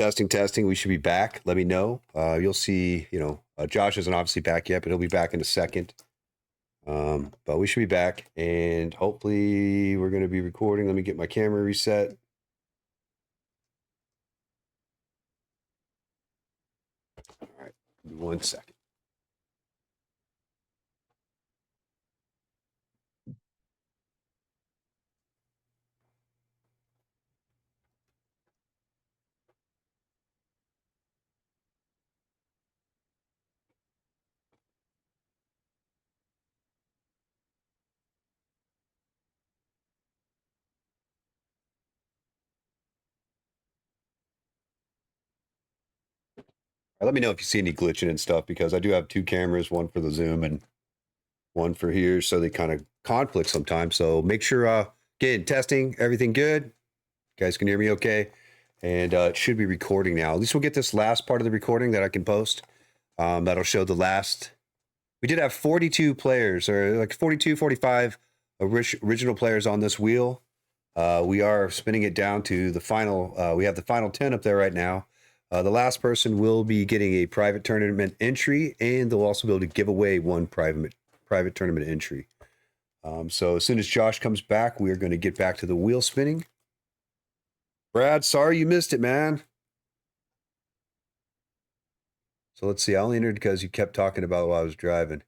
Testing. We should be back. Let me know. You'll see, Josh isn't obviously back yet, but he'll be back in a second. But we should be back, and hopefully we're going to be recording. Let me get my camera reset. All right, 1 second. Let me know if you see any glitching and stuff, because I do have 2 cameras, one for the Zoom and one for here, so they kind of conflict sometimes. So make sure, getting testing, everything good. You guys can hear me okay, and it should be recording now. At least we'll get this last part of the recording that I can post. That'll show the last. We did have 42 players, or like 42, 45 original players on this wheel. We are spinning it down to the final. We have the final 10 up there right now. The last person will be getting a private tournament entry, and they'll also be able to give away one private tournament entry. So as soon as Josh comes back, we are going to get back to the wheel spinning. Brad, sorry you missed it, man. So let's see. I only entered because you kept talking about it while I was driving.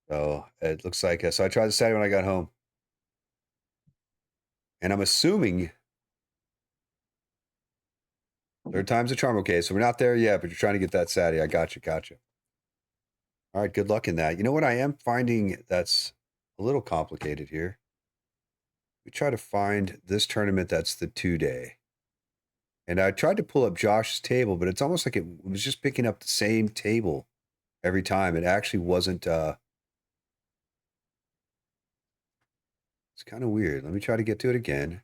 So it looks like, so I tried to Saturday when I got home. And I'm assuming third time's a charm. Okay, so we're not there yet, but you're trying to get that Saturday. I gotcha. All right, good luck in that. You know what I am finding that's a little complicated here? We try to find this tournament that's the 2-day. And I tried to pull up Josh's table, but it's almost like it was just picking up the same table every time. It actually wasn't. It's kind of weird. Let me try to get to it again.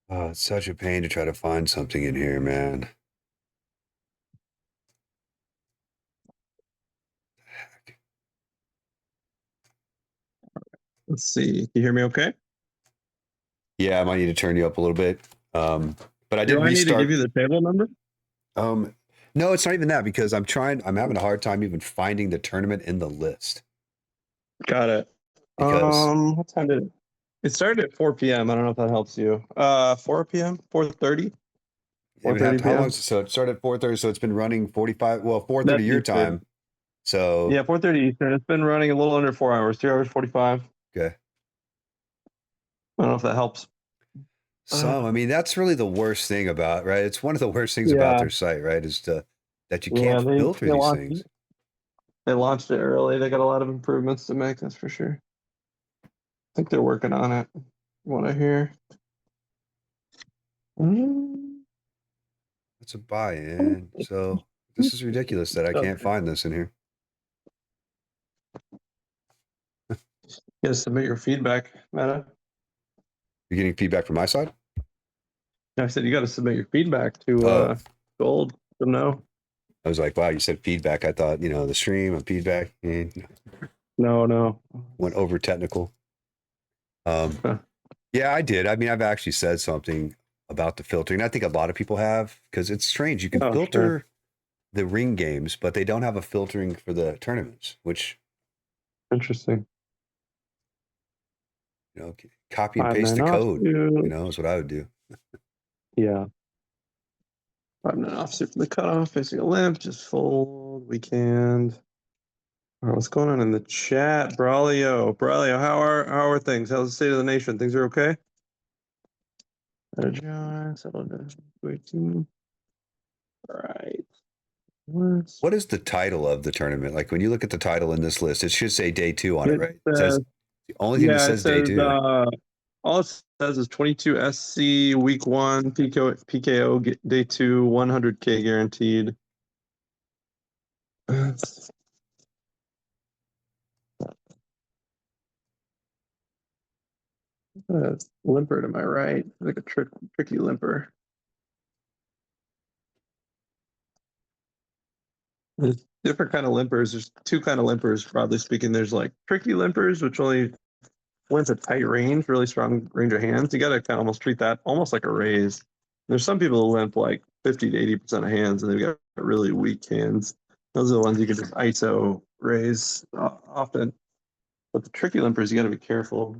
Oh, it's such a pain to try to find something in here, man. Heck. Let's see. Can you hear me okay? Yeah, I might need to turn you up a little bit. But I did Do I need to restart. give you the table number? No, it's not even that, because I'm having a hard time even finding the tournament in the list. Got it. Because what time did it started at 4 p.m. I don't know if that helps you. 4 p.m. 4:30. 4:30 how long? p.m. So it started at 4:30, so it's been running 45. Well, 4:30 That's your Eastern. time. So Yeah, 4:30 Eastern. It's been running a little under 4 hours. 3 hours 45. okay. I don't know if that helps. I mean, that's really the worst thing about, right? It's one of the worst things about their site, right? Is that you can't filter these things. They launched it early. They got a lot of improvements to make, that's for sure. I think they're working on it. What I hear. That's a buy-in. So this is ridiculous that I can't find this in here. You gotta submit your feedback, Meta. You're getting feedback from my side? I said you got to submit your feedback to Gold to know. I was like, wow, you said feedback. I thought, the stream and feedback. No. Went over technical. Yeah, I did. I mean, I've actually said something about the filtering. I think a lot of people have, because it's strange. You can filter the ring games, but they don't have a filtering for the tournaments, which interesting. Copy and paste the code, is what I would do. Yeah. 5-9 offsuit from the cutoff, facing a limp, just fold, weekend. All right, what's going on in the chat? Braulio, how are things? How's the state of the nation? Things are okay? All right. What is the title of the tournament? Like when you look at the title in this list, it should say day 2 on it, right? It says the only thing that says day 2. All it says is 22 SC week 1 PKO day 2 100K guaranteed. Limper to my right, like a tricky limper. There's different kind of limpers. There's two kind of limpers, broadly speaking. There's like tricky limpers, which only wins a tight range, really strong range of hands. You got to kind of almost treat that almost like a raise. There's some people who limp like 50 to 80% of hands, and they've got really weak hands. Those are the ones you can just ISO raise often. But the tricky limpers, you got to be careful.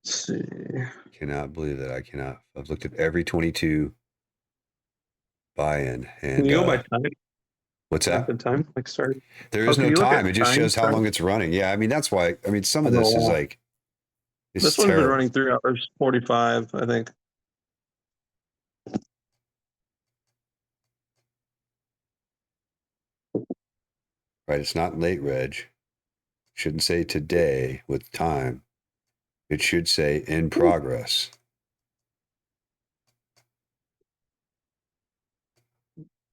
Let's see. Cannot believe that. I cannot. I've looked at every 22 buy-in. And Can you go by time? what's that? The time, like start. There is no time. It just shows how start? long it's running. Yeah, I mean, that's why. I mean, some of this is like, this one's been running 3 hours 45, I think. Right, it's not late, Reg. Shouldn't say today with time. It should say in progress.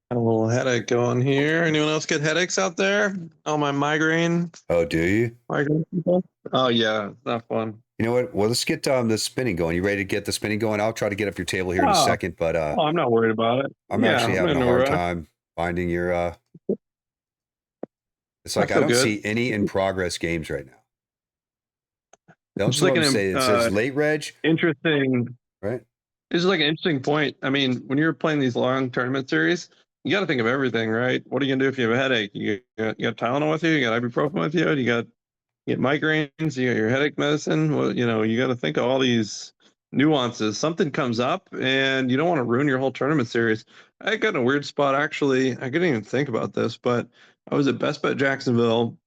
Got a little headache going here. Anyone else get headaches out there? Oh, my migraine. Oh, do you? Migraine people? Oh, yeah. Not fun. You know what? Well, let's get the spinning going. You ready to get the spinning going? I'll try to get up your table here in a second, but I'm not worried about it. I'm actually having a hard time finding your it's like I don't see any in progress games right now. Don't say it says late, Reg. Interesting. Right. This is like an interesting point. I mean, when you're playing these long tournament series, you got to think of everything, right? What are you gonna do if you have a headache? You got Tylenol with you. You got ibuprofen with you. You got migraines. You got your headache medicine. Well, you got to think of all these nuances. Something comes up, and you don't want to ruin your whole tournament series. I got in a weird spot actually. I couldn't even think about this, but I was at Best Bet Jacksonville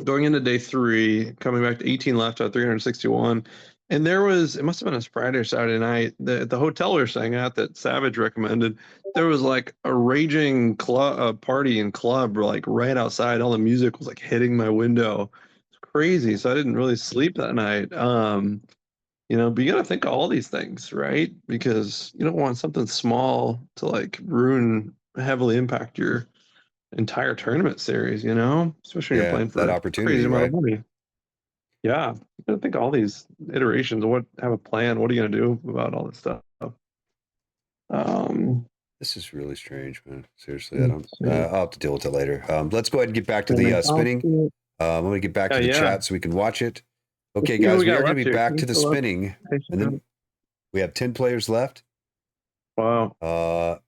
going into day 3, coming back to 18 left out of 361. And it must have been a Friday or Saturday night, the hotel we were staying at that Savage recommended, there was like a raging party and club like right outside. All the music was like hitting my window. It's crazy. So I didn't really sleep that night. But you got to think of all these things, right? Because you don't want something small to like heavily impact your entire tournament series, especially when you're playing for that opportunity, crazy amount right? of money. Yeah, you gotta think of all these iterations. Have a plan. What are you gonna do about all this stuff? This is really strange, man. Seriously, I'll have to deal with it later. Let's go ahead and get back to the spinning. I'm going to get back to the chat so we can watch it. Okay, guys, we are going to be back to the spinning. And then we have 10 players left. Wow.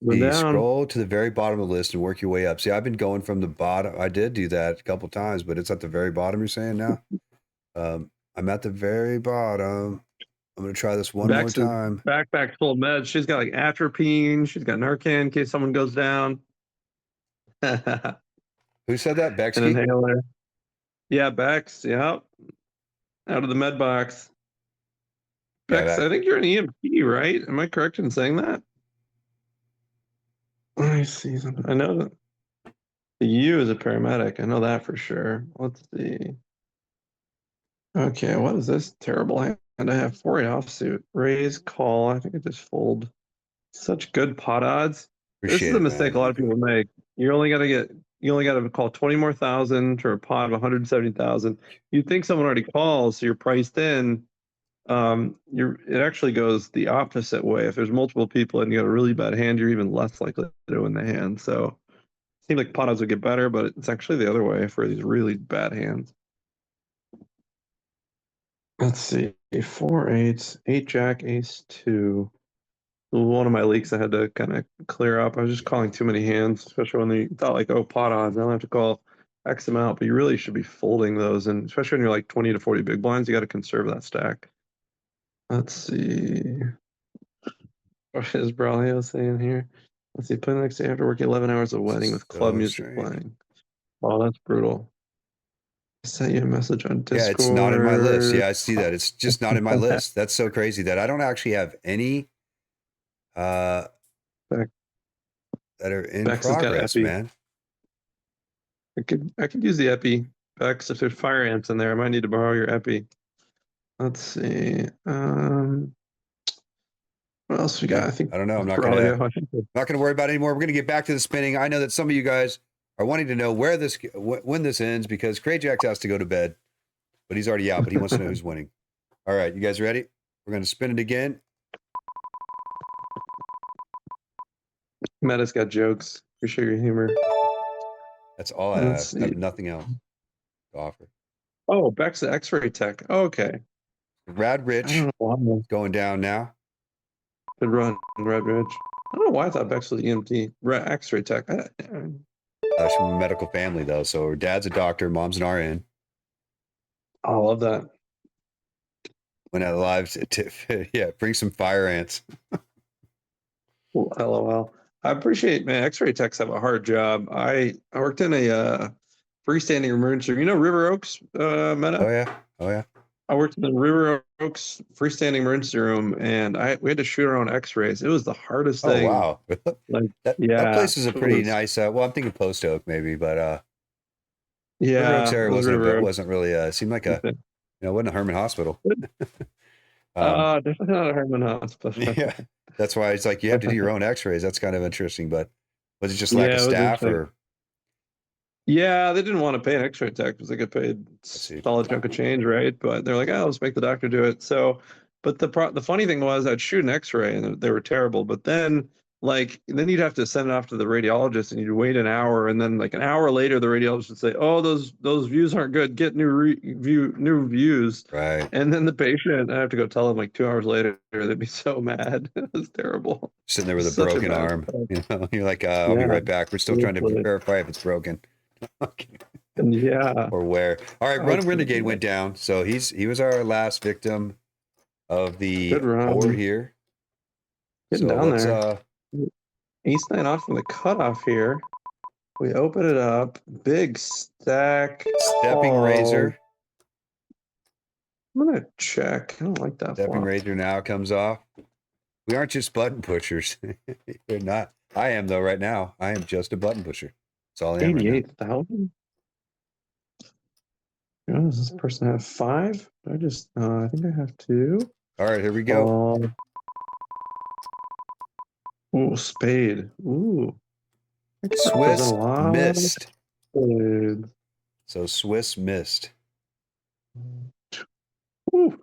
You scroll to the very bottom of the list and work your way up. See, I've been going from the bottom. I did do that a couple times, but it's at the very bottom, you're saying now? I'm at the very bottom. I'm going to try this one more time. Backpack full of meds. She's got like atropine. She's got Narcan in case someone goes down. Who said that? Bex? An inhaler. Yeah, Bex. Yep. Out of the med box. Bex, I think you're an EMT, right? Am I correct in saying that? Let me see something. I know that the U is a paramedic. I know that for sure. Let's see. Okay, what is this terrible hand? I have 4 offsuit. Raise, call. I think I just fold. Such good pot odds. This is a mistake a lot of people make. You only got to call 20 more thousand for a pot of 170,000. You think someone already calls, so you're priced in. It actually goes the opposite way. If there's multiple people and you got a really bad hand, you're even less likely to win the hand. So it seems like pot odds would get better, but it's actually the other way for these really bad hands. Let's see, 4 8s, 8 jack, ace 2. One of my leaks I had to kind of clear up. I was just calling too many hands, especially when they thought like, oh, pot odds, I don't have to call X amount, but you really should be folding those. And especially when you're like 20 to 40 big blinds, you got to conserve that stack. Let's see. What is Braulio saying here? Let's see, play the next day after working 11 hours of wedding with club music playing. Oh, that's brutal. I sent you a message on Discord. Yeah, it's not in my list. Yeah, I see that. It's just not in my list. That's so crazy that I don't actually have any that are in progress, man. I could use the epi. Bex, if there's fire ants in there, I might need to borrow your epi. Let's see. What else we got? I don't know. I'm not going to worry about it anymore. We're going to get back to the spinning. I know that some of you guys are wanting to know when this ends because Craig Jacks has to go to bed, but he's already out. But he wants to know who's winning. All right, you guys ready? We're going to spin it again. Meta's got jokes. Appreciate your humor. That's all I Let's have. I have see. nothing else to offer. Oh, Beck's the X-ray tech. Oh, okay. Rad I Rich don't know why. going down now. Good run, Red Ridge. I don't know why I thought Bex was EMT. X-ray tech. She's from a medical family though, so her dad's a doctor, mom's an RN. I love that. Went out live to yeah, bring some fire ants. LOL. I appreciate, man. X-ray techs have a hard job. I worked in a freestanding emergency room. You know River Oaks, Meta? Oh yeah, oh yeah. I worked in the River Oaks freestanding emergency room, and we had to shoot our own X-rays. It was the hardest Oh thing. wow. Like, that yeah, place is a it pretty was, nice. Well, I'm thinking Post Oak maybe, but River yeah, Oaks it area was River Oaks. wasn't really seemed like a it wasn't a Herman Hospital. Definitely not a Herman Hospital. Yeah, that's why it's like you have to do your own X-rays. That's kind of interesting. But was it just lack Yeah, of it was staff, interesting. or Yeah, they didn't want to pay an X-ray tech because they get paid solid chunk of change, right? But they're like, oh, let's make the doctor do it. So, but the funny thing was, I'd shoot an X-ray and they were terrible. But then, then you'd have to send it off to the radiologist, and you'd wait an hour, and then like an hour later, the radiologist would say, oh, those views aren't good. Get new views. right? And then the patient, I have to go tell them like 2 hours later. They'd be so mad. It was terrible. Sitting there with a Such a broken bad. arm. You're like, I'll be Yeah, right back. We're still trying to seriously. verify if it's broken. Yeah. Or where. All right, Run That's Renegade went down. So he was our last victim of the good run. board here. Getting So down let's there. Ace nine off from the cutoff here. We open it up. Big stack. stepping call. razor. I'm gonna check. I don't like that Stepping flop. razor now comes off. We aren't just button pushers. We're not. I am though right now. I am just a button pusher. That's all I am right now. 88,000. Does this person have 5? I just I think I have 2. All right, here we go. Ooh, spade. Ooh. Swiss missed. Spade. So Swiss missed. Ooh.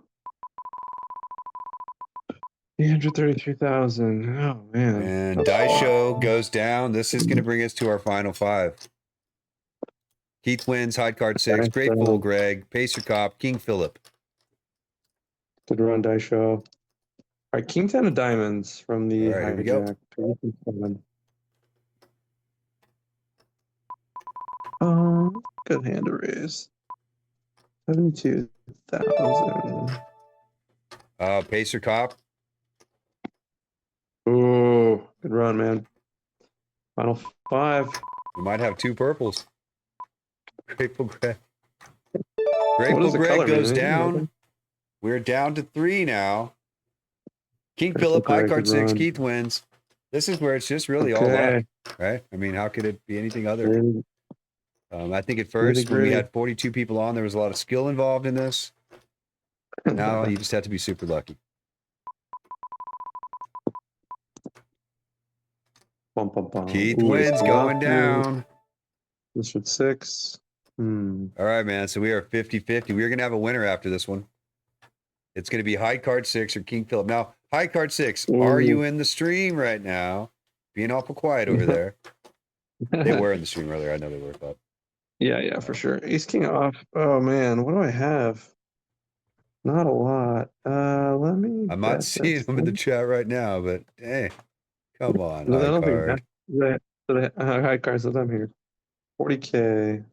833,000. Oh man. And Dice Show goes down. This is going to bring us to our final 5. Keith wins, hide card 6. Grateful, Greg, Pacer Cop, KingPhillip. Good run, Dice Show. All right, King 10 of diamonds from the All right, here we go. hijack. Good hand to raise. 72,000. Pacer Cop. Ooh, good run, man. Final 5. We might have 2 purples. Grateful Greg. What Grateful does the Greg color goes mean? down. We're down to 3 now. KingPhillip, high card 6. Keith wins. This is where it's just really all luck, right? I mean, how could it be anything other? I think at first when we had 42 people on, there was a lot of skill involved in this. Now you just have to be super lucky. Bum, bum, bum. Keith Ooh, wins, going down. This should 6. All right, man. So we are 50-50. We're going to have a winner after this one. It's going to be high card 6 or KingPhillip. Now, high card 6, are you in the stream right now? Being awful quiet over there. They were in the stream earlier. I know they were, but. Yeah, for sure. Ace King off. Oh man, what do I have? Not a lot. Let me. I'm not seeing them in the chat right now, but hey, come on, No, I high don't card. think that. High cards that I'm here. 40K.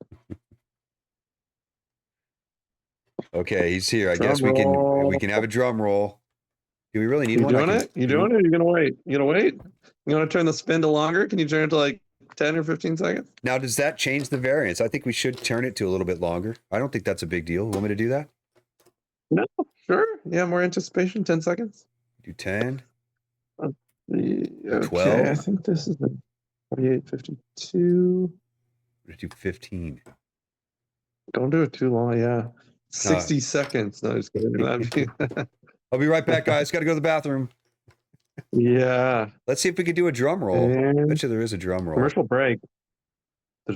Okay, he's here. I guess we can have a drum roll. Do we really need one? Doing it? You doing it? Or you gonna wait? You gonna wait? You gonna turn the spin to longer? Can you turn it to like 10 or 15 seconds? Now, does that change the variance? I think we should turn it to a little bit longer. I don't think that's a big deal. You want me to do that? No, sure. Yeah, more anticipation. 10 seconds. Do 10. Okay, 12. I think this is the 48.52. Do 15. Don't do it too long. Yeah, 60 seconds. No, just kidding. I'll be right back, guys. Got to go to the bathroom. Yeah. Let's see if we can do a drum roll. And Bet you there is a drum roll. commercial break. Or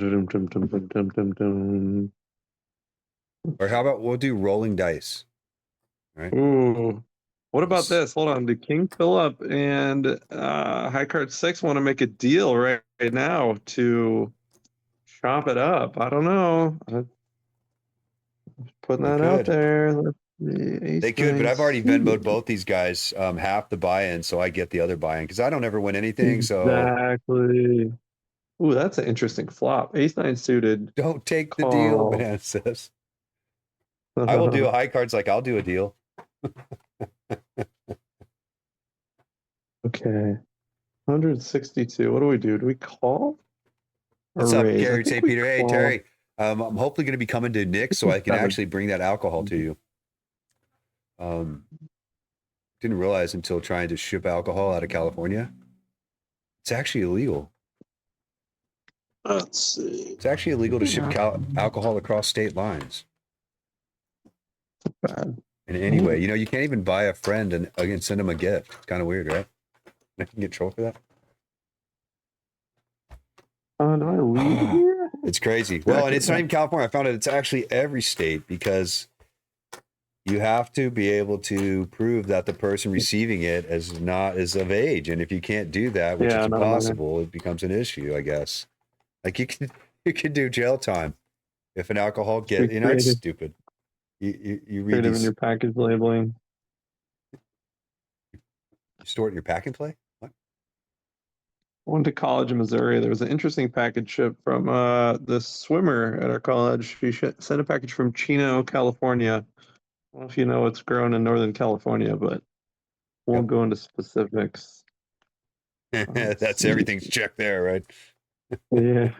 how about we'll do rolling dice? All right. Ooh. What about this? Hold on. Do KingPhillip and High Card 6 want to make a deal right now to chop it up? I don't know. I'm putting They that out could. there. Let's see. Ace, They could, but nine, I've already Venmoed suited. both these guys half the buy-in, so I get the other buy-in because I don't ever win anything. So Exactly. Ooh, that's an interesting flop. Ace 9 suited. don't take the deal, Call. man says. I will do high cards like I'll do a deal. Okay. 162. What do we do? Do we call or What's up, raise? I Gary? think Say, we Peter. Hey, call. Terry. I'm hopefully going to be coming to Nick so I can Seven. actually bring that alcohol to you. Didn't realize until trying to ship alcohol out of California. It's actually illegal. Let's see. It's actually illegal to ship alcohol across state lines. Bad. In any way, you know, you can't even buy a friend and send them a gift. It's kind of weird, right? I can get trolled for that. Do I leave here? It's crazy. Well, and it's not even California. I found out it's actually every state because you have to be able to prove that the person receiving it is of age. And if you can't do that, which is impossible, it becomes an issue, I guess. Like you could do jail time if an alcohol get, you know, it's stupid. You read these in your package labeling. You store it in your pack and play? What? I went to college in Missouri. There was an interesting package ship from the swimmer at our college. She sent a package from Chino, California. I don't know if you know what's grown in Northern California, but won't go into specifics. That's everything's checked there, right? Yeah.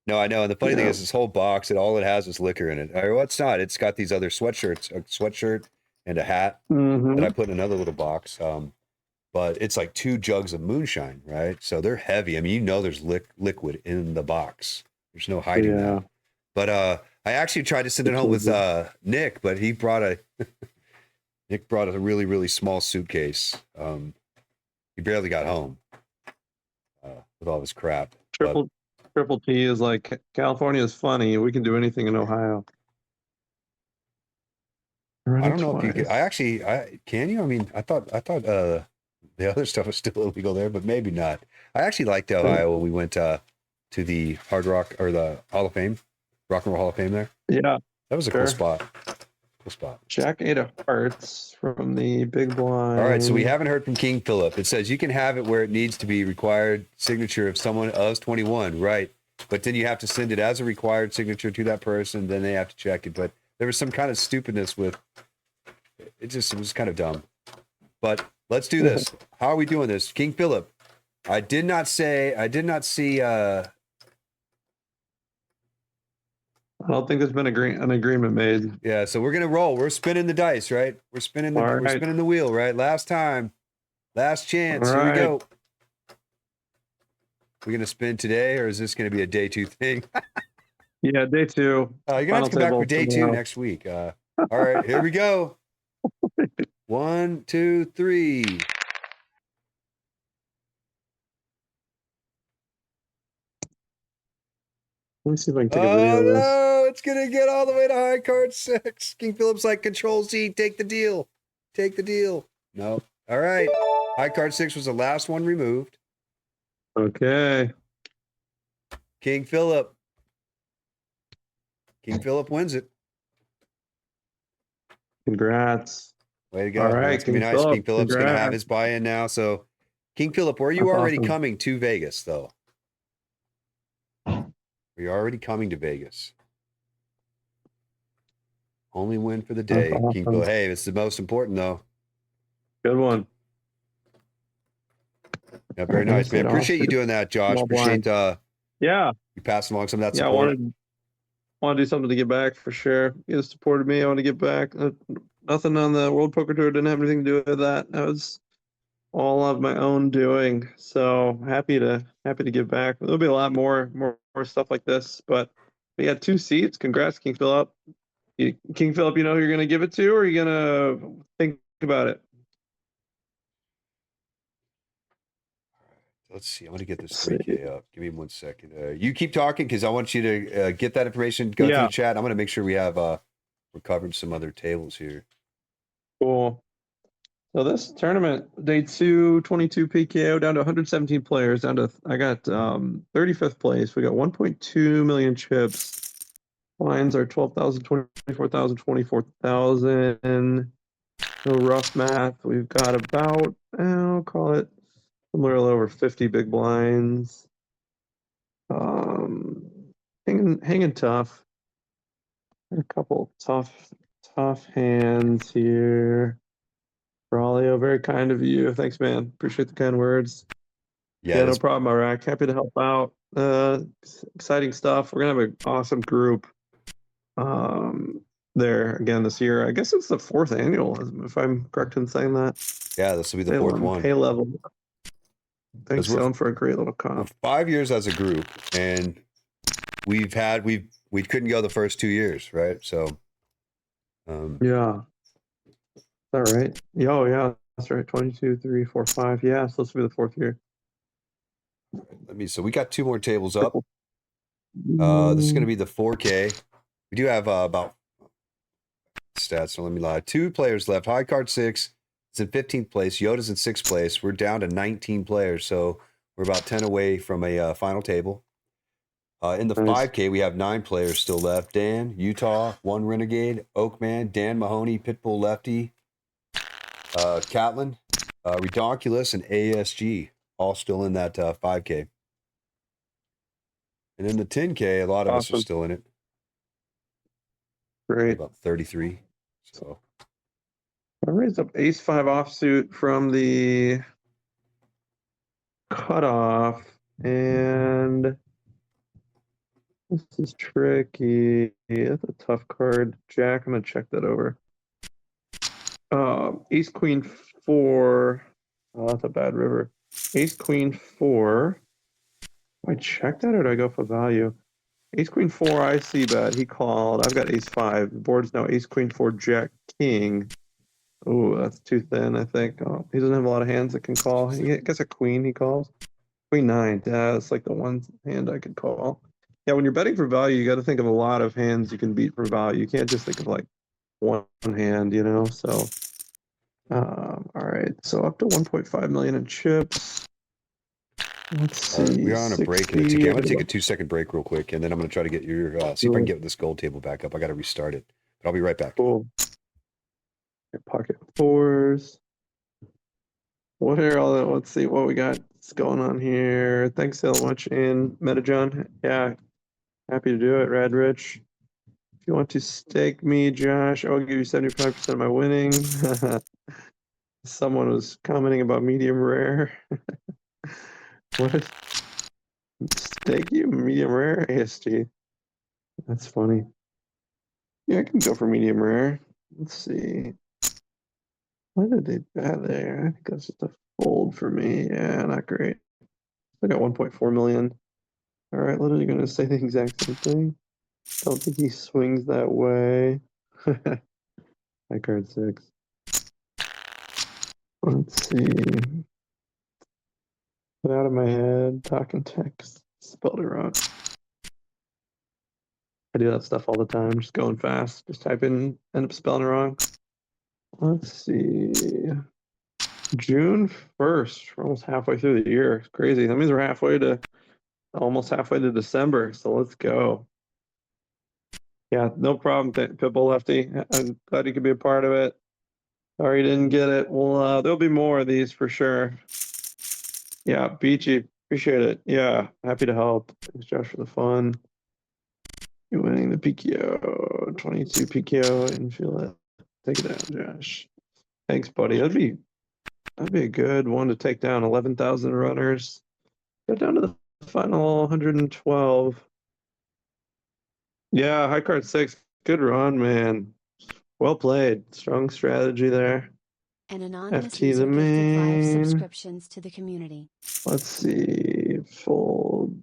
No, I know. And the funny thing is, this whole box, all it has is liquor in it. Or well, it's not. It's got these other sweatshirts, a sweatshirt and a hat that I put in another little box. But it's like 2 jugs of moonshine, right? So they're heavy. I mean, you know, there's liquid in the box. There's no hiding that. But I actually tried to send it home with Nick, but he brought Nick brought a really, really small suitcase. He barely got home with all this crap. Triple T is like, California is funny. We can do anything in Ohio. I don't know if you could. Can you? I mean, I thought the other stuff was still illegal there, but maybe not. I actually liked Ohio when we went to the Hard Rock or the Hall of Fame, Rock and Roll Hall of Fame there. Yeah, that was a cool spot. Cool spot. Jack 8 of hearts from the big blind. All right, so we haven't heard from KingPhillip. It says you can have it where it needs to be required signature of someone else 21, right? But then you have to send it as a required signature to that person. Then they have to check it. But there was some kind of stupidness with it. It was kind of dumb. But let's do this. How are we doing this? KingPhillip. I did not see I don't think there's been an agreement made. Yeah, so we're gonna roll. We're spinning the dice, right? We're spinning the wheel, right? Last time, last chance. Here we go. We're gonna spin today, or is this gonna be a day 2 thing? Yeah, day 2. You're gonna have to come back for day 2 next week. All right, here we go. 1, 2, 3. Let me see if I can take a video of this. No, it's gonna get all the way to high card 6. KingPhillip's like, Control Z, take the deal. Take the deal. No. All right. High card 6 was the last one removed. Okay. KingPhillip. KingPhillip wins it. Congrats. Way to go. All right, it's gonna be nice. KingPhillip's gonna have his buy-in now. So KingPhillip, were you already coming to Vegas though? We're already coming to Vegas. Only win for the day. KingPhillip. Hey, it's the most important though. Good one. Yeah, very nice, man. Appreciate you doing that, Josh. Appreciate you passing along some of that support. I want to do something to get back for sure. You guys supported me. I want to get back. Nothing on the World Poker Tour didn't have anything to do with that. That was all of my own doing. So happy to give back. There'll be a lot more stuff like this. But we had 2 seats. Congrats, KingPhillip. KingPhillip, you know who you're gonna give it to, or are you gonna think about it? Let's see. I'm going to get this 3K up. Give me 1 second. You keep talking because I want you to get that information. Go through the chat. I'm going to make sure we have we're covering some other tables here. Cool. So this tournament, day 2, 22 PKO, down to 117 players, down to, I got 35th place. We got 1.2 million chips. Lines are 12,000, 24,000, 24,000. No rough math. We've got about, I'll call it a little over 50 big blinds. Hanging tough. A couple tough hands here. Braulio, very kind of you. Thanks, man. Appreciate the kind words. Yeah, Yeah, no this, problem, Iraq. Happy to help out. Exciting stuff. We're gonna have an awesome group there again this year. I guess it's the 4th annual, if I'm correct in saying that. yeah, this will be the fourth one. Pay level. Thanks, We're, Salem, for a great little we're comp. 5 years as a group, and we couldn't go the first 2 years, right? So, Yeah. Is that right? Oh, yeah, that's right. 22, 3, 4, 5. Yeah, so this will be the 4th year. so we got 2 more tables up. This is going to be the 4K. We do have about stats. So let me lie. 2 players left. High card 6 is in 15th place. Yoda's in 6th place. We're down to 19 players, so we're about 10 away from a final table. In the Nice. 5K, we have 9 players still left. Dan, Utah, 1 Renegade, Oakman, Dan Mahoney, Pitbull Lefty, Catlin, Redonkulous, and ASG, all still in that 5K. And in the 10K, a lot of us are still in it. Great. About 33. So I raised up ace 5 offsuit from the cutoff, and this is tricky. That's a tough card. Jack, I'm gonna check that over. Ace Queen 4. Oh, that's a bad river. Ace Queen 4. Do I check that or do I go for value? Ace Queen 4, I see bet. He called. I've got Ace 5. The board's now Ace Queen 4, Jack King. Oh, that's too thin, I think. Oh, he doesn't have a lot of hands that can call. He gets a queen, he calls. Queen 9. Yeah, that's like the one hand I could call. Yeah, when you're betting for value, you got to think of a lot of hands you can beat for value. You can't just think of like one hand, you know? So, all right. So up to 1.5 million in chips. Let's see. we are on a break in the 60. 2K. I'm going to take a 2-second break real quick, and then I'm going to try to get your see if I can get this gold table back up. I got to restart it, but I'll be right back. Cool. Your pocket 4s. What are all that? Let's see what we got going on here. Thanks so much, and Metajohn. Yeah, happy to do it, Rad Rich. If you want to stake me, Josh, I'll give you 75% of my winnings. Someone was commenting about medium rare. What is stake you? Medium rare? ASG. That's funny. Yeah, I can go for medium rare. Let's see. Why did they bet there? I think that's just a fold for me. Yeah, not great. I got 1.4 million. All right, literally going to say the exact same thing. Don't think he swings that way. High card 6. Let's see. Get out of my head. Talking text. Spelled it wrong. I do that stuff all the time. Just going fast. Just type in, end up spelling it wrong. Let's see. June 1st. We're almost halfway through the year. It's crazy. That means we're almost halfway to December. So let's go. Yeah, no problem, Pitbull Lefty. I'm glad you could be a part of it. Sorry you didn't get it. Well, there'll be more of these for sure. Yeah, Beachy, appreciate it. Yeah, happy to help. Thanks, Josh, for the fun. You're winning the PKO, 22 PKO, and feel it. Take it down, Josh. Thanks, buddy. That'd be a good one to take down. 11,000 runners. Go down to the final 112. Yeah, high card 6. Good run, man. Well played. Strong strategy there. An anonymous FT the user gifted 5 main. subscriptions to the community. Let's see. Fold.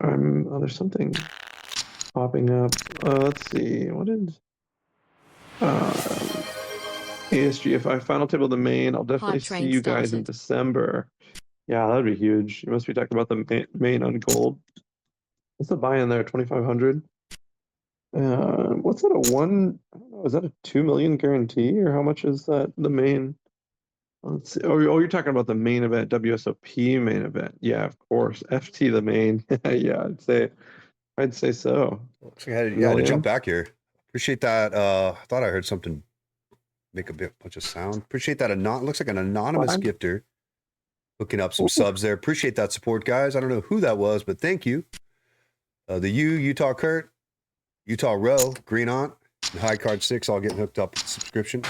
Oh, there's something popping up. Let's see. What is ASG? If I final table the main, I'll definitely Hot see train you guys in started. December. Yeah, that'd be huge. You must be talking about the main on gold. What's the buy in there? 2,500. What's that a one? I don't know. Is that a 2 million guarantee or how much is that the main? Let's see. Oh, you're talking about the main event, WSOP main event. Yeah, of course. FT the main. Yeah, I'd say so. Looks like I had, yeah, I had to Million. jump back here. Appreciate that. I thought I heard something make a bunch of sound. Appreciate that. Looks like an anonymous Fine. gifter hooking up some Ooh. subs there. Appreciate that support, guys. I don't know who that was, but thank you. The Utah Kurt, Utah Row, Green Aunt, and High Card 6 all getting hooked up with subscription.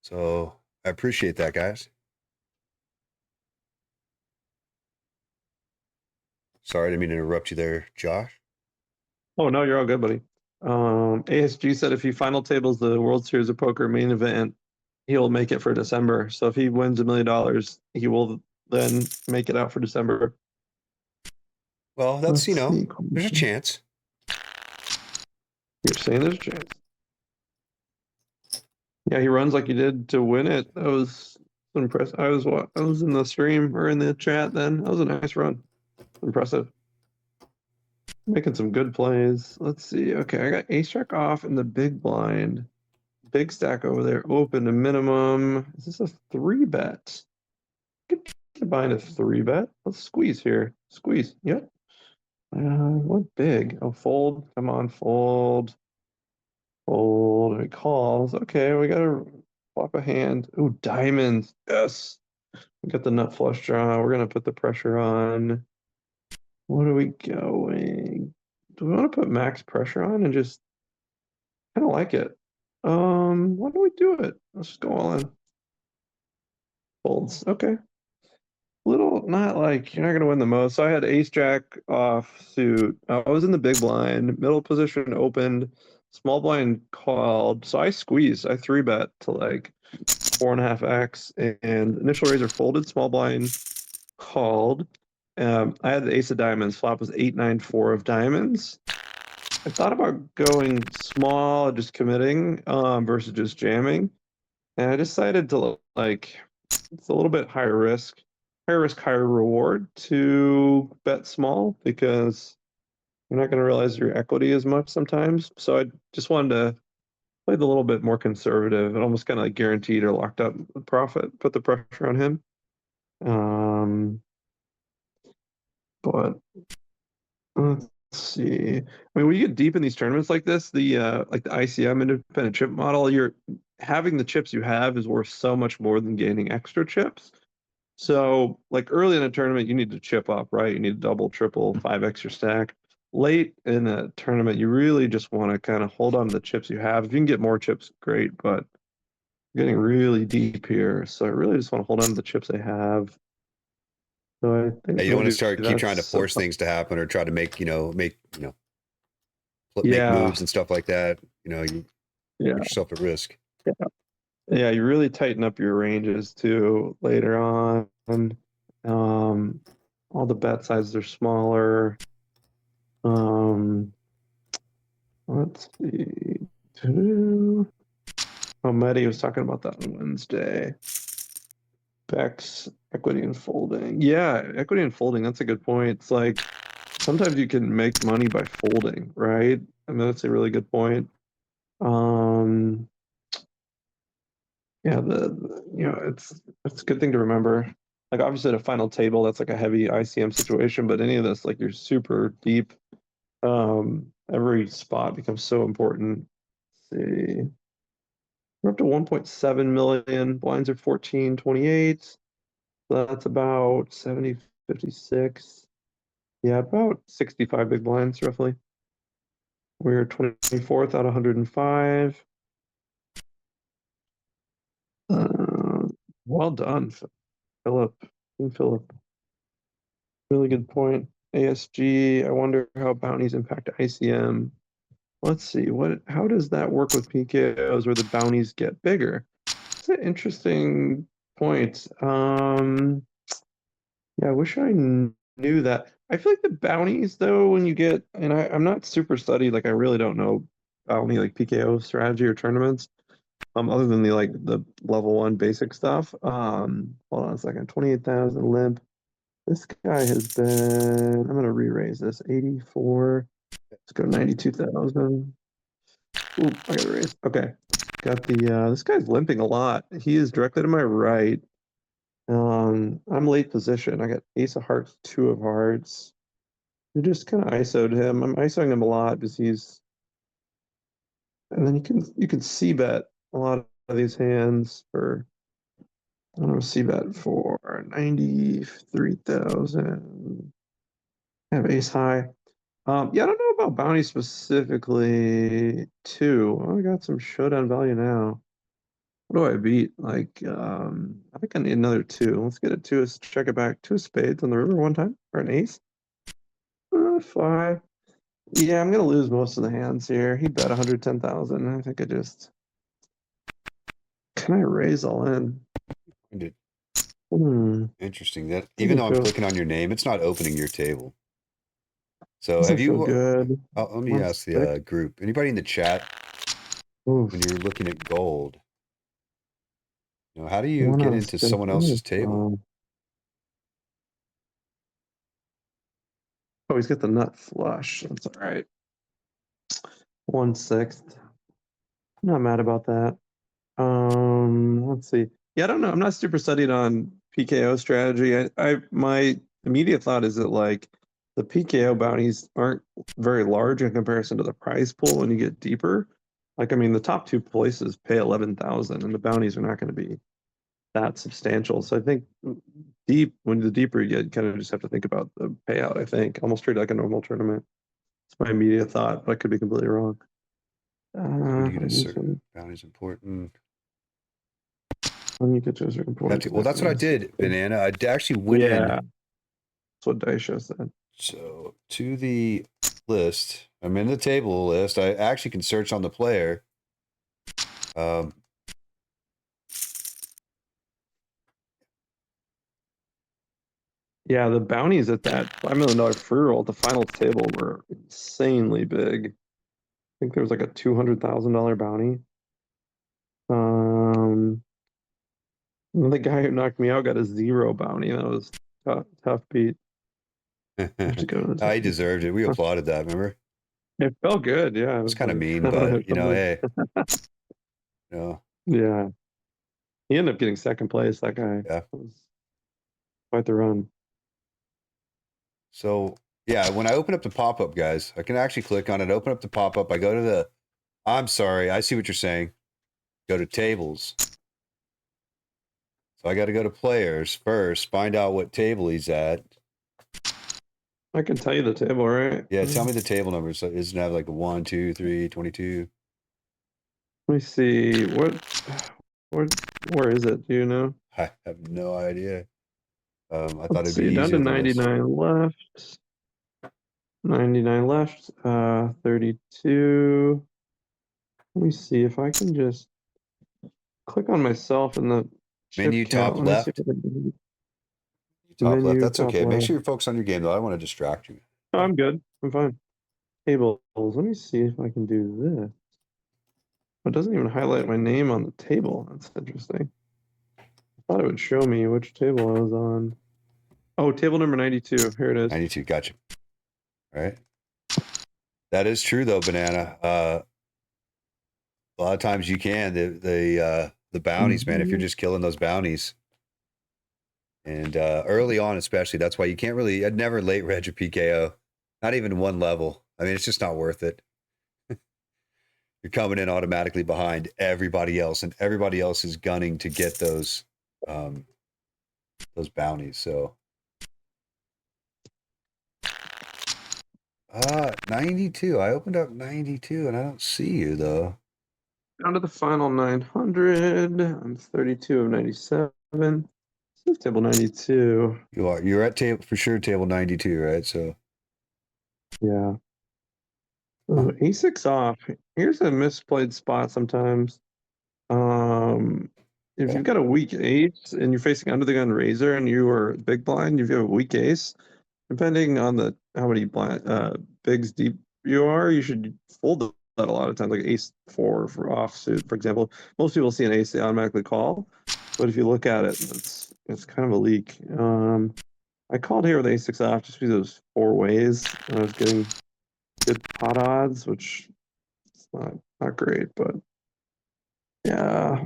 So I appreciate that, guys. Sorry, I didn't mean to interrupt you there, Josh. Oh no, you're all good, buddy. ASG said if he final tables the World Series of Poker main event, he'll make it for December. So if he wins $1 million, he will then make it out for December. Well, that's, there's a chance. You're saying there's a chance. Yeah, he runs like he did to win it. That was impressive. I was in the stream or in the chat then. That was a nice run. Impressive. Making some good plays. Let's see. Okay, I got ace jack off in the big blind. Big stack over there. Open to minimum. Is this a 3-bet? Get behind a 3-bet. Let's squeeze here. Squeeze. Yep. What big? Oh, fold. Come on, fold. Fold. He calls. Okay, we gotta flop a hand. Ooh, diamonds. Yes. We got the nut flush draw. We're gonna put the pressure on. What are we going? Do we want to put max pressure on and just kind of like it? Why don't we do it? Let's just go all in. Folds. Okay. Little, not like you're not gonna win the most. So I had ace jack off suit. I was in the big blind, middle position opened, small blind called. So I squeezed. I 3-bet to like 4.5x, and initial razor folded, small blind called. I had the ace of diamonds. Flop was 8-9-4 of diamonds. I thought about going small, just committing, versus just jamming, and I decided to like it's a little bit higher risk, higher reward to bet small because you're not going to realize your equity as much sometimes. So I just wanted to play the little bit more conservative and almost kind of like guaranteed or locked up the profit, put the pressure on him. But let's see. I mean, when you get deep in these tournaments like this, the like the ICM independent chip model, you're having the chips you have is worth so much more than gaining extra chips. So, like early in a tournament, you need to chip up, right? You need to double, triple, 5x your stack. Late in a tournament, you really just want to kind of hold on to the chips you have. If you can get more chips, great, but getting really deep here. So I really just want to hold on to the chips I have. So I think You don't want to keep that's trying to force things to happen or try to make make yeah, moves and stuff like that. You yeah, put yourself at risk. yeah. You really tighten up your ranges too later on. All the bet sizes are smaller. Let's see. Oh, Mehdi was talking about that on Wednesday. Bex, equity and folding. Yeah, equity and folding. That's a good point. It's like sometimes you can make money by folding, right? I mean, that's a really good point. Yeah, it's a good thing to remember. Like obviously at a final table, that's like a heavy ICM situation, but any of this, like you're super deep. Every spot becomes so important. Let's see. We're up to 1.7 million. Blinds are 1428. So that's about 70, 56. Yeah, about 65 big blinds roughly. We're 24th out of 105. Well done, Philip. KingPhillip. Really good point. ASG, I wonder how bounties impact ICM. Let's see, how does that work with PKOs where the bounties get bigger? It's an interesting point. Yeah, I wish I knew that. I feel like the bounties though, when you get, and I'm not super studied, like I really don't know bounty like PKO strategy or tournaments. Other than the level 1 basic stuff. Hold on a second. 28,000 limp. This guy has been, I'm gonna re-raise this, 84. Let's go 92,000. Ooh, I gotta raise. Okay. Got the this guy's limping a lot. He is directly to my right. I'm late position. I got ace of hearts, two of hearts. We just kind of ISO'd him. I'm ISOing him a lot because he's, and then you can see bet a lot of these hands for, I don't know, see bet for 93,000. I have ace high. Yeah, I don't know about bounty specifically too. I got some showdown value now. What do I beat? Like, I think I need another two. Let's get a two. Let's check it back. Two of spades on the river one time, or an ace. Five. Yeah, I'm gonna lose most of the hands here. He bet 110,000. I think I just, can I raise all in? Dude, Hmm. interesting. That even though I'm Feel- clicking on your name, it's not opening your table. So doesn't have feel you? good. Let me 1 ask the 6. group. Anybody in the chat Oof. when you're looking at gold? You know, how do you 1 get out of into 6. someone else's table? Oh, he's got the nut flush. That's all right. 1/6. I'm not mad about that. Let's see. Yeah, I don't know. I'm not super studied on PKO strategy. My immediate thought is that like the PKO bounties aren't very large in comparison to the prize pool when you get deeper. Like, I mean, the top two places pay 11,000, and the bounties are not going to be that substantial. So I think when the deeper you get, you kind of just have to think about the payout. I think almost treat it like a normal tournament. It's my immediate thought, but I could be completely wrong. When you get a certain bounty's important. When you get to a certain point. Well, that's what I did, Banana. I actually went in. That's what Daisha said. So to the list, I'm in the table list. I actually can search on the player. Yeah, the bounties at that $5 million Freeroll at the finals table were insanely big. I think there was like a $200,000 bounty. The guy who knocked me out got a 0 bounty. That was tough beat. I deserved it. We applauded that, remember? It felt good, yeah. It was kind of like, mean, but you know, hey. You know. Yeah. He ended up getting second place, that guy. Yeah. It was quite the run. So yeah, when I open up the pop-up, guys, I can actually click on it, open up the pop-up. I go to the, I'm sorry, I see what you're saying. Go to tables. So I got to go to players first, find out what table he's at. I can tell you the table, right? Yeah, tell me the table number. So it doesn't have like a 1, 2, 3, 22. Let me see. Where is it? Do you know? I have no idea. I thought Let's it'd be see, down to easier than this. 99 left. 99 left. 32. Let me see if I can just click on myself in the chip Menu count. top Let me see left. if I can Top left. menu That's top okay. Make left. sure you're focused on your game, though. I don't want to distract you. No, I'm good. I'm fine. Tables. Let me see if I can do this. It doesn't even highlight my name on the table. That's interesting. I thought it would show me which table I was on. Oh, table number 92. Here it is. 92. Gotcha. All right. That is true, though, Banana. A lot of times you can. The bounties, man, if you're just killing those bounties. And early on, especially, that's why you can't really, I'd never late reg a PKO. Not even one level. I mean, it's just not worth it. You're coming in automatically behind everybody else, and everybody else is gunning to get those bounties. So 92. I opened up 92 and I don't see you though. Down to the final 900. I'm 32 of 97. This is table 92. You're at table for sure, table 92, right? So Yeah. Ooh, A6 off. Here's a misplayed spot sometimes. If you've got a weak ace and you're facing under the gun razor and you are big blind, if you have a weak ace, depending on how many bigs deep you are, you should fold that a lot of times, like ace 4 for offsuit, for example. Most people see an ace, they automatically call. But if you look at it, it's kind of a leak. I called here with ace 6 off just because it was 4 ways. And I was getting good pot odds, which it's not great, but yeah,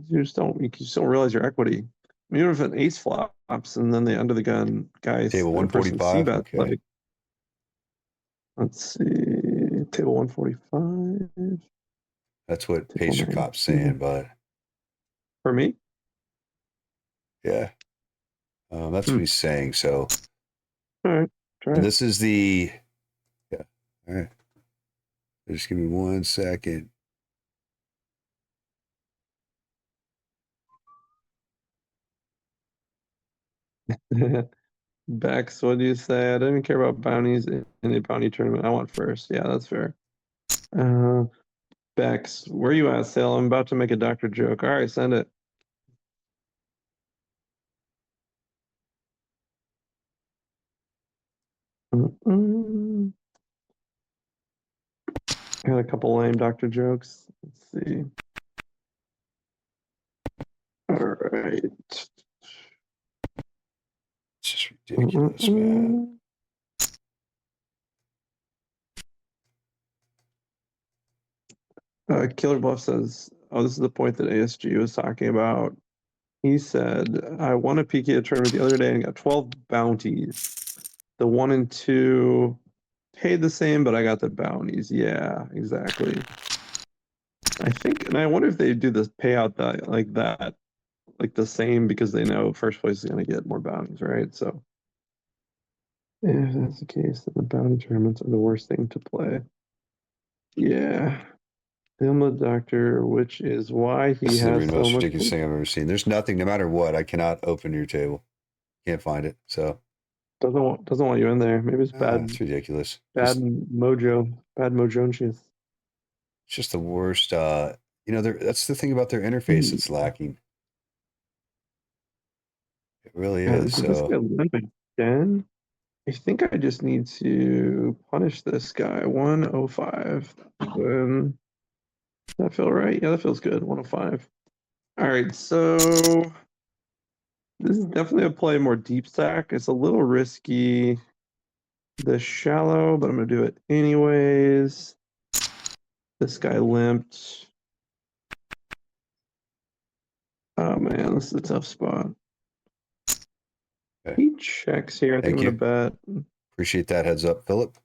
you just don't realize your equity. I mean, even if an ace flops and then the under the gun guys Table person 145. c-bet, Okay. like, let's see, table 145. That's what Table Pacer 9. Cop's saying, but For me? yeah. That's what he's saying. So, All right, try and it. this is the, yeah. All right. Just give me 1 second. Bex, what do you say? I don't even care about bounties in a bounty tournament. I want first. Yeah, that's fair. Bex, where you at, Sale? I'm about to make a doctor joke. All right, send it. Mm-mm. Got a couple lame doctor jokes. Let's see. All right. It's just ridiculous, man. Killer Bluff says, oh, this is the point that ASG was talking about. He said, I won a PKO tournament the other day and got 12 bounties. The 1 and 2 paid the same, but I got the bounties. Yeah, exactly. I think, and I wonder if they do this payout that like the same, because they know first place is going to get more bounties, right? So if that's the case, then the bounty tournaments are the worst thing to play. Yeah. Film a doctor, which is why he This is has the so most much. ridiculous thing I've ever seen. There's nothing, no matter what, I cannot open your table. Can't find it. So Doesn't want you in there. Maybe it's it's ridiculous. bad Just, mojo, bad mojonches. it's just the worst. That's the thing about their interface. It's lacking. It really is. This So guy limping again. I think I just need to punish this guy. 105. Does that feel right? Yeah, that feels good. 105. All right, so this is definitely a play more deep stack. It's a little risky. The shallow, but I'm gonna do it anyways. This guy limped. Oh man, this is a tough spot. Okay. He checks here. I think Thank I'm gonna bet. appreciate that heads up, Philip.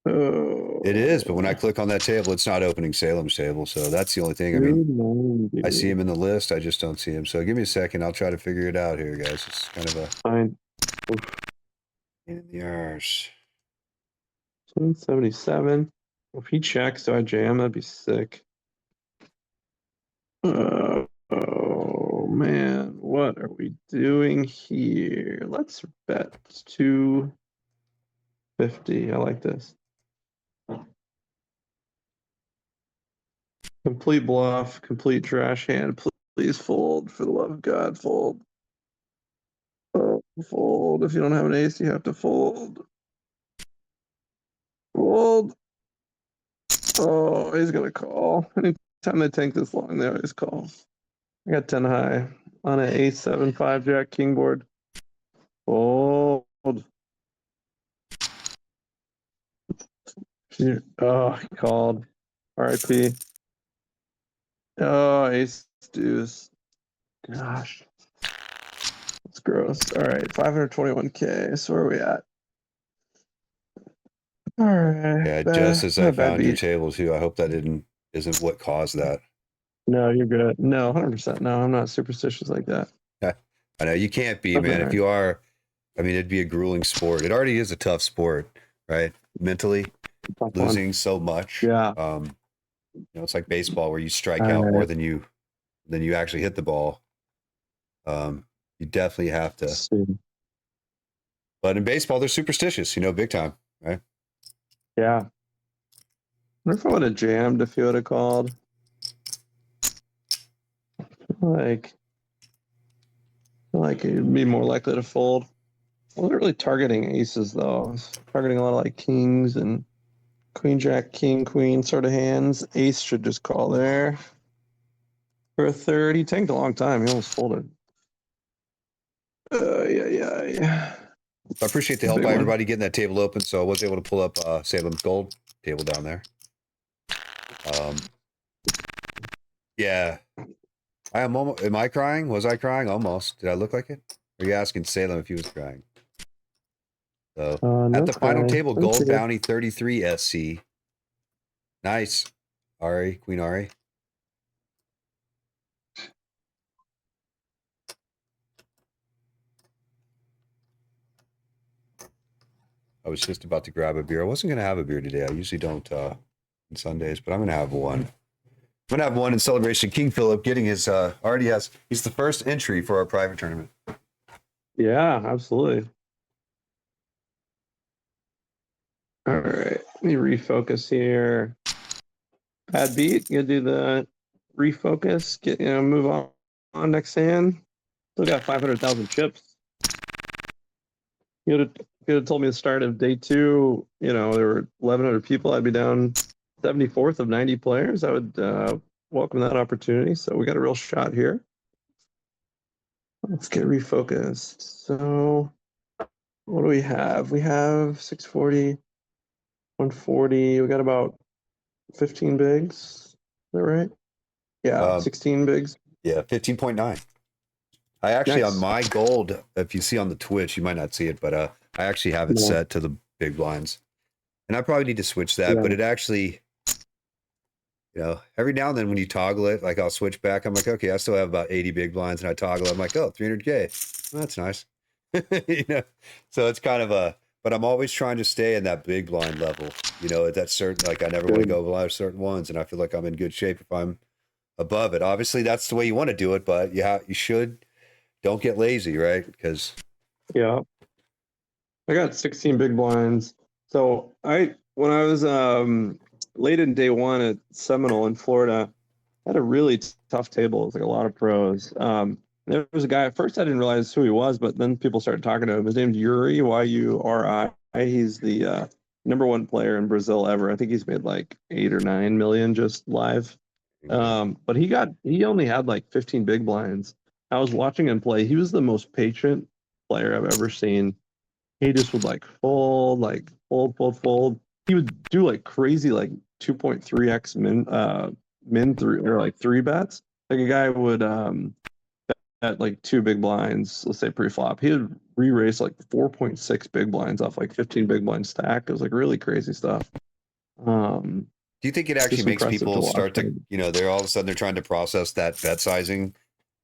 Oh, It is, but when I click on that table, it's not opening Salem's table. So that's the only thing. I mean, 290. I see him in the list. I just don't see him. So give me a second. I'll try to figure it out here, guys. It's kind of a Fine. pain in the arse. 177. If he checks, do I jam? That'd be sick. Oh man, what are we doing here? Let's bet 250. I like this. Complete bluff, complete trash hand. Please fold. For the love of God, fold. Oh, fold. If you don't have an ace, you have to fold. Fold. Oh, he's gonna call. Anytime they tank this long, they always call. I got 10 high on an ace 7-5 jack king board. Fold. Oh, he called. RIP. Oh, ace deuce. Gosh. That's gross. All right, 521K. So where are we at? All right. Yeah, just as I Bad found your beat. table too. I hope that isn't what caused that. No, you're good. No, 100%. No, I'm not superstitious like that. I know you can't be, Okay, man. all If right. you are, I mean, it'd be a grueling sport. It already is a tough sport, right? Mentally, Tough one. losing so much. Yeah. It's like baseball where you strike All out more right. than you actually hit the ball. You definitely have to. See. But in baseball, they're superstitious, big time, right? Yeah. I wonder if I would have jammed if he would have called. Like it'd be more likely to fold. I wasn't really targeting aces though. I was targeting a lot of like kings and queen, jack, king, queen sort of hands. Ace should just call there. For a third, he tanked a long time. He almost folded. Yeah. I appreciate the help Big by one. everybody getting that table open. So I was able to pull up Salem's Gold table down there. Yeah. I am almost, am I crying? Was I crying? Almost. Did I look like it? Are you asking Salem if he was crying? So No at the final crying. table, Thank Gold you. Bounty 33 SC. Nice. Ari, Queen Ari. I was just about to grab a beer. I wasn't going to have a beer today. I usually don't on Sundays, but I'm going to have one. I'm going to have one in celebration of KingPhillip getting his, already has, he's the first entry for our private tournament. Yeah, absolutely. All right, let me refocus here. Bad beat. You do the refocus. Get move on next hand. Still got 500,000 chips. You would have told me the start of day 2. There were 1,100 people. I'd be down 74th of 90 players. I would welcome that opportunity. So we got a real shot here. Let's get refocused. So what do we have? We have 640, 140. We got about 15 bigs. Is that right? Yeah, 16 bigs. Yeah, 15.9. I actually, Nice. on my gold, if you see on the Twitch, you might not see it, but I actually have it Yeah. set to the big blinds. And I probably need to switch that, Yeah. but it actually, every now and then when you toggle it, like I'll switch back. I'm like, okay, I still have about 80 big blinds, and I toggle it. I'm like, oh, 300K. Well, that's nice. So it's kind of but I'm always trying to stay in that big blind level. That's certain, like I never want to go below certain ones, and I feel like I'm in good shape if I'm above it. Obviously, that's the way you want to do it, but you should. Don't get lazy, right? Because Yeah. I got 16 big blinds. So when I was late in day 1 at Seminole in Florida, I had a really tough table. It was like a lot of pros. There was a guy at first I didn't realize who he was, but then people started talking to him. His name's Yuri, Yuri. He's the #1 player in Brazil ever. I think he's made like 8 or 9 million just live. But he only had like 15 big blinds. I was watching him play. He was the most patient player I've ever seen. He just would like fold. Fold. He would do like crazy, like 2.3x min three or like 3 bets. Like a guy would at like 2 big blinds, let's say pre-flop, he would re-race like 4.6 big blinds off like 15 big blind stack. It was like really crazy stuff. do you think it actually makes people start to, they're all of a sudden they're trying to process that bet sizing,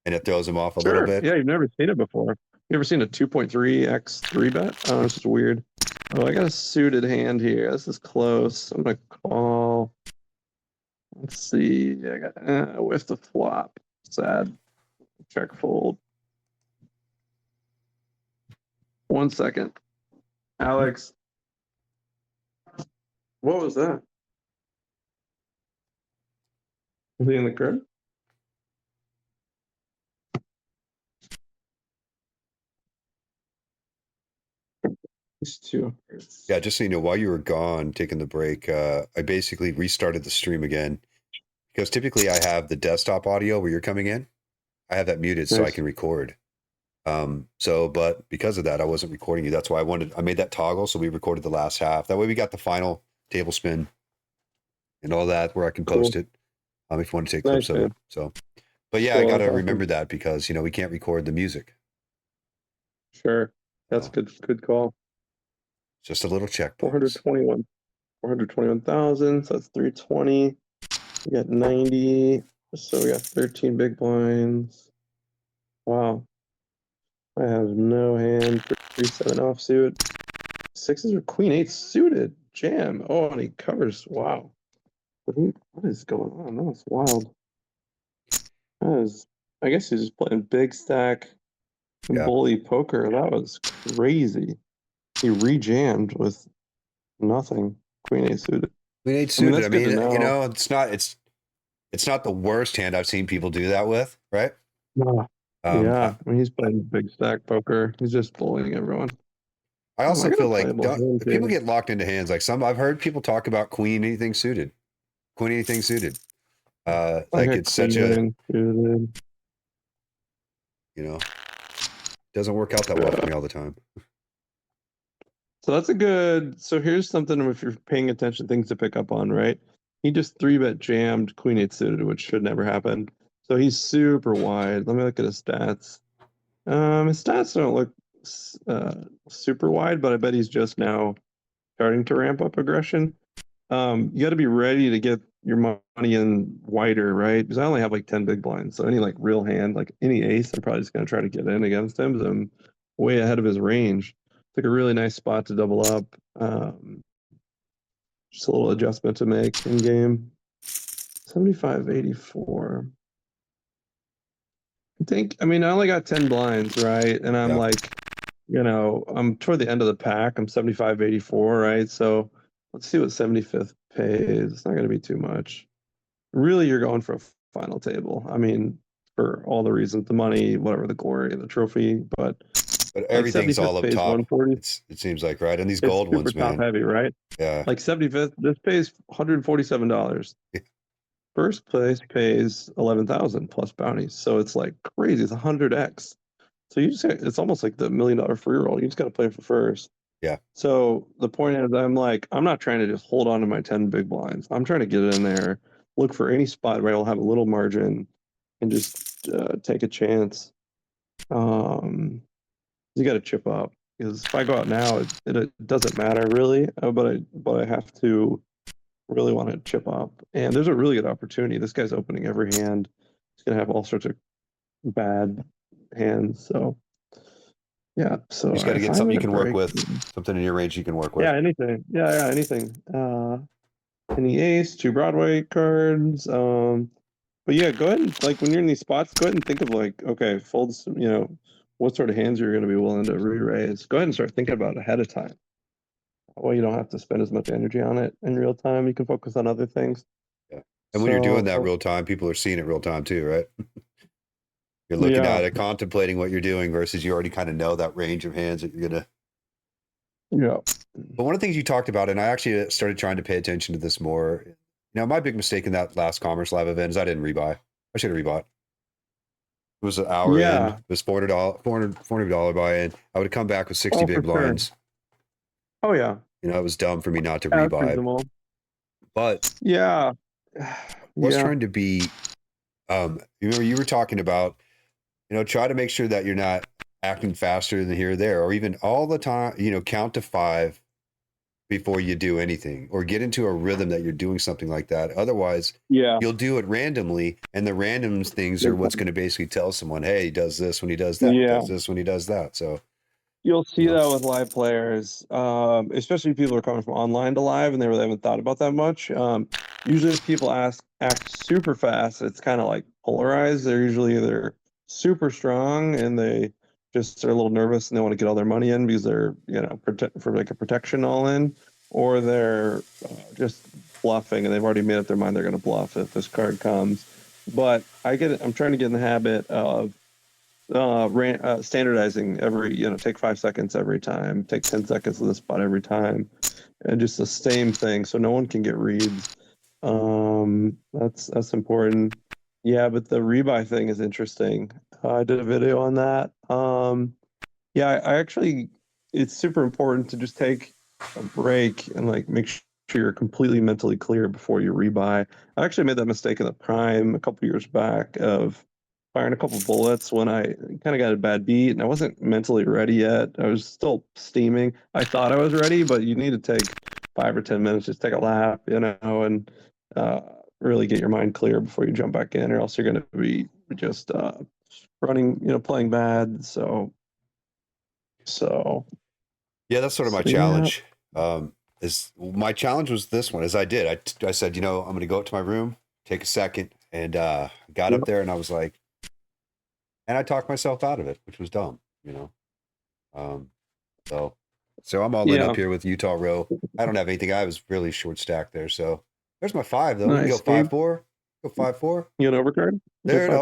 and it throws them off a little bit? Yeah, you've never seen it before. You ever seen a 2.3x 3 bet? Oh, it's just weird. Oh, I got a suited hand here. This is close. I'm gonna call. Let's see. I got with the flop. Sad. Check fold. 1 second. Alex. What was that? Is he in the crib? He's 2. Yeah, just so you know, while you were gone taking the break, I basically restarted the stream again because typically I have the desktop audio where you're coming in. I have that muted so I Nice. can record. But because of that, I wasn't recording you. That's why I made that toggle. So we recorded the last half. That way we got the final table spin and all that where I can post it. If you want to take clips of it. So, but yeah, I got to remember that because, we can't record the music. Sure. That's good call. Just a little check. 421,000. So that's 320. We got 90. So we got 13 big blinds. Wow. I have no hand. 3-7 offsuit. 6s or queen 8 suited. Jam. Oh, and he covers. Wow. What is going on? That was wild. I guess he's just playing big stack and bully poker. That was crazy. He re-jammed with nothing. Queen 8 suited. Queen 8 suited. I mean, it's not the worst hand I've seen people do that with, right? Yeah, he's playing big stack poker. He's just bullying everyone. I also feel like if people get locked into hands, like I've heard people talk about queen anything suited. Like it's such a, doesn't work out that well for me all the time. So that's a good. So here's something if you're paying attention, things to pick up on, right? He just 3-bet jammed Queen 8 suited, which should never happen. So he's super wide. Let me look at his stats. His stats don't look super wide, but I bet he's just now starting to ramp up aggression. You got to be ready to get your money in wider, right? Because I only have like 10 big blinds, so any like real hand, like any ace, I'm probably just gonna try to get in against him. Because I'm way ahead of his range. It's like a really nice spot to double up. Just a little adjustment to make in game. 75.84. I mean, I only got 10 blinds, right? And I'm like, I'm toward the end of the pack. I'm 75.84, right? So let's see what 75th pays. It's not going to be too much. Really, you're going for a final table. I mean, for all the reasons, the money, whatever, the glory, the trophy, but everything's all up pays top. 140. It seems like, right? And these It's gold super ones, top man. heavy, right? Yeah. Like 75th, this pays $147. First place pays 11,000 plus bounties. So it's like crazy. It's 100x. So it's almost like the $1 million free roll. You just got to play for first. Yeah. So the point is, I'm not trying to just hold on to my 10 big blinds. I'm trying to get in there, look for any spot where I'll have a little margin and just take a chance. You got to chip up because if I go out now, it doesn't matter really, but I have to really want to chip up. And there's a really good opportunity. This guy's opening every hand. He's going to have all sorts of bad hands. So yeah, so You just got to if get I'm something you gonna can work break- with, something in your range you can work with. Yeah, anything. Yeah, anything. Any ace, 2 Broadway cards. But yeah, go ahead and like when you're in these spots, go ahead and think of like, okay, folds, what sort of hands you're gonna be willing to re-raise. Go ahead and start thinking about it ahead of time. Well, you don't have to spend as much energy on it in real time. You can focus on other things. Yeah. And when you're doing that real time, people are seeing it real time too, right? You're looking at it, contemplating what you're doing versus you already kind of know that range of hands that you're gonna. Yeah. But one of the things you talked about, and I actually started trying to pay attention to this more. My big mistake in that last Commerce Live event is I didn't rebuy. I should have rebought. It was an hour in. It was $400 buy-in. I would have come back with 60 big blinds. Sure. Oh yeah. It was dumb for me not to rebuy. But yeah, I was trying to be. Remember you were talking about, try to make sure that you're not acting faster than here or there, or even all the time. Count to 5 before you do anything, or get into a rhythm that you're doing something like that. Otherwise, you'll do it randomly, and the random things are what's going to basically tell someone, hey, he does this when he does that, does this when he does that. So you'll see that with live players, especially people who are coming from online to live and they really haven't thought about that much. Usually if people act super fast, it's kind of like polarized. They're usually either super strong and they just are a little nervous and they want to get all their money in because they're, for like a protection all in, or they're just bluffing and they've already made up their mind they're going to bluff if this card comes. But I'm trying to get in the habit of standardizing every, take 5 seconds every time, take 10 seconds of the spot every time, and just the same thing so no one can get reads. That's important. Yeah, but the rebuy thing is interesting. I did a video on that. I actually, it's super important to just take a break and like make sure you're completely mentally clear before you rebuy. I actually made that mistake in the prime a couple years back of firing a couple bullets when I kind of got a bad beat and I wasn't mentally ready yet. I was still steaming. I thought I was ready, but you need to take 5 or 10 minutes, just take a lap, and really get your mind clear before you jump back in, or else you're going to be just running, playing bad. So yeah, that's sort of my challenge. My challenge was this one, as I did. I said, I'm going to go up to my room, take a second, and got up there, and I was like, and I talked myself out of it, which was dumb, So I'm all in up here with Utah Row. I don't have anything. I was really short stacked there, so there's my 5 though. Nice. We go 5-4. Go 5-4. You an overcard? There it is.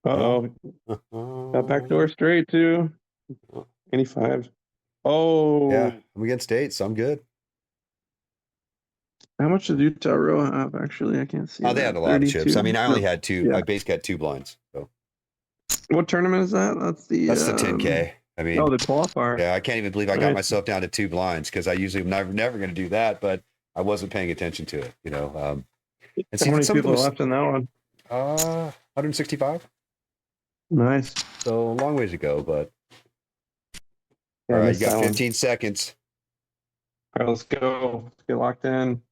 All right. Got backdoor straight too. Any 5. Oh. Yeah, I'm against 8, so I'm good. How much did Utah Row have, actually? I can't see. They had a lot of chips. I mean, I only had 2. Yeah. I basically had 2 blinds. So. What tournament is that? That's the 10K. I mean, Oh, the qualifier. yeah, I can't even believe I got Nice. myself down to 2 blinds because I usually am never going to do that, but I wasn't paying attention to it, you know. And How see, many some of people them are left in that one? 165. Nice. So a long ways to go, but Yeah, all I right, you missed got that one. 15 seconds. All right, let's go. Let's get locked in.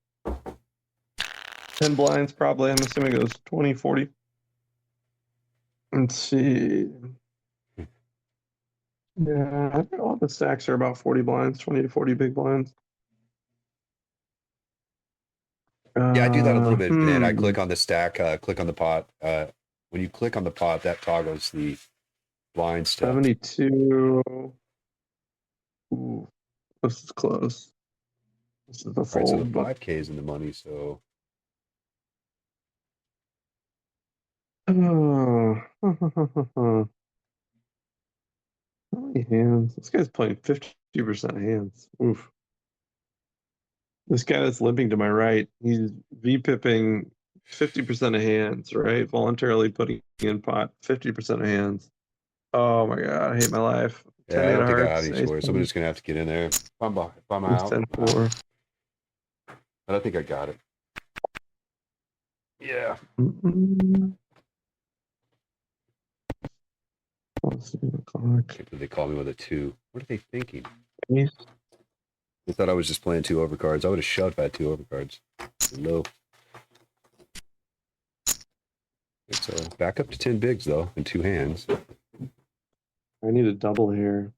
10 blinds, probably. I'm assuming it was 20, 40. Let's see. Yeah, I think all the stacks are about 40 blinds, 20 to 40 big blinds. Yeah, I do that a little bit, and I Hmm. click on the stack, click on the pot. When you click on the pot, that toggles the blind stuff. 72. Ooh, this is close. This is a All right, so the fold, but 5K is in the money, so oh. How many hands? This guy's playing 50% hands. Oof. This guy that's limping to my right, he's V-pipping 50% of hands, right? Voluntarily putting in pot 50% of hands. Oh my god, I hate my life. yeah, 10 I 8 don't of think I have hearts, any ace score. 10, Somebody's gonna have to get in there. If I'm ace out, 10 4. but I think I got it. Yeah. Mm-mm. Let's see the clock. They call me with a 2. What are they thinking? Ace. They thought I was just playing 2 overcards. I would have shoved if I had 2 overcards. Low. So back up to 10 bigs though, in 2 hands. I need a double here.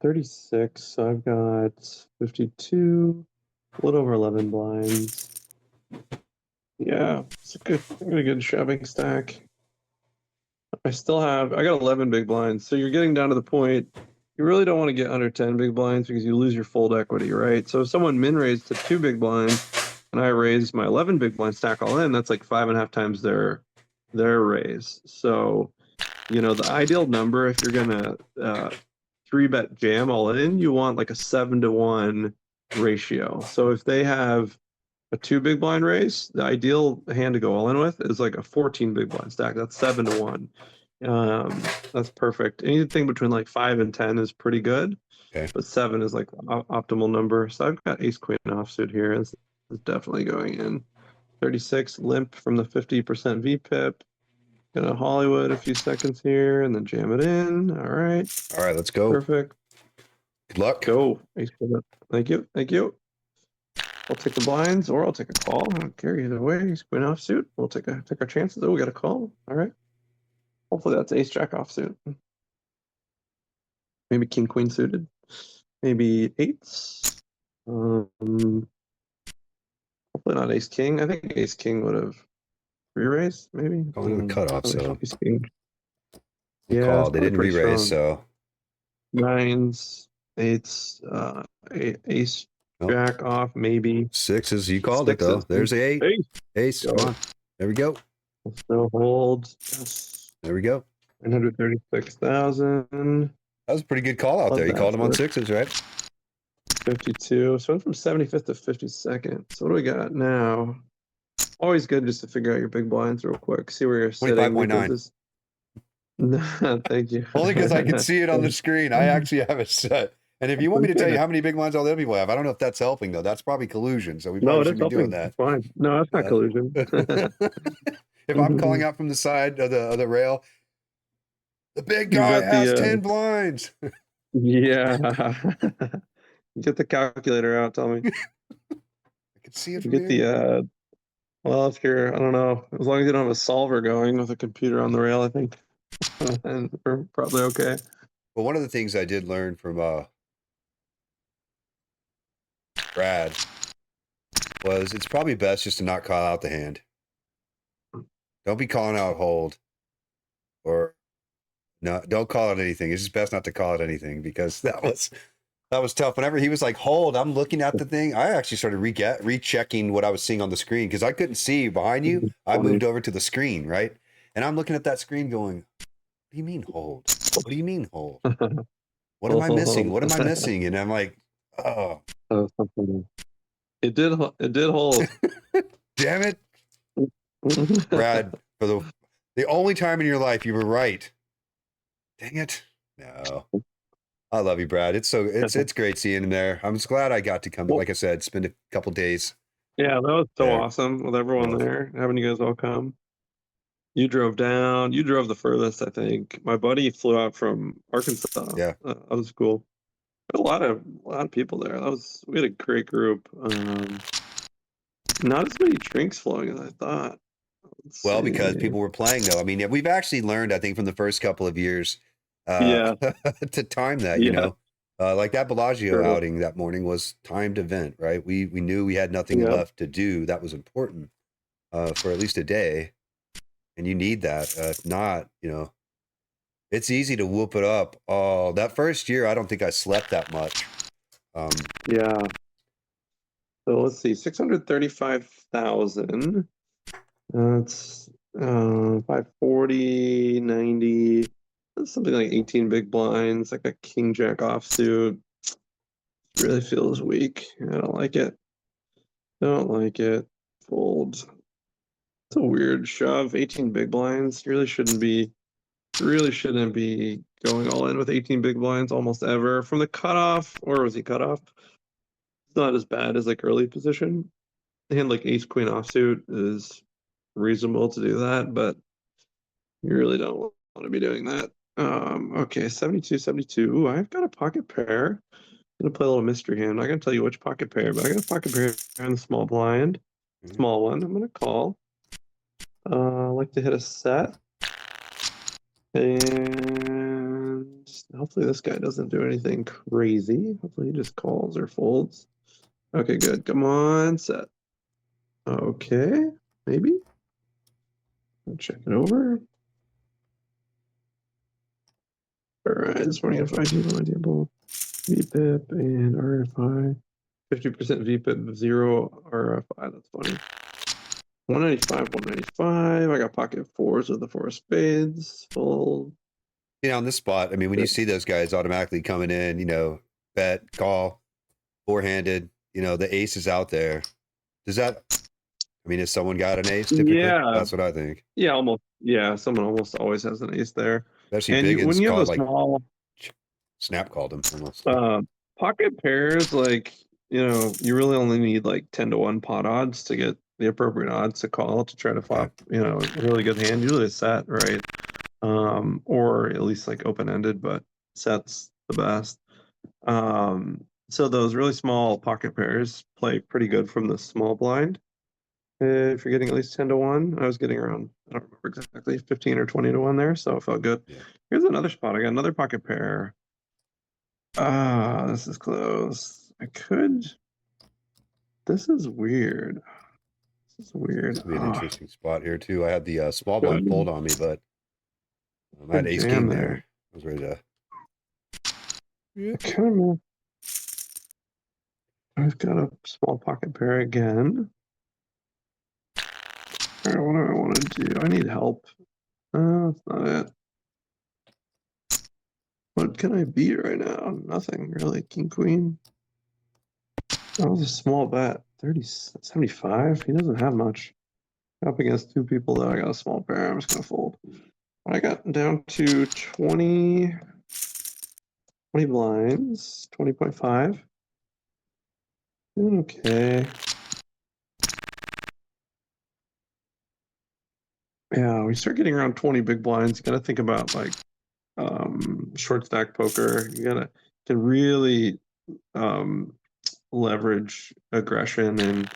36, so I've got 52, a little over 11 blinds. Yeah, it's I got a good shoving stack. I got 11 big blinds. So you're getting down to the point, you really don't want to get under 10 big blinds because you lose your fold equity, right? So if someone min raised to 2 big blinds and I raised my 11 big blind stack all in, that's like 5.5 times their raise. So, the ideal number, if you're gonna 3-bet jam all in, you want like a 7-to-1 ratio. So if they have a 2 big blind raise, the ideal hand to go all in with is like a 14 big blind stack. That's 7-to-1. That's perfect. Anything between like 5 and 10 is pretty good. Okay. But 7 is like the optimal number. So I've got ace queen offsuit here. This is definitely going in. 36 limp from the 50% VPIP. Gonna Hollywood a few seconds here and then jam it in. All right. All right, let's go. Perfect. Good luck. Go. Ace queen up. Thank you. Thank you. I'll take the blinds or I'll take a call. I don't care either way. Ace queen offsuit. We'll take our chances. Oh, we got a call. All right. Hopefully that's ace jack offsuit. Maybe king queen suited. Maybe eights. Hopefully not ace king. I think ace king would have re-raised, maybe. Calling the cutoff, so Ace king. they Yeah, called. it's They didn't pretty re-raise, strong. so Nines, eights, ace nope. jack off, maybe. 6s. You called it though. There's the 8. Ace. Come on. There we go. No hold. Yes. There we go. 936,000. That was a pretty good call out there. You called him on 6s, right? 52. So went from 75th to 52nd. So what do we got now? Always good just to figure out your big blinds real quick. See where you're sitting. 25.9. Thank you. Only because I can see it on the screen. I actually have it set. And if you want me to tell you how many big blinds all the people have, I don't know if that's helping though. That's probably collusion. So we probably shouldn't be doing that. It's fine. No, that's not collusion. If I'm calling out from the side of the rail, the big guy has 10 blinds. Yeah. Get the calculator out, tell me. I can see it from Get here. Well, if you're, I don't know, as long as you don't have a solver going with a computer on the rail, I think and we're probably okay. Well, one of the things I did learn from Brad was it's probably best just to not call out the hand. Don't be calling out hold, or no, don't call it anything. It's just best not to call it anything because that was tough. Whenever he was like hold, I'm looking at the thing. I actually started rechecking what I was seeing on the screen because I couldn't see behind you. I moved over to the screen, right, and I'm looking at that screen going, "What do you mean hold? What do you mean hold? What am I missing? What am I missing?" And I'm like, "Oh, It did hold. damn it, Brad! For the only time in your life you were right. Dang it! No, I love you, Brad. It's great seeing him there. I'm just glad I got to come. Well- Like I said, spend a couple days. Yeah, that was so There. awesome with everyone Yeah. there, having you guys all come. You drove down. You drove the furthest, I think. My buddy flew out from Arkansas. Yeah. That was cool. A lot of people there. We had a great group. Not as many drinks flowing as I thought. Let's Well, because see. people were playing though. I mean, we've actually learned, I think, from the first couple of years, Yeah. to time that. You Yeah. know, like that Bellagio Sure. outing that morning was timed event, right? We knew we had nothing Yep. left to do. That was important for at least a day, and you need that. If not, you know, it's easy to whoop it up. Oh, that first year, I don't think I slept that much. Yeah. So let's see, 635,000. That's 540, 90. That's something like 18 big blinds, like a king jack offsuit. Really feels weak. I don't like it. Don't like it. Fold. It's a weird shove. 18 big blinds. You really shouldn't be going all in with 18 big blinds almost ever. From the cutoff, or was he cut off? It's not as bad as like early position. A hand like ace queen offsuit is reasonable to do that, but you really don't want to be doing that. Okay, 72, 72. Ooh, I've got a pocket pair. I'm gonna play a little mystery hand. I'm not gonna tell you which pocket pair, but I got a pocket pair in the small blind. Small one. I'm gonna call. I like to hit a set. And hopefully this guy doesn't do anything crazy. Hopefully he just calls or folds. Okay, good. Come on, set. Okay, maybe. I'll check it over. All right, this morning if I do my deal, VPIP and RFI. 50% VPIP, 0 RFI. That's funny. 195, 195. I got pocket fours with the four of spades. Full. You know, on this spot, I mean, when you see those guys automatically coming in, you know, bet, call, four-handed, you know, the ace is out there. Does that, I mean, has someone got an ace typically? Yeah. That's what I think. Yeah, almost. Yeah, someone almost always has an ace there. Especially And Biggins when you have called a small snap called him almost. pocket pairs, like, you know, you really only need like 10-1 pot odds to get the appropriate odds to call to try to flop, you know, a really good hand, usually a set, right? Or at least like open-ended, but sets the best. So those really small pocket pairs play pretty good from the small blind. If you're getting at least 10-1, I was getting around, I don't remember exactly, 15 or 20-1 there, so it felt good. Yeah. Here's another spot. I got another pocket pair. This is close. This is weird. This is weird. This would be an interesting spot here too. I had the small blind fold on me, but I had ace king there. I was ready to. I've got a small pocket pair again. All right, what do I want to do? I need help. That's not it. What can I beat right now? Nothing really. King, queen. That was a small bet. 75. He doesn't have much. Up against two people though. I got a small pair. I'm just gonna fold. I got down to 20 blinds, 20.5. Okay. Yeah, we start getting around 20 big blinds. You gotta think about like short stack poker. You gotta can really leverage aggression and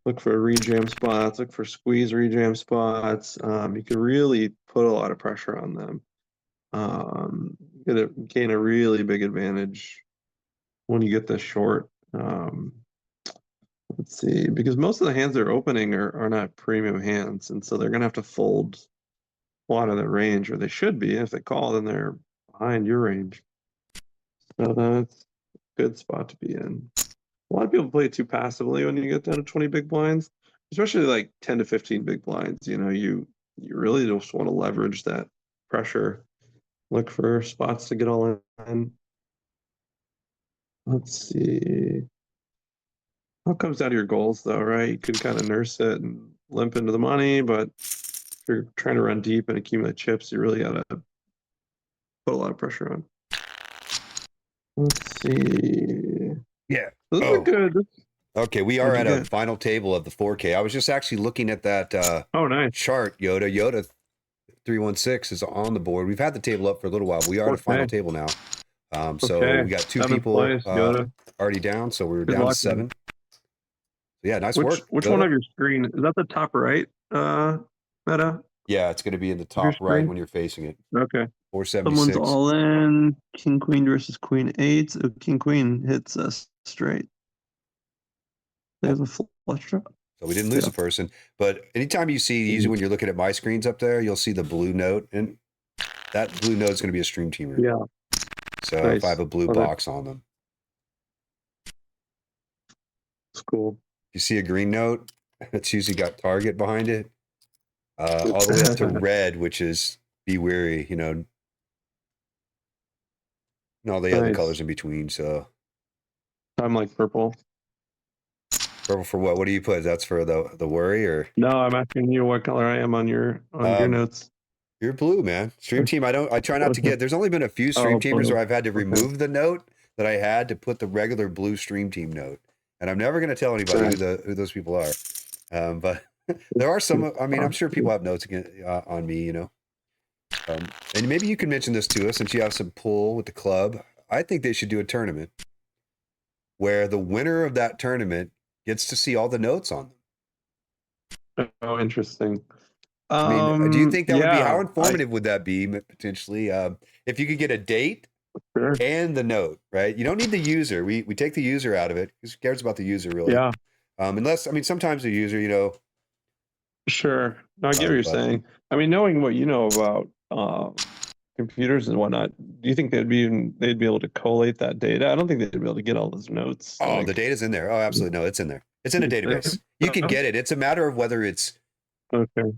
look for rejam spots, look for squeeze rejam spots. You can really put a lot of pressure on them. You're gonna gain a really big advantage when you get this short. Let's see, because most of the hands they're opening are not premium hands, and so they're gonna have to fold a lot of their range, or they should be. If they call, then they're behind your range. So that's a good spot to be in. A lot of people play too passively when you get down to 20 big blinds, especially like 10 to 15 big blinds. You know, you really just want to leverage that pressure. Look for spots to get all in. Let's see. All comes down to your goals, though, right? You can kind of nurse it and limp into the money, but if you're trying to run deep and accumulate chips, you really got to put a lot of pressure on. Let's see. Yeah. Those are Oh, good. okay. We are What'd at you a get? final table of the 4K. I was just actually looking at that Oh, nice. chart. Yoda 316 is on the board. We've had the table up for a little while. But we are at a final Okay. table now. So Okay. we got two Seventh people place, Yoda. already down. So we're Good down to luck, man. 7. Yeah, nice Which work, one Yoda. of your screen is that? The top right, Meta Yeah, it's going to be in the of your top right screen. when you're facing it. Okay. Someone's 476. all in. King Queen versus Queen 8. So King Queen hits us straight. There's a flush draw. So we didn't lose Yeah. a person. But anytime you see, usually when you're looking at my screens up there, you'll see the blue note. And that blue note is going to be a stream teamer. Yeah. So if Nice. I have a blue Okay. box on them. It's cool. If you see a green note, it's usually got target behind it. All the way up to red, which is be wary, and all the other Nice. colors in between. So I'm like purple. purple for what? What do you put? That's for the worry, or No, I'm asking you what color I am on your notes. you're blue, man. Stream team. I try not to get. There's only been a few stream teamers blue. where I've had to Okay. remove the note that I had to put the regular blue stream team note, and I'm never going to tell anybody who those people are. But there are some. I mean, I'm sure people have notes again on me, and maybe you can mention this to us since you have some pull with the club. I think they should do a tournament where the winner of that tournament gets to see all the notes on them. Oh, interesting. I mean, do you think that would be, yeah, how informative would that be potentially? If you could get a date Sure. and the note, right? You don't need the user. We take the user out of it. Who cares about the user really? Yeah, Unless, I mean, sometimes the user, sure. No, I get what you're but- saying. I mean, knowing what you know about computers and whatnot, do you think they'd be able to collate that data? I don't think they'd be able to get all those notes. Oh, like- the data's in there. Oh, absolutely. No, it's in there. It's in a database. You can get it. It's a matter of whether it's Okay.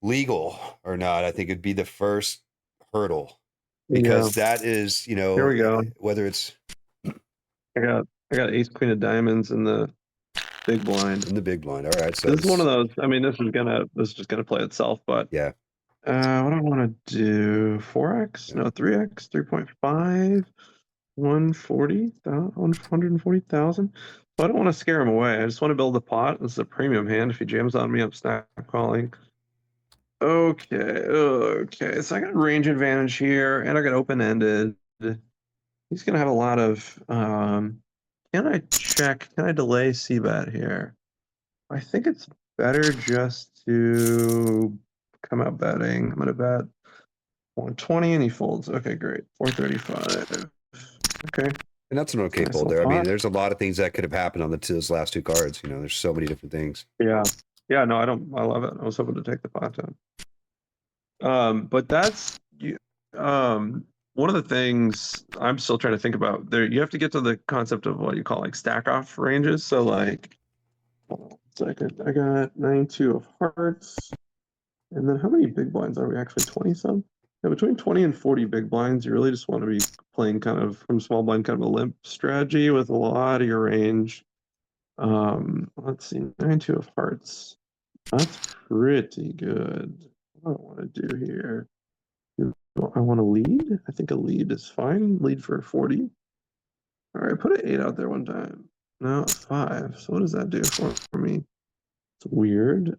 legal or not. I think it'd be the first hurdle because that is, Here we go. whether it's I got ace queen of diamonds in the big blind. in the big blind. All right. So This is one of those. I mean, this is just gonna play itself. But yeah. what do I want to do? 4x? No, 3x. 3.5. 140,000. I don't want to scare him away. I just want to build a pot. This is a premium hand. If he jams on me, I'm snap calling. Okay. So I got range advantage here, and I got open-ended. He's gonna have a lot of. Can I check? Can I delay c-bet here? I think it's better just to come out betting. I'm gonna bet 120, and he folds. Okay, great. 435. Okay. And that's an okay Nice fold little there. I mean, pot. there's a lot of things that could have happened on those last two cards. There's so many different things. Yeah. No, I love it. I was hoping to take the pot down. But that's one of the things I'm still trying to think about. There, you have to get to the concept of what you call like stack off ranges. So like, hold on a second. I got 9-2 of hearts, and then how many big blinds are we actually? 20 some. Yeah, between 20 and 40 big blinds, you really just want to be playing kind of from small blind, kind of a limp strategy with a lot of your range. Let's see, 9-2 of hearts. That's pretty good. What do I want to do here? I want to lead. I think a lead is fine. Lead for 40. All right, put an 8 out there one time. No, 5. So what does that do for me? It's weird.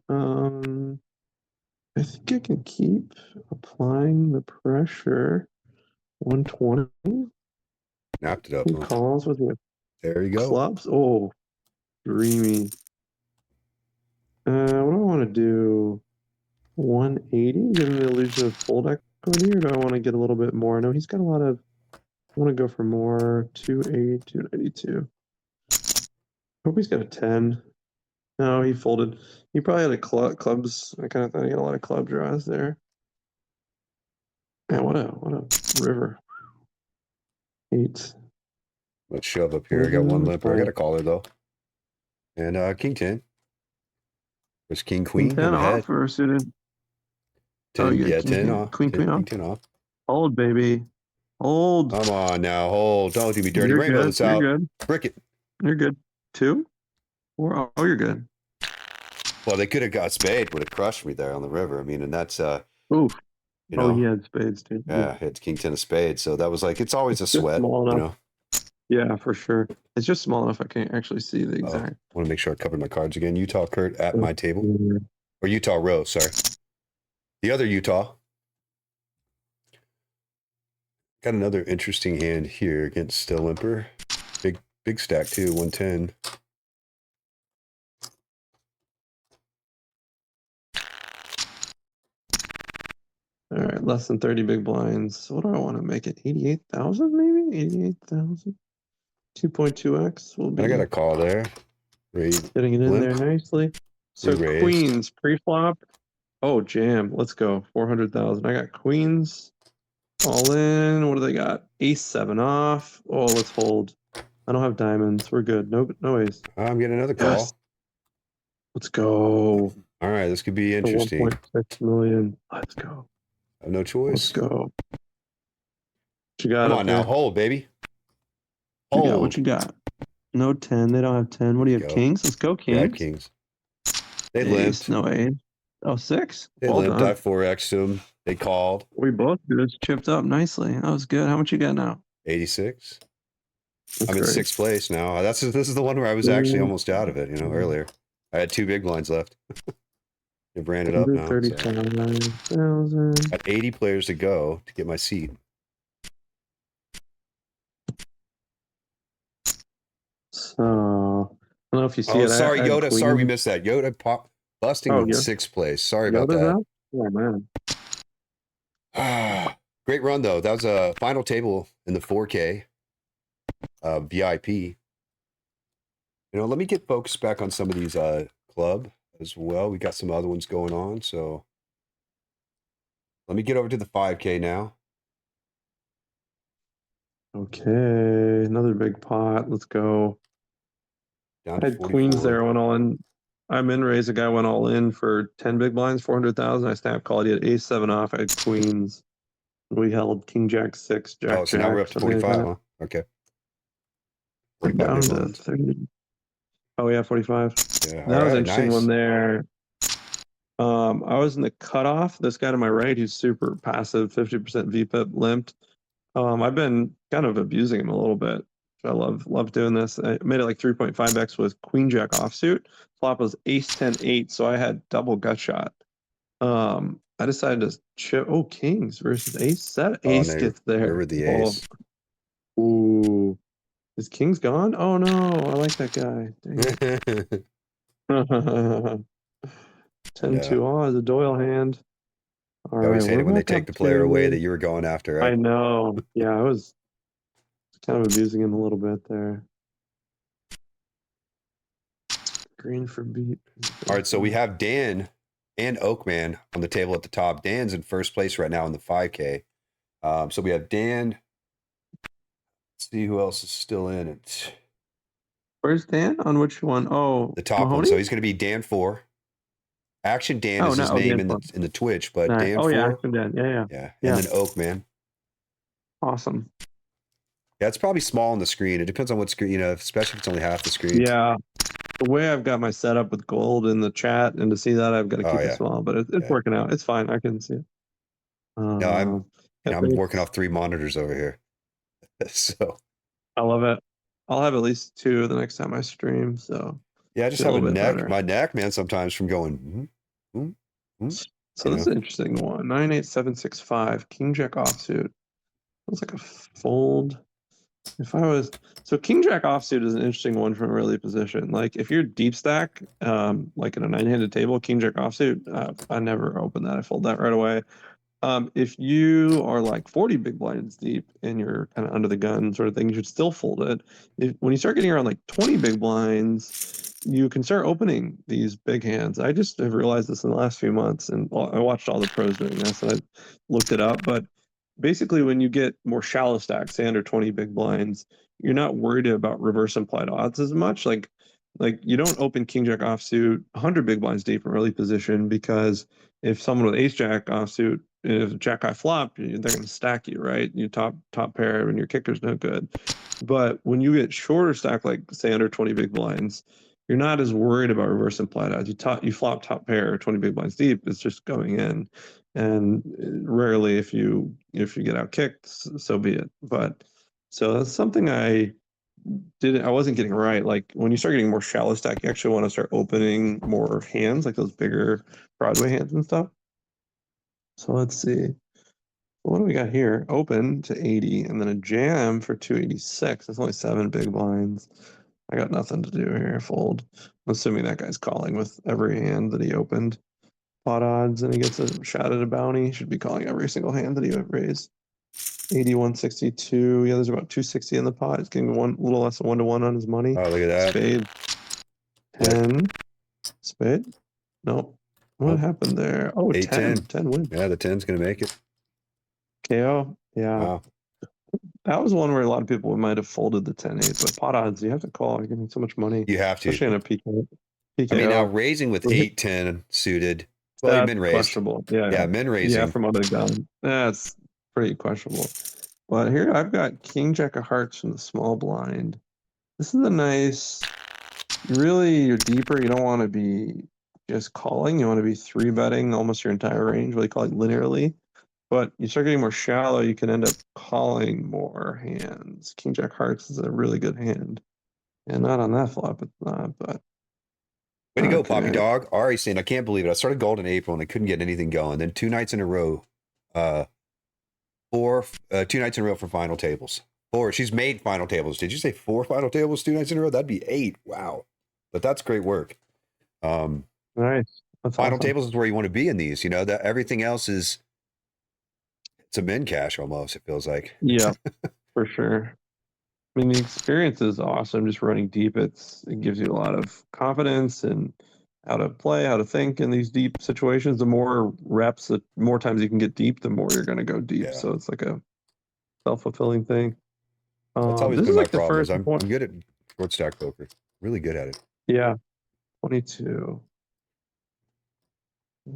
I think I can keep applying the pressure. 120. Snapped it up. He Huh? calls with your There you go. clubs. Oh, dreamy. What do I want to do? 180, give him the illusion of fold equity, or do I want to get a little bit more? No, he's got a lot of. I want to go for more. 280, 292. Hope he's got a 10. No, he folded. He probably had a clubs. I kind of thought he had a lot of club draws there. Man, what a river. 8. Let's shove up here. I got one limper. I got a caller though. And King 10. There's King Queen. 10 off or suited? 10, yeah, yeah, King 10 Queen. off. Queen 10, off. 10 off. Hold, baby. Hold. Come on now. Hold. Don't do me dirty. You're Rainbow good. this out. You're good. Brick it. You're good. 2? Or, oh, you're good. Well, they could have got spade. Would have crushed me there on the river. I mean, and that's, Oof. you know, Oh, he had spades, too. yeah, it's King 10 of spades. So that was like, it's always a Just sweat, small you enough. know. Yeah, for sure. It's just small enough I can't actually see the Oh, exact. want to make sure I covered my cards again. Utah Kurt at my table. Or Utah Rose, sorry. The other Utah. Got another interesting hand here against Still Limper. Big stack too, 110. All right, less than 30 big blinds. What do I want to make it? 88,000 maybe? 88,000. 2.2x will be And I got a call there. getting it in limp. there nicely. So Re-raised. queens pre-flop. Oh, jam. Let's go. 400,000. I got queens all in. What do they got? Ace 7 off. Oh, let's hold. I don't have diamonds. We're good. No ace. I'm getting another call. Yes. Let's go. All right, this could be The interesting. 1.6 million. Let's go. I have no Let's choice. go. What you got? Come up on now, there? hold, baby. What you got? Hold. What you got? No 10. They don't have 10. What do you have? Go. Kings? Let's go, Yeah, I had Kings. kings. They Ace, limped. no ace. Oh, 6? They Well limped. I done. 4X'd them. They called. We both just chipped up nicely. That was good. How much you got now? 86. That's I'm in great. 6th place now. This is the one where I was actually almost out of it, earlier. I had 2 big blinds left. It ran it up now. So. 135,000. I have 80 players to go to get my seat. So, I don't know if you see Oh, it. sorry, I had Yoda. Sorry we queen. missed that. Yoda busting Oh, in yeah. 6th place. Sorry about Yoda's that. out? Oh, man. Great run, though. That was a final table in the 4K VIP. Let me get focused back on some of these club as well. We got some other ones going on, so let me get over to the 5K now. Okay, another big pot. Let's go. Down I to had 44. queens there. Went all in. I'm in raise. A guy went all in for 10 big blinds, 400,000. I snap called. He had ace 7 off. I had queens. We held king jack 6, jack Oh, so now we're up to something like 45, that. huh? Okay. We're 45 down big to blinds. 30. Oh yeah, 45. Yeah, That was an right, interesting nice. one there. I was in the cutoff. This guy to my right, who's super passive, 50% VPIP, limped. I've been kind of abusing him a little bit. I love doing this. I made it like 3.5x with queen jack offsuit. Flop was ace 10 8, so I had double gut shot. I decided to chip. Oh, kings versus ace. That ace gets there. River the ace. Oh. Ooh. Is king's gone? Oh no, I like that guy. Dang it. 10-2 is a Doyle hand. All I always right, hate we're it when they back take up the player away to. that you were going after, I right? know. Yeah, I was kind of abusing him a little bit there. Green for beat. All right, so we have Dan and Oakman on the table at the top. Dan's in first place right now in the 5K. So we have Dan. Let's see who else is still in it. Where's Dan? On which one? Oh, The top Mahoney? one. So he's going to be Dan 4. Action Dan is his name Dan in the Twitch, but Nice. Dan Oh 4. yeah, Action Dan. Yeah. Yeah. Yeah. And then Oakman. Awesome. Yeah, it's probably small on the screen. It depends on what screen, especially if it's only half the screen. Yeah. The way I've got my setup with gold in the chat, and to see that, I've got to keep it small, but it's working out. It's fine. I can see it. No, I'm working off 3 monitors over here. So I love it. I'll have at least 2 the next time I stream. So yeah, I just have my neck, man, sometimes from going. So this is an interesting one. 98765 king jack offsuit. Looks like a fold. King jack offsuit is an interesting one from early position. Like if you're deep stack, like in a 9-handed table, king jack offsuit, I never open that. I fold that right away. If you are like 40 big blinds deep and you're kind of under the gun sort of thing, you should still fold it. When you start getting around like 20 big blinds, you can start opening these big hands. I just have realized this in the last few months, and I watched all the pros doing this, and I looked it up. But basically, when you get more shallow stacks, say under 20 big blinds, you're not worried about reverse implied odds as much. Like you don't open king jack offsuit 100 big blinds deep in early position, because if someone with ace jack offsuit, if jack high flop, they're going to stack you, right? You top pair and your kicker's no good. But when you get shorter stack, like say under 20 big blinds, you're not as worried about reverse implied odds. You flop top pair 20 big blinds deep, it's just going in. And rarely if you get out kicked, so be it. But so that's something I I wasn't getting right. Like when you start getting more shallow stack, you actually want to start opening more hands, like those bigger Broadway hands and stuff. So let's see. What do we got here? Open to 80 and then a jam for 286. That's only 7 big blinds. I got nothing to do here. Fold. I'm assuming that guy's calling with every hand that he opened. Pot odds and he gets a shot at a bounty. He should be calling every single hand that he raised. 8162. Yeah, there's about 260 in the pot. He's getting one little less than 1-to-1 on his money. Oh, look at that. Spade. 10. Spade? Nope. What Nope. happened there? Oh, 10. 8-10. 10 wins. Yeah, the 10's going to make it. KO. Yeah. Wow. That was one where a lot of people might have folded the 10-8, but pot odds, you have to call. You're getting so much money. You have to. Especially in a PKO. I mean, now raising with 8-10 suited. Well, That's min raised. questionable. Yeah, min raising. Yeah, from under the gun. That's pretty questionable. But here I've got King Jack of Hearts from the small blind. This is a nice, really, you're deeper. You don't want to be just calling. You want to be 3-betting almost your entire range, really calling linearly. But you start getting more shallow, you can end up calling more hands. King Jack Hearts is a really good hand. And not on that flop, it's not, but. Way to go, Poppy Dog. Ari saying, I can't believe it. I started gold in April and I couldn't get anything going. Then 2 nights in a row, 2 nights in a row for final tables. 4. She's made final tables. Did you say 4 final tables 2 nights in a row? That'd be 8. Wow. But that's great work. Nice. That's final awesome. tables is where you want to be in these. You know, that everything else is, it's a min cash almost, it feels like. Yeah, for sure. I mean, the experience is awesome. Just running deep, it gives you a lot of confidence and how to play, how to think in these deep situations. The more reps, the more times you can get deep, the more you're going to go deep. Yeah. So it's like a self-fulfilling thing. That's always this been is my like the problem. first I'm point. good at short stack poker. Really good at it. Yeah, 22.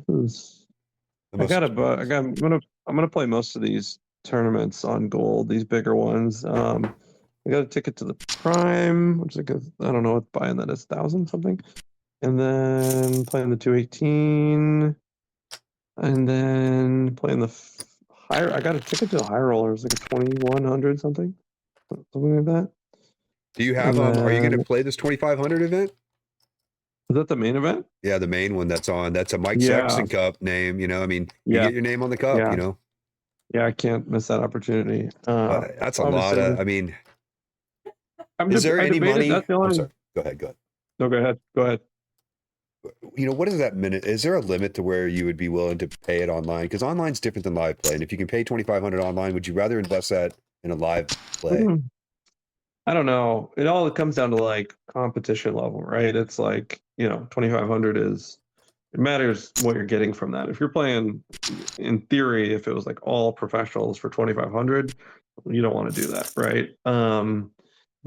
I'm gonna play most of these tournaments on gold, these bigger ones. I got a ticket to the Prime, which is I don't know what buying that is, 1,000 something. And then playing the 218. And then playing the higher. I got a ticket to a high roller. It was like a 2,100 something. Something like that. Do you have are you gonna play this 2,500 event? Is that the main event? Yeah, the main one that's on. That's a Mike Yeah. Sexton Cup name, you know. I mean, you Yeah. get your name on the cup, Yeah. you know. Yeah, I can't miss that opportunity. That's a lot of, I mean, is there any money? That's the only... I'm sorry. Go ahead. No, go ahead. You know, what is that minute? Is there a limit to where you would be willing to pay it online? Because online's different than live play. And if you can pay 2,500 online, would you rather invest that in a live play? I don't know. It all comes down to like competition level, right? It's like, 2,500 is, it matters what you're getting from that. If you're playing, in theory, if it was like all professionals for 2,500, you don't want to do that, right? The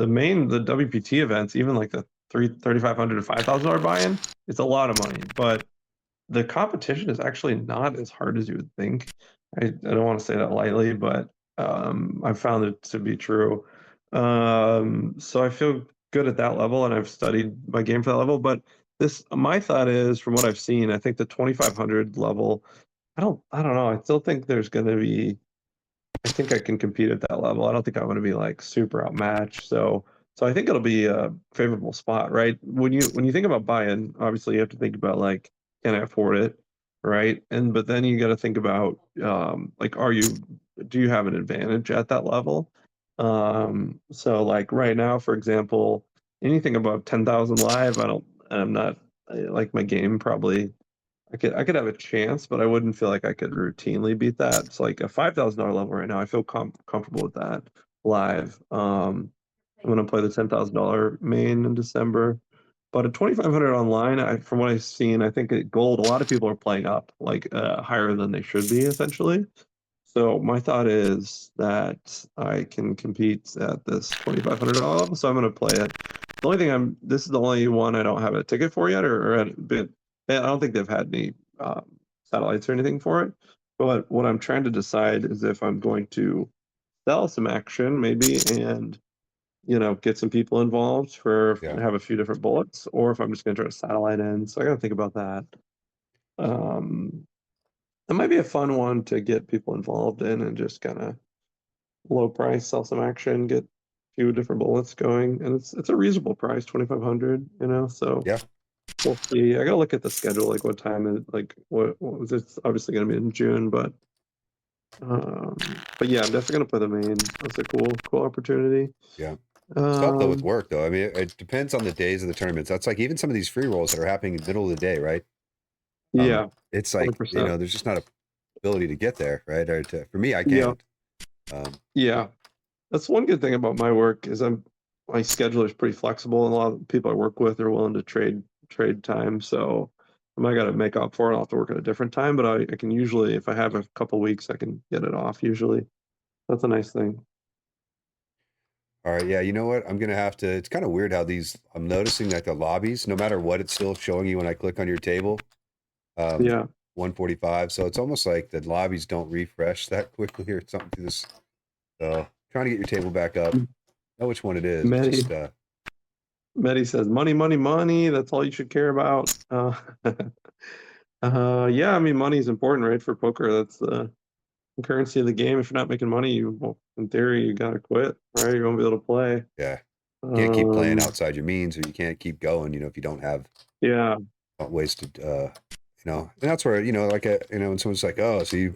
WPT events, even like the $3,500 to $5,000 buy-in, it's a lot of money, but the competition is actually not as hard as you would think. I don't want to say that lightly, but I've found it to be true. So I feel good at that level, and I've studied my game for that level. But my thought is, from what I've seen, I think the 2,500 level, I don't know. I still think there's going to be. I think I can compete at that level. I don't think I'm going to be like super outmatched. So I think it'll be a favorable spot, right? When you think about buy-in, obviously you have to think about like, can I afford it, right? But then you got to think about like, do you have an advantage at that level? So like right now, for example, anything above 10,000 live, I'm not like my game probably. I could have a chance, but I wouldn't feel like I could routinely beat that. It's like a $5,000 level right now. I feel comfortable with that live. I'm gonna play the $10,000 main in December, but at 2,500 online, from what I've seen, I think at gold, a lot of people are playing up like higher than they should be, essentially. So my thought is that I can compete at this $2,500 level, so I'm gonna play it. The only thing this is the only one I don't have a ticket for yet, or at a bit. I don't think they've had any satellites or anything for it. But what I'm trying to decide is if I'm going to sell some action, maybe, and get some people involved have a few different bullets, or if I'm just going to try to satellite in. So I got to think about that. It might be a fun one to get people involved in and just kind of low price, sell some action, get a few different bullets going, and it's a reasonable price, 2,500. You know, so Yeah. we'll see. I gotta look at the schedule, like what time it, like what was it's obviously gonna be in June, but yeah, I'm definitely gonna play the main. That's a cool opportunity. Yeah. It's tough though with Um, work though. I mean, it depends on the days of the tournaments. That's like even some of these free rolls that are happening in the middle of the day, right? yeah, It's like, 100%. there's just not a ability to get there, right? Or for me, I Yeah, can't. Um, yeah. That's one good thing about my work is my schedule is pretty flexible, and a lot of people I work with are willing to trade time. So I might got to make up for it. I'll have to work at a different time, but I can usually, if I have a couple weeks, I can get it off usually. That's a nice thing. all right. Yeah. You know what? I'm going to have to, it's kind of weird how I'm noticing that the lobbies, no matter what, it's still showing you when I click on your table. Yeah. 145. So it's almost like the lobbies don't refresh that quickly or something to this. So trying to get your table back up. Know which one it is. It's just, Medi says money, money, money. That's all you should care about. Yeah, I mean, money is important, right? For poker, that's the currency of the game. If you're not making money, well, in theory, you gotta quit, right? You won't be able to play. yeah. Can't keep playing Um, outside your means, or you can't keep going, if you don't have yeah, ways to, and that's where, like, when someone's like, oh, so you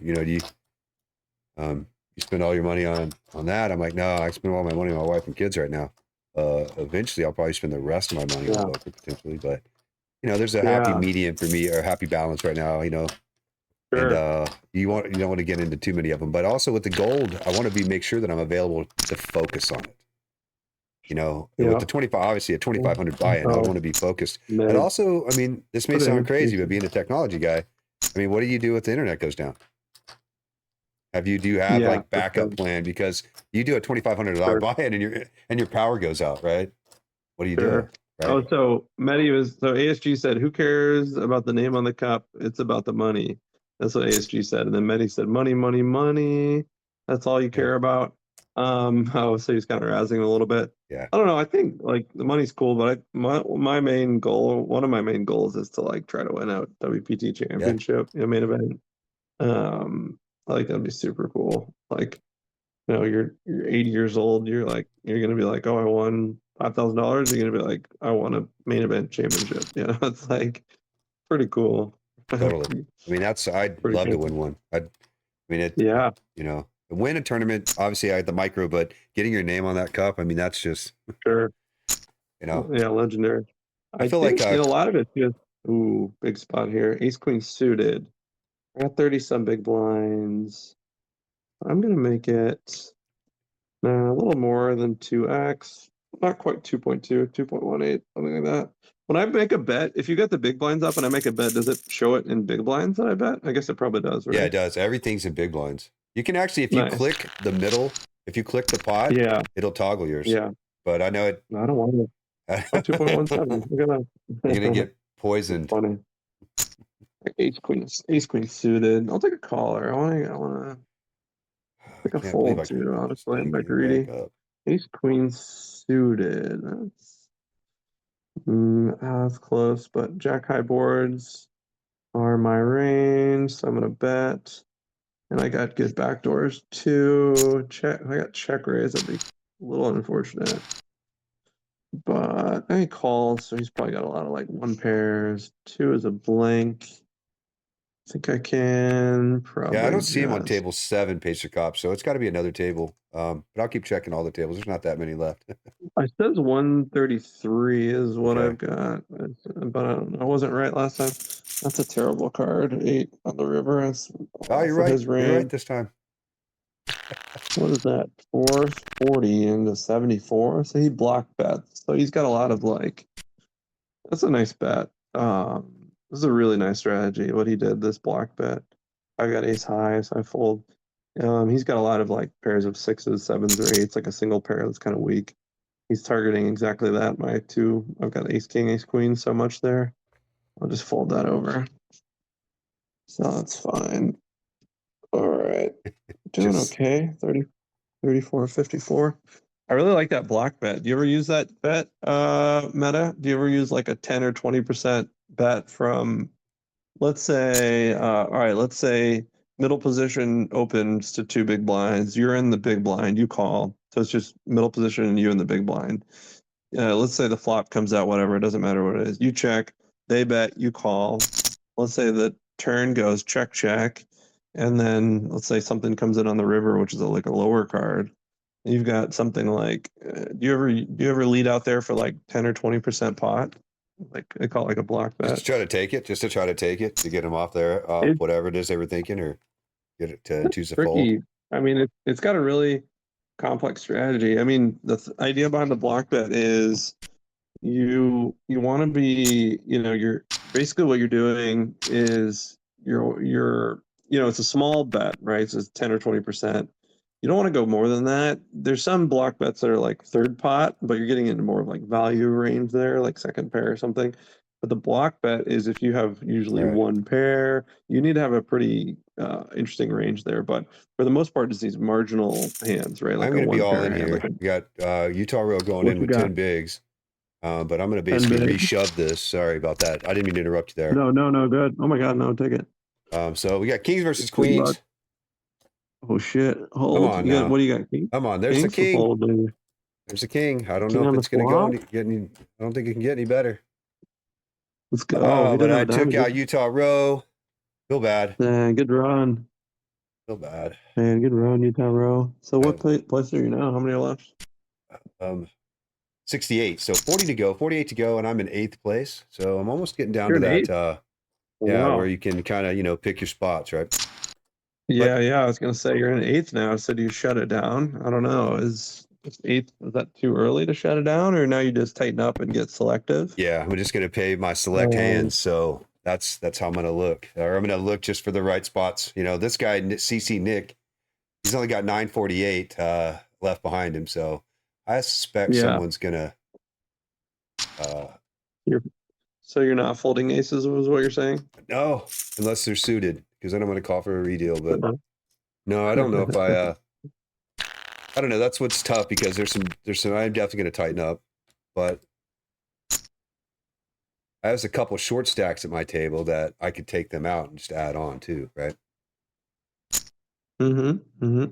spend all your money on that. I'm like, no, I spend all my money on my wife and kids right now. Eventually I'll probably spend the rest of my money on poker potentially, but there's a happy medium for me, or a happy balance right now, sure. and you don't want to get into too many of them, but also with the gold, I want to make sure that I'm available to focus on it. With the 25, obviously a 2,500 buy-in, I want to be focused. And also, I mean, this may sound crazy, but being a technology guy, I mean, what do you do if the internet goes down? Do you have like backup plan? Because you do a $2,500 buy-in and your power goes out, right? What do you do? Right? Oh, so ASG said, who cares about the name on the cup? It's about the money. That's what ASG said. And then Medi said, money, money, money. That's all you care about. So he's kind of razzing a little bit. Yeah. I don't know. I think like the money's cool, but my main goal, one of my main goals is to like try to win out WPT championship, main event. I think that'd be super cool. Like, you're 80 years old. You're gonna be like, oh, I won $5,000. You're gonna be like, I won a main event championship. It's like pretty cool. Totally. I mean, I'd love to win one. Win a tournament. Obviously, I had the micro, but getting your name on that cup, I mean, that's just sure. Yeah, legendary. I feel like a lot of it's just big spot here. Ace queen suited. I got 30 some big blinds. I'm gonna make it a little more than 2x. Not quite 2.2, 2.18, something like that. When I make a bet, if you got the big blinds up and I make a bet, does it show it in big blinds that I bet? I guess it probably does, right? Yeah, it does. Everything's in big blinds. You can actually, if you click the middle, if you click the pot, it'll toggle yours. Yeah. But I know it. I don't want it. 2.17. You're gonna get poisoned. Funny. Ace queen suited. I'll take a caller. I wanna take a fold too, honestly. I'm not greedy. Ace queen suited. That's close, but jack high boards are my range, so I'm gonna bet. And I got good backdoors too. Check. I got check raise. That'd be a little unfortunate. But he calls, so he's probably got a lot of like one pairs. Two is a blank. I think I can probably. Yeah, I don't see him on table 7, Pacer Cop, so it's got to be another table. But I'll keep checking all the tables. There's not that many left. I says 133 is what I've got, but I don't know. I wasn't right last time. That's a terrible card. 8 on the river. Oh, you're right. You're right this time. What is that? 440 into 74. So he block bets. So he's got a lot of like. That's a nice bet. This is a really nice strategy. What he did, this block bet. I got ace high, so I fold. He's got a lot of like pairs of 6s, 7s, or 8s, like a single pair that's kind of weak. He's targeting exactly that. I've got ace king, ace queen, so much there. I'll just fold that over. So that's fine. All right. Doing okay. 30, 34, 54. I really like that block bet. Do you ever use that bet, Meta? Do you ever use like a 10 or 20% bet from, let's say middle position opens to 2 big blinds. You're in the big blind. You call. So it's just middle position and you in the big blind. Let's say the flop comes out, whatever. It doesn't matter what it is. You check. They bet. You call. Let's say the turn goes check, check. And then let's say something comes in on the river, which is like a lower card. You've got something like, do you ever lead out there for like 10 or 20% pot? Like they call it like a block bet. Just to try to take it, to get them off there, whatever it is they were thinking, or get it to choose a fold. Tricky. I mean, it's got a really complex strategy. I mean, the idea behind the block bet is you want to be, you're basically what you're doing is you're it's a small bet, right? So it's 10 or 20%. You don't want to go more than that. There's some block bets that are like third pot, but you're getting into more of like value range there, like second pair or something. But the block bet is if you have usually one pair, you need to have a pretty interesting range there. But for the most part, it's these marginal hands, right? Like I'm going to be all in hand, here. like We got Utah Row going in with 10 bigs. But I'm going to basically reshove this. Sorry about that. I didn't mean to interrupt you there. No, good. Oh my God, no, take it. So we got kings versus queens. Oh shit! Hold. Come on now. What do you got, king? Come on, there's the king. Fold, there's the king. I don't know if it's going to get any. I don't think it can get any better. Let's go. Oh, but I took out Utah Row. Feel bad. Man, good run. Feel bad. Man, good run, Utah Row. So what place are you now? How many are left? 68. So 40 to go, 48 to go, and I'm in 8th place. So I'm almost getting down to that. Where you can kind of, pick your spots, right? Yeah, I was gonna say you're in 8th now. So do you shut it down? I don't know. Is 8th, is that too early to shut it down, or now you just tighten up and get selective? Yeah, I'm just gonna pay my select hands. So that's how I'm gonna look. Or I'm gonna look just for the right spots. This guy CC Nick, he's only got 948 left behind him. So I suspect someone's gonna. So you're not folding aces, was what you're saying? No, unless they're suited, because then I'm going to call for a redeal. But no, I don't know if I don't know. That's what's tough, because there's some. I'm definitely going to tighten up, but I have a couple short stacks at my table that I could take them out and just add on too, right? Mm-hmm.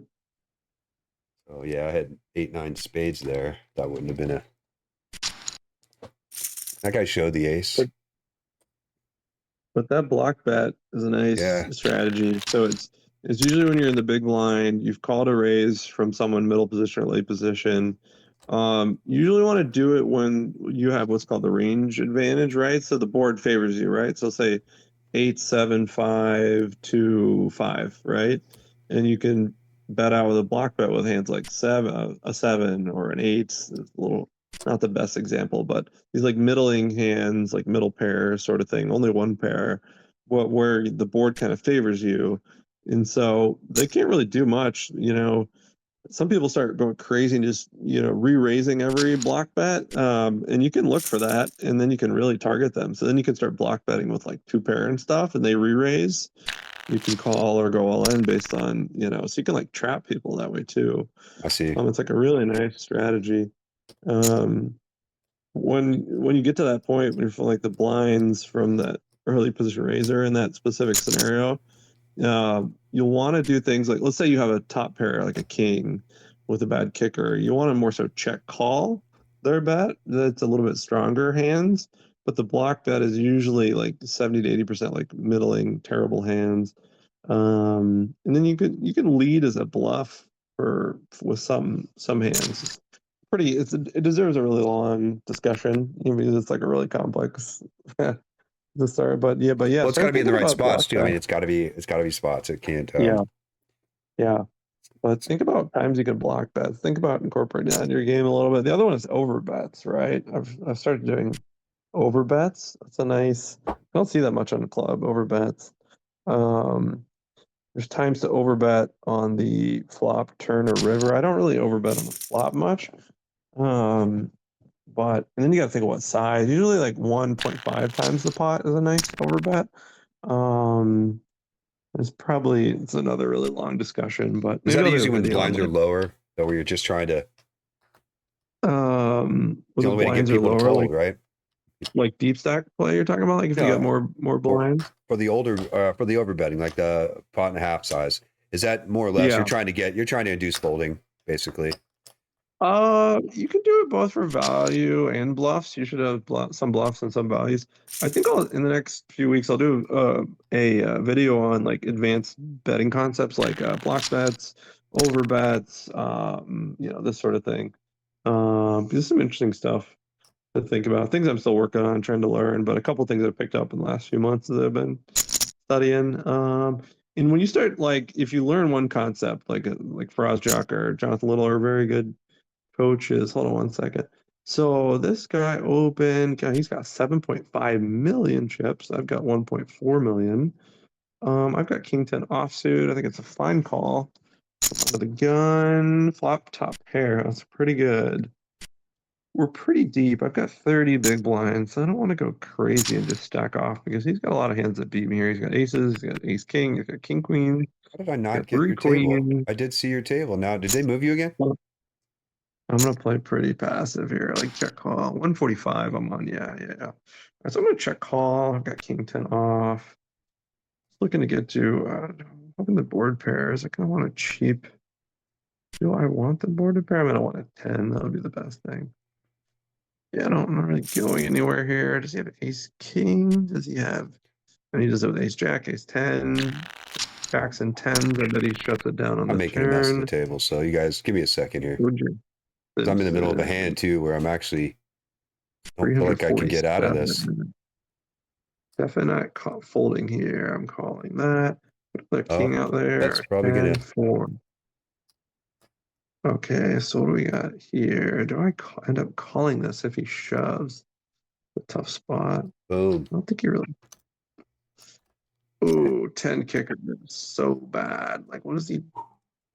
So yeah, I had 8-9 spades there. That wouldn't have been a. That guy showed the ace. But that block bet is a nice strategy. So it's usually when you're in the big blind, you've called a raise from someone middle position or late position. You usually want to do it when you have what's called the range advantage, right? So the board favors you, right? So say 8, 7, 5, 2, 5, right? And you can bet out with a block bet with hands like a 7 or an 8. It's a little, not the best example, but these like middling hands, like middle pair sort of thing, only one pair, where the board kind of favors you. And so they can't really do much. Some people start going crazy and just, re-raising every block bet. And you can look for that, and then you can really target them. So then you can start block betting with like 2 pair and stuff, and they re-raise. You can call or go all in based on, so you can like trap people that way too. I see. It's like a really nice strategy. When you get to that point, when you feel like the blinds from that early position raiser in that specific scenario, you'll want to do things like, let's say you have a top pair, like a king with a bad kicker. You want to more so check call their bet. That's a little bit stronger hands, but the block bet is usually like 70 to 80% like middling, terrible hands. And then you can lead as a bluff with some hands. It deserves a really long discussion, because it's like a really complex to start. But yeah. Well, it's got to be in the right spots too. I mean, it's got to be spots. It can't. Yeah. But think about times you can block bets. Think about incorporating that in your game a little bit. The other one is over bets, right? I've started doing over bets. That's a nice. I don't see that much on the club over bets. There's times to over bet on the flop, turn, or river. I don't really over bet on the flop much. And then you got to think of what size. Usually like 1.5 times the pot is a nice over bet. It's another really long discussion, but is that usually when the blinds are lower, that where you're just trying to the only way to get people to fold, right? Like deep stack play you're talking about? Like if you No, got more blinds? for the overbetting, like the pot and a half size. Is that more or less Yeah. you're trying to induce folding, basically? You can do it both for value and bluffs. You should have some bluffs and some values. I think in the next few weeks I'll do a video on like advanced betting concepts like block bets, over bets, this sort of thing. There's some interesting stuff to think about. Things I'm still working on, trying to learn, but a couple things I've picked up in the last few months that I've been studying. And when you start if you learn one concept, like Faraz Jock or Jonathan Little are very good coaches. Hold on one second. So this guy opened, he's got 7.5 million chips. I've got 1.4 million. I've got King 10 offsuit. I think it's a fine call. Under the gun, flop top pair. That's pretty good. We're pretty deep. I've got 30 big blinds, so I don't want to go crazy and just stack off because he's got a lot of hands that beat me here. He's got aces, he's got ace king, he's got king queen. How did I not get three your table? queens. I did see your table. Now, did they move you again? I'm gonna play pretty passive here, like check call. 145 I'm on, yeah. All right, so I'm gonna check call. I've got king 10 off. Looking to get to hoping the board pairs. I kind of want a cheap. Do I want the boarded pair? I'm gonna want a 10. That would be the best thing. Yeah, I'm not really going anywhere here. Does he have ace king? Does he have? And he does have ace jack, ace 10, jacks and 10s. I bet he shuts it down on I'm the making a mess of the turn. table, so you guys give me a second here. Would you? 'Cause I'm in the middle of a hand too, where I'm actually don't feel like I can get out of this. Definitely not folding here. I'm calling that. Put the king out there. That's probably gonna. 4. Okay, so what do we got here? Do I end up calling this if he shoves? A tough spot. Boom. I don't think he really. Ooh, 10 kicker. So bad. Like, what is he?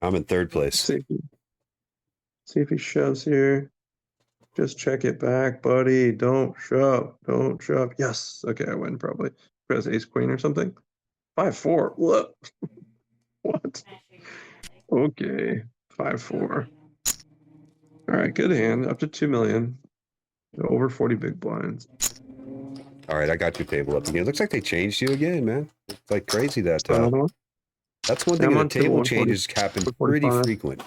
I'm in third place. See if he shoves here. Just check it back, buddy. Don't shove. Don't shove. Yes. Okay, I win probably. Press ace queen or something. 5-4. What? What? Okay. 5-4. All right, good hand. Up to 2 million. Over 40 big blinds. All right, I got your table up again. It looks like they changed you again, man. It's like crazy that. Another one? That's one Yeah, thing. I'm The on table 140, changes happen pretty 145. frequent.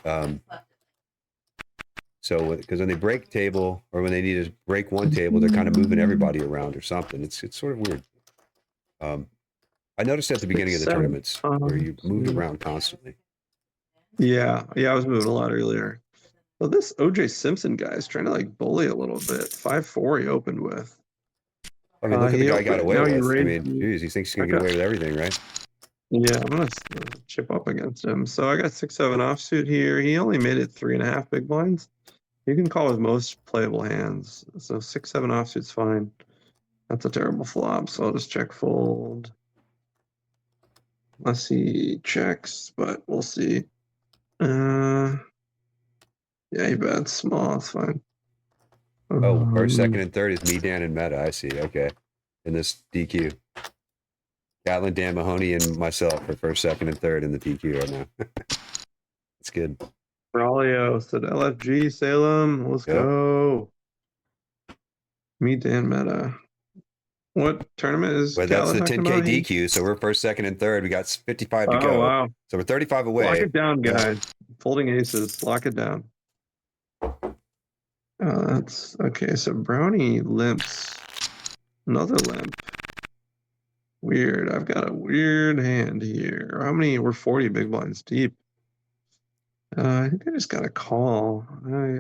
So because when they break table or when they need to break one table, they're kind of moving everybody around or something. It's sort of weird. I noticed at the beginning of the tournaments where you moved around constantly. Yeah, I was moving a lot earlier. Well, this OJ Simpson guy is trying to like bully a little bit. 5-4 he opened with. I mean, look at the guy got away now with. I raised mean, geez, he thinks he's gonna get away with everything, right? Yeah, I'm gonna chip up against him. So I got 6-7 offsuit here. He only made it 3.5 big blinds. You can call with most playable hands. So 6-7 offsuit's fine. That's a terrible flop. So I'll just check fold. Unless he checks, but we'll see. Yeah, he bets small. It's fine. Oh, first, second, and third is me, Dan, and Meta. I see. Okay, in this DQ, Gatlin, Dan Mahoney, and myself for first, second, and third in the DQ right now. That's good. Braulio said LFG Salem. Let's go. Me, Dan, Meta. What tournament is? Well, that's the Gatlin 10K DQ. So we're first, second, and third. We got 55 to go. Oh wow! So we're 35 away. Lock it down, guys. Folding aces. Lock it down. That's okay. So Brownie limps. Another limp. Weird. I've got a weird hand here. How many? We're 40 big blinds deep. I think I just got a call. I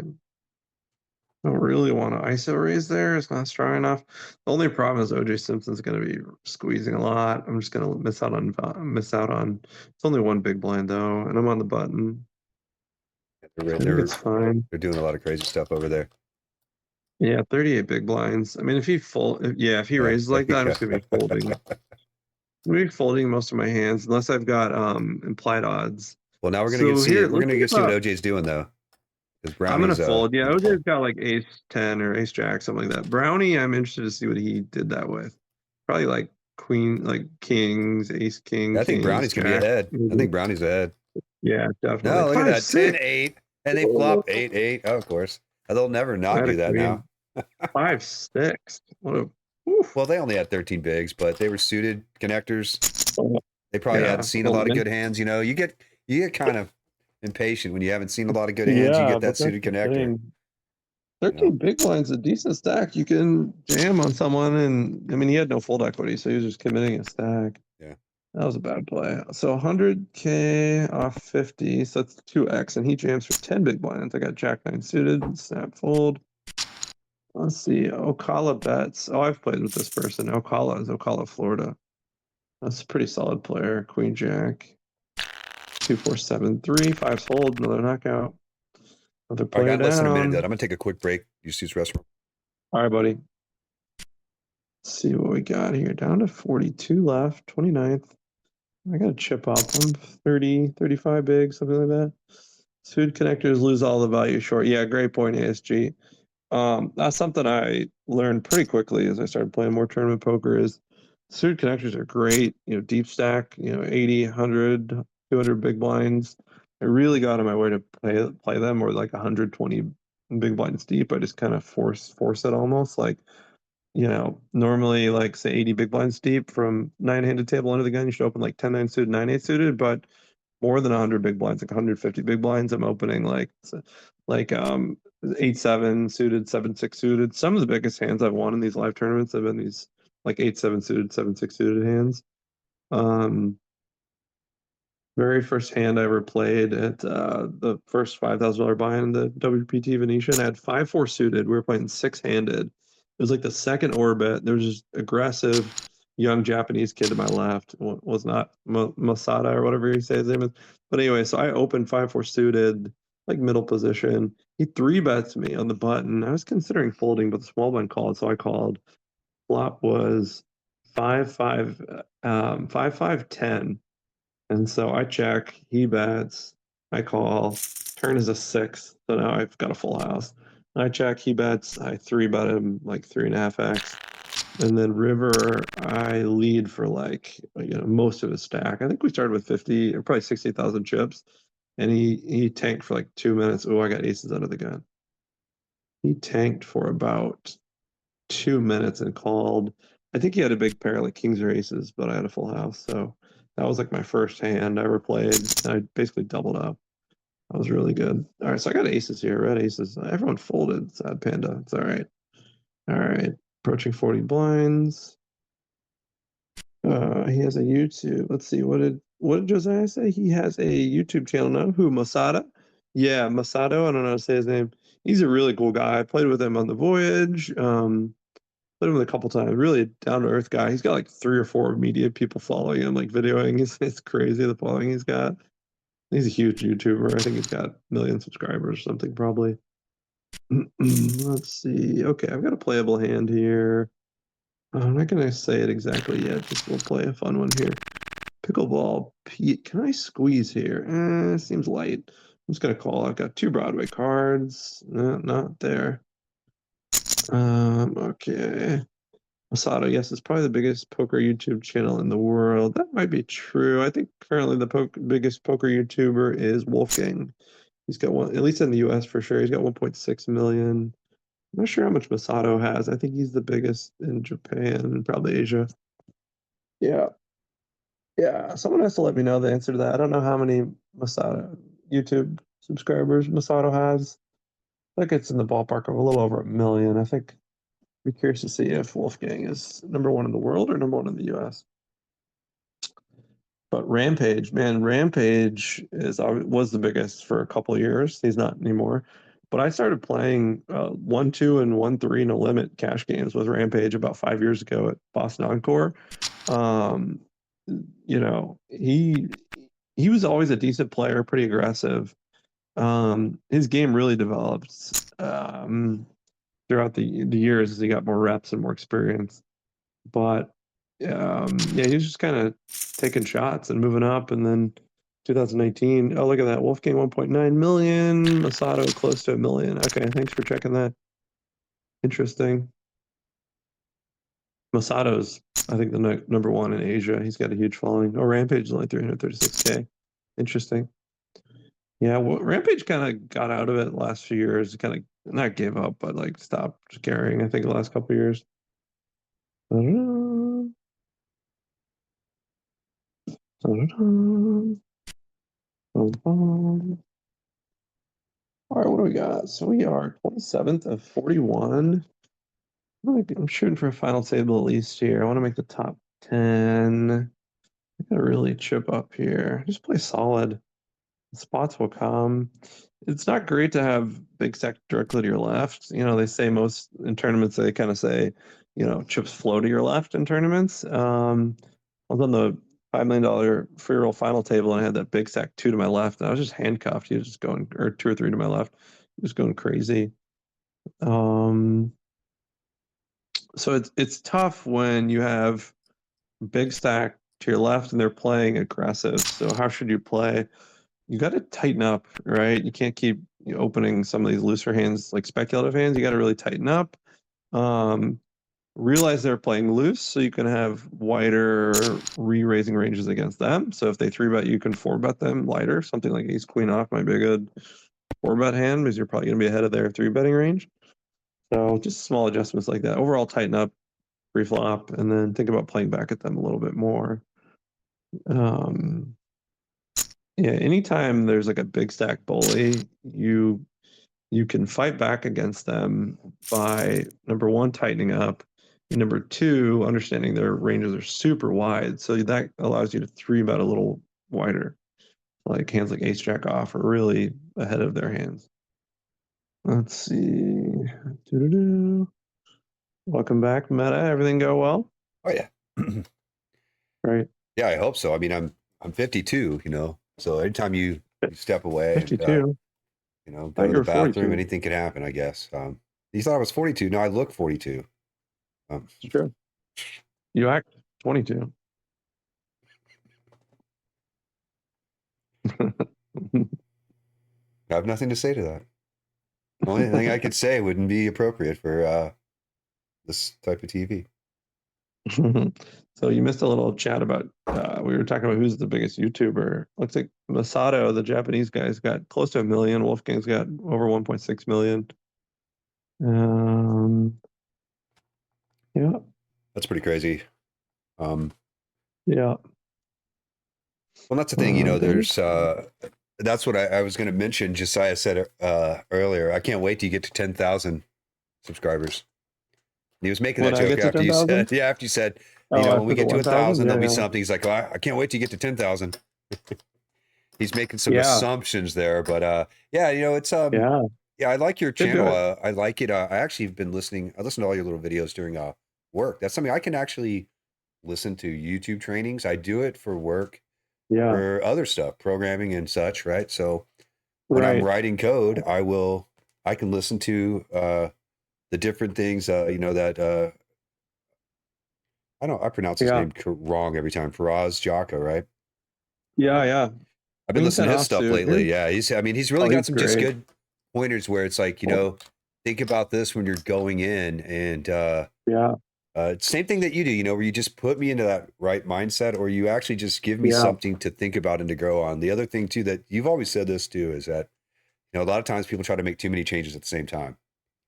don't really want to ISO raise there. It's not strong enough. The only problem is OJ Simpson's going to be squeezing a lot. I'm just going to miss out on. It's only one big blind though, and I'm on the button. I think it's fine. They're doing a lot of crazy stuff over there. Yeah, 38 big blinds. I mean, if he raises like that, I'm just gonna be folding. I'm gonna be folding most of my hands unless I've got implied odds. Well, now we're gonna get see. We're gonna get see what OJ's doing though. I'm gonna fold. Yeah, OJ's got like ace 10 or ace jack, something like that. Brownie, I'm interested to see what he did that with. Probably like queen, like kings, ace king. I think Brownie's gonna be ahead. I think Brownie's ahead. Yeah, definitely. No, look at that 10-8, and they flop 8-8. Oh, of course, they'll never not do that now. 5-6. What a. Oof. Well, they only had 13 bigs, but they were suited connectors. They probably Yeah. hadn't seen a Well, lot of man. good hands. You get kind of impatient when you haven't seen a lot of good hands. You Yeah, get but that that's suited the connector. thing. 13 big blind's a decent stack. You can jam on someone, and I mean, he had no fold equity, so he was just committing a stack. Yeah. That was a bad play. So 100K off 50, so that's 2x, and he jams for 10 big blinds. I got Jack 9 suited, snap fold. Let's see, Ocala bets. Oh, I've played with this person. Ocala is Ocala, Florida. That's a pretty solid player. Queen Jack. 2, 4, 7, 3. 5's hold, another knockout. Another I player got less than a minute, down. Dad. I'm gonna take a quick break. Use restroom. All right, buddy. Let's see what we got here. Down to 42 left, 29th. I got to chip up. I'm 30, 35 big, something like that. Suited connectors lose all the value short. Yeah, great point, ASG. That's something I learned pretty quickly as I started playing more tournament poker is suited connectors are great. Deep stack, 80, 100, 200 big blinds. I really got on my way to play them, or like 120 big blinds deep. I just kind of force it almost like, normally like say 80 big blinds deep from 9-handed table under the gun, you should open like 10-9 suited, 9-8 suited, but more than 100 big blinds, like 150 big blinds, I'm opening like 8-7 suited, 7-6 suited. Some of the biggest hands I've won in these live tournaments have been these like 8-7 suited, 7-6 suited hands. Very first hand I ever played at the first $5,000 buy in the WPT Venetian, I had 5-4 suited. We were playing 6-handed. It was like the second orbit. There was just aggressive young Japanese kid to my left. Was not Masada or whatever you say his name is. But anyway, so I opened 5-4 suited, like middle position. He 3-bets me on the button. I was considering folding, but the small blind called, so I called. Flop was 5-5, 5-5-10. And so I check, he bets, I call, turn is a 6, so now I've got a full house. I check, he bets, I 3-bet him like 3.5x. And then river, I lead for like, most of his stack. I think we started with 50 or probably 60,000 chips. And he tanked for like 2 minutes. Oh, I got aces under the gun. He tanked for about 2 minutes and called. I think he had a big pair like kings or aces, but I had a full house. So that was like my first hand I ever played. I basically doubled up. That was really good. All right, so I got aces here, red aces. Everyone folded. Sad panda. It's all right. All right, approaching 40 blinds. He has a YouTube. Let's see. What did Josiah say? He has a YouTube channel now. Who, Masada? Yeah, Masato. I don't know how to say his name. He's a really cool guy. I played with him on the voyage. Played him a couple times. Really down to earth guy. He's got like 3 or 4 media people following him, like videoing. It's crazy the following he's got. He's a huge YouTuber. I think he's got 1 million subscribers or something probably. Let's see. Okay, I've got a playable hand here. I'm not gonna say it exactly yet. Just we'll play a fun one here. Pickleball Pete. Can I squeeze here? Seems light. I'm just gonna call. I've got 2 Broadway cards. No, not there. Okay. Masato, yes, it's probably the biggest poker YouTube channel in the world. That might be true. I think currently the biggest poker YouTuber is Wolfgang. He's got one, at least in the US for sure. He's got 1.6 million. I'm not sure how much Masato has. I think he's the biggest in Japan and probably Asia. Yeah. Yeah. Someone has to let me know the answer to that. I don't know how many Masato YouTube subscribers Masato has. I think it's in the ballpark of a little over 1 million. I think be curious to see if Wolfgang is #1 in the world or #1 in the US. But Rampage, man, Rampage was the biggest for a couple of years. He's not anymore. But I started playing 1-2 and 1-3 no limit cash games with Rampage about 5 years ago at Boston Encore. He was always a decent player, pretty aggressive. His game really developed throughout the years as he got more reps and more experience. But yeah, he was just kind of taking shots and moving up. And then 2019, oh, look at that. Wolfgang 1.9 million, Masato close to 1 million. Okay, thanks for checking that. Interesting. Masato's, I think, the #1 in Asia. He's got a huge following. Oh, Rampage is only 336K. Interesting. Yeah, well, Rampage kind of got out of it last few years. Kind of not gave up, but like stopped caring, I think, the last couple of years. Ta-da. Ta-da. Ta-da. All right, what do we got? So we are 27th of 41. I'm shooting for a final table at least here. I want to make the top 10. I gotta really chip up here. Just play solid. Spots will come. It's not great to have big stack directly to your left. You know, they say most in tournaments, they kind of say, you know, chips flow to your left in tournaments. I was on the $5 million free roll final table and I had that big stack 2 to my left. And I was just handcuffed. He was just going, or 2 or 3 to my left. He was going crazy. So it's tough when you have big stack to your left and they're playing aggressive. So how should you play? You got to tighten up, right? You can't keep opening some of these looser hands, like speculative hands. You got to really tighten up. Realize they're playing loose, so you can have wider re-raising ranges against them. So if they 3-bet, you can 4-bet them lighter. Something like ace queen off might be a good 4-bet hand because you're probably going to be ahead of their 3-betting range. So just small adjustments like that. Overall, tighten up pre-flop, and then think about playing back at them a little bit more. Yeah, anytime there's like a big stack bully, you can fight back against them by number 1, tightening up, and number 2, understanding their ranges are super wide. So that allows you to 3-bet a little wider. Like hands like ace jack off are really ahead of their hands. Let's see. Doo-doo-doo. Welcome back, Meta. Everything go well? Oh yeah. Right. Yeah, I hope so. I mean, I'm 52, you know, so anytime you step away, 52. you know, Thought go to you the were bathroom, 42. anything could happen, I guess. You thought I was 42. No, I look 42. It's true. You act 22. I have nothing to say to that. The only thing I could say wouldn't be appropriate for this type of TV. So you missed a little chat about we were talking about who's the biggest YouTuber. Looks like Masato, the Japanese guy's got close to 1 million. Wolfgang's got over 1.6 million. Yeah. That's pretty crazy. Yeah. Well, that's the thing, you know, There's that's what I was going to mention. Josiah said earlier, I can't wait till you get to 10,000 subscribers. He was making that when I joke get to after you 10,000. said, after you said, Oh, you know, when after we the get to 1,000, 1,000, there'll be yeah. something. He's like, oh, I can't wait till you get to 10,000. He's making some Yeah. assumptions there, but yeah, you know, it's Yeah. yeah, I like your Good, channel. good. I like it. I actually have been listening. I listen to all your little videos during work. That's something I can actually listen to YouTube trainings. I do it for work, Yeah. for other stuff, programming and such, right? So when I'm Right. writing code, I can listen to the different things, you know, that I pronounce his Yeah. name wrong every time. Faraz Jaka, right? Yeah. Yeah. I've been Queen listening 10 to his stuff offsuit. lately. Yeah, he's really Oh, got he's some just great. good pointers where it's like, you know, think about this when you're going in, and Yeah. same thing that you do, you know, where you just put me into that right mindset, or you actually just give me Yeah. something to think about and to grow on. The other thing too, that you've always said this too, is that, you know, a lot of times people try to make too many changes at the same time.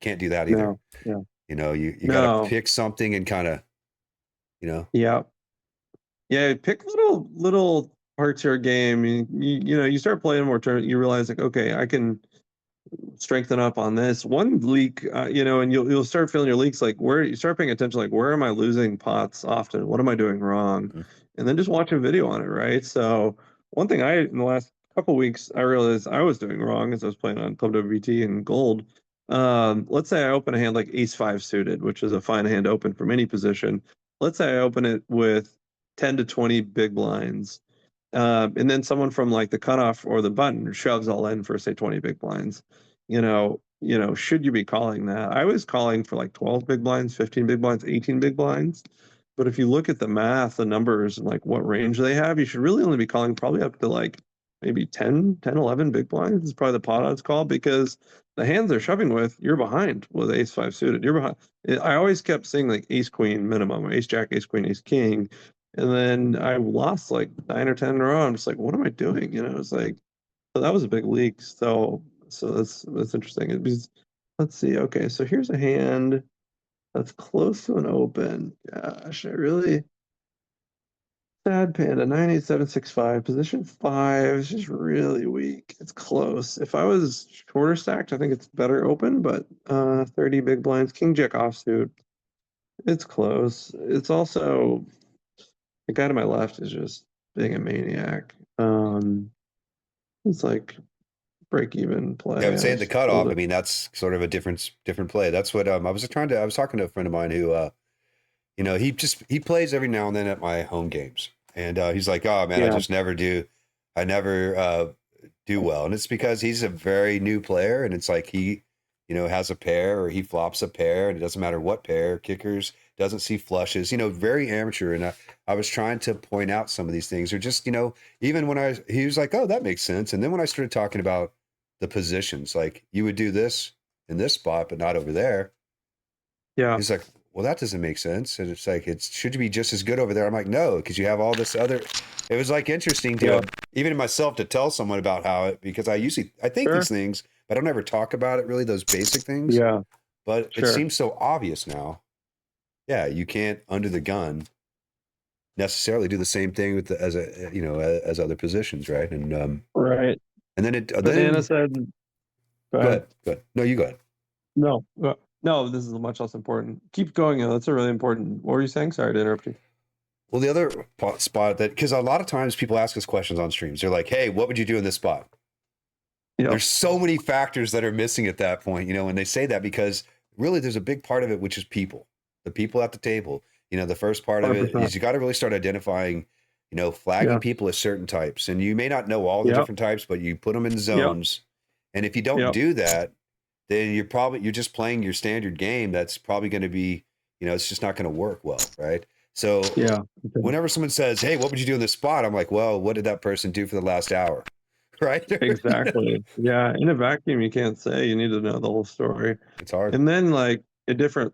Can't do that either. No. Yeah. You know, you got No. to pick something and kind of, you know. Yeah. Yeah, pick little parts of your game. You know, you start playing more turn, you realize like, okay, I can strengthen up on this one leak. You know, and you'll start feeling your leaks, like where you start paying attention, like where am I losing pots often? What am I doing wrong? Mhm. And then just watch a video on it, right? So one thing in the last couple weeks I realized I was doing wrong as I was playing on ClubWPT and Gold. Let's say I open a hand like Ace 5 suited, which is a fine hand open from any position. Let's say I open it with 10 to 20 big blinds. And then someone from like the cutoff or the button shoves all in for say 20 big blinds. Should you be calling that? I was calling for like 12 big blinds, 15 big blinds, 18 big blinds. But if you look at the math, the numbers, and like what range they have, you should really only be calling probably up to like maybe 10, 11 big blinds is probably the pot odds call, because the hands they're shoving with, you're behind with ace 5 suited. You're behind. I always kept seeing like ace queen minimum, or ace jack, ace queen, ace king. And then I lost like 9 or 10 in a row. I'm just like, what am I doing? You know, it's like, so that was a big leak. So that's interesting. let's see. Okay, so here's a hand that's close to an open. Gosh, I really sad panda 98765 position 5 is just really weak. It's close. If I was shorter stacked, I think it's better open, but 30 big blinds, king jack offsuit. It's close. It's also the guy to my left is just being a maniac. It's like break even play. Yeah, I would say the Just cutoff. fold I it. mean, that's sort of a different play. That's what I was talking to a friend of mine who he plays every now and then at my home games. And he's like, "Oh man, Yeah. I never do well." And it's because he's a very new player, and it's like he, has a pair or he flops a pair, and it doesn't matter what pair, kickers, doesn't see flushes, very amateur. And I was trying to point out some of these things, or just, even when he was like, "Oh, that makes sense." And then when I started talking about the positions, like you would do this in this spot, but not over there. Yeah. He's like, well, that doesn't make sense. And it's like, it should be just as good over there. I'm like, no, because you have all this other. It was like interesting to even myself to tell someone about because I think Sure. these things, but I don't ever talk about it really, those basic things. Yeah. But Sure. it seems so obvious now. Yeah, you can't under the gun necessarily do the same thing with as other positions, right? And Right. and then Banana said, go ahead. Go ahead. No, you go ahead. No, this is much less important. Keep going. That's a really important. What were you saying? Sorry to interrupt you. Well, the other spot because a lot of times people ask us questions on streams. They're like, "Hey, what would you do in this spot?" Yep. There's so many factors that are missing at that point, when they say that, because really there's a big part of it, which is the people at the table. The first part of it 100%. is you got to really start identifying, flagging people as certain types. And you may not know all the different types, but you put them in zones. And if you don't do that, then you're just playing your standard game. That's probably going to be, it's just not going to work well. Right. So whenever someone says, "Hey, what would you do in this spot?" I'm like, well, what did that person do for the last hour? Right. Exactly. Yeah. In a vacuum, you can't say. You need to know the whole story. It's hard. And then like at different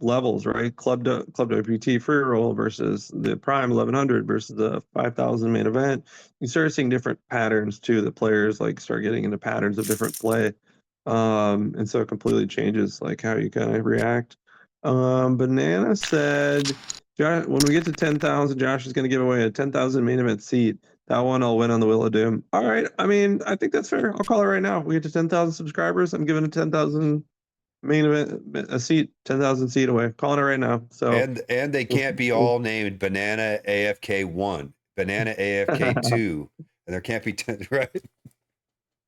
levels, right? Club WPT Freeroll versus the Prime 1100 versus the 5000 main event. You start seeing different patterns too. The players like start getting into patterns of different play. And so it completely changes like how you kind of react. Banana said, Josh, when we get to 10,000, Josh is going to give away a 10,000 main event seat. That one I'll win on the Wheel of Doom. All right. I mean, I think that's fair. I'll call it right now. We get to 10,000 subscribers. I'm giving a 10,000 main event a seat, 10,000 seat away. Calling it right now. So and they can't be all named Banana AFK1, Banana AFK2, and there can't be 10, right?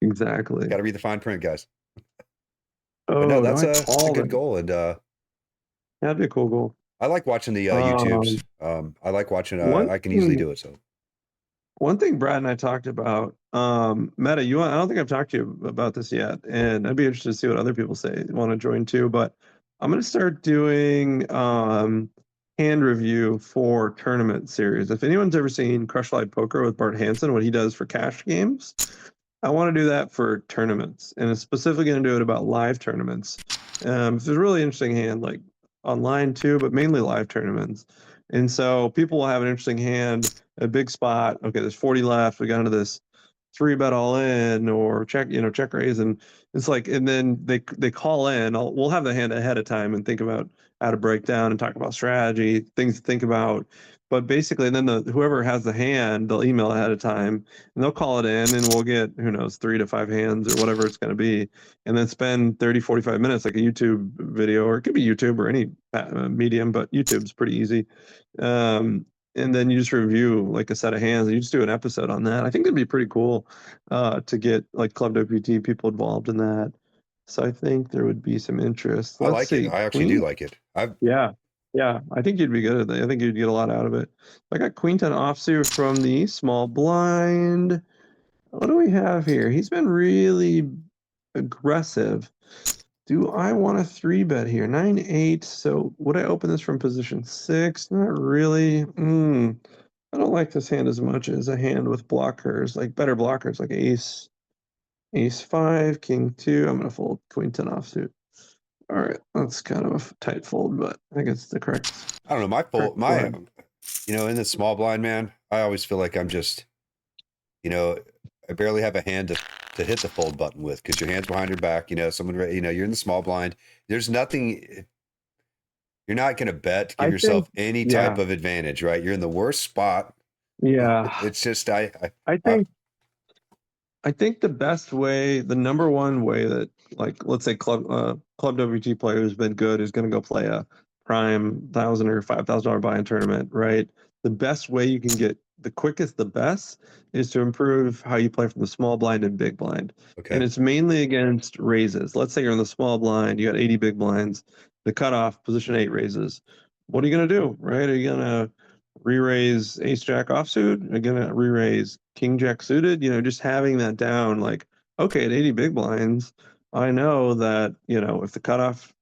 Exactly. Got to read the fine print, guys. Oh, but no, that's that's a good goal, and that'd be a cool goal. I like watching the YouTubes. I like watching. I can easily do it. So one thing Brad and I talked about, Meta, I don't think I've talked to you about this yet, and I'd be interested to see what other people say want to join too. But I'm going to start doing hand review for tournament series. If anyone's ever seen Crush Live Poker with Bart Hansen, what he does for cash games, I want to do that for tournaments, and it's specifically going to do it about live tournaments. It's a really interesting hand, like online too, but mainly live tournaments. And so people will have an interesting hand, a big spot. Okay, there's 40 left. We got into this 3-bet all in or check raise, and it's like, and then they call in. We'll have the hand ahead of time and think about how to break down and talk about strategy, things to think about. But basically, then whoever has the hand, they'll email ahead of time and they'll call it in, and we'll get, who knows, 3 to 5 hands or whatever it's going to be, and then spend 30, 45 minutes like a YouTube video, or it could be YouTube or any medium, but YouTube's pretty easy. And then you just review like a set of hands, and you just do an episode on that. I think it'd be pretty cool to get like Club WPT people involved in that. So I think there would be some interest. I like it. I actually do like it. Yeah, I think you'd be good at that. I think you'd get a lot out of it. I got Queen 10 offsuit from the small blind. What do we have here? He's been really aggressive. Do I want a 3-bet here? 9-8. So would I open this from position 6? Not really. I don't like this hand as much as a hand with blockers, like better blockers, like ace 5, king 2. I'm gonna fold Queen 10 offsuit. All right, that's kind of a tight fold, but I think it's the correct. I don't know. In the small blind, man, I always feel like I'm just, I barely have a hand to to hit the fold button with, because your hand's behind your back. You know, you're in the small blind. There's nothing. You're not going to bet to give yourself any type of advantage, right? You're in the worst spot. Yeah. It's just I think the best way, the number one way that, like, let's say Club WPT player who's been good is going to go play a prime $1,000 or $5,000 buy-in tournament, right? The best way you can get the quickest, the best, is to improve how you play from the small blind and big blind. Okay. And it's mainly against raises. Let's say you're in the small blind, you got 80 big blinds, the cutoff, position 8 raises. What are you going to do, right? Are you going to re-raise ace jack offsuit? Are you going to re-raise king jack suited? You know, just having that down, like, okay, at 80 big blinds, I know that, you know, if the cutoff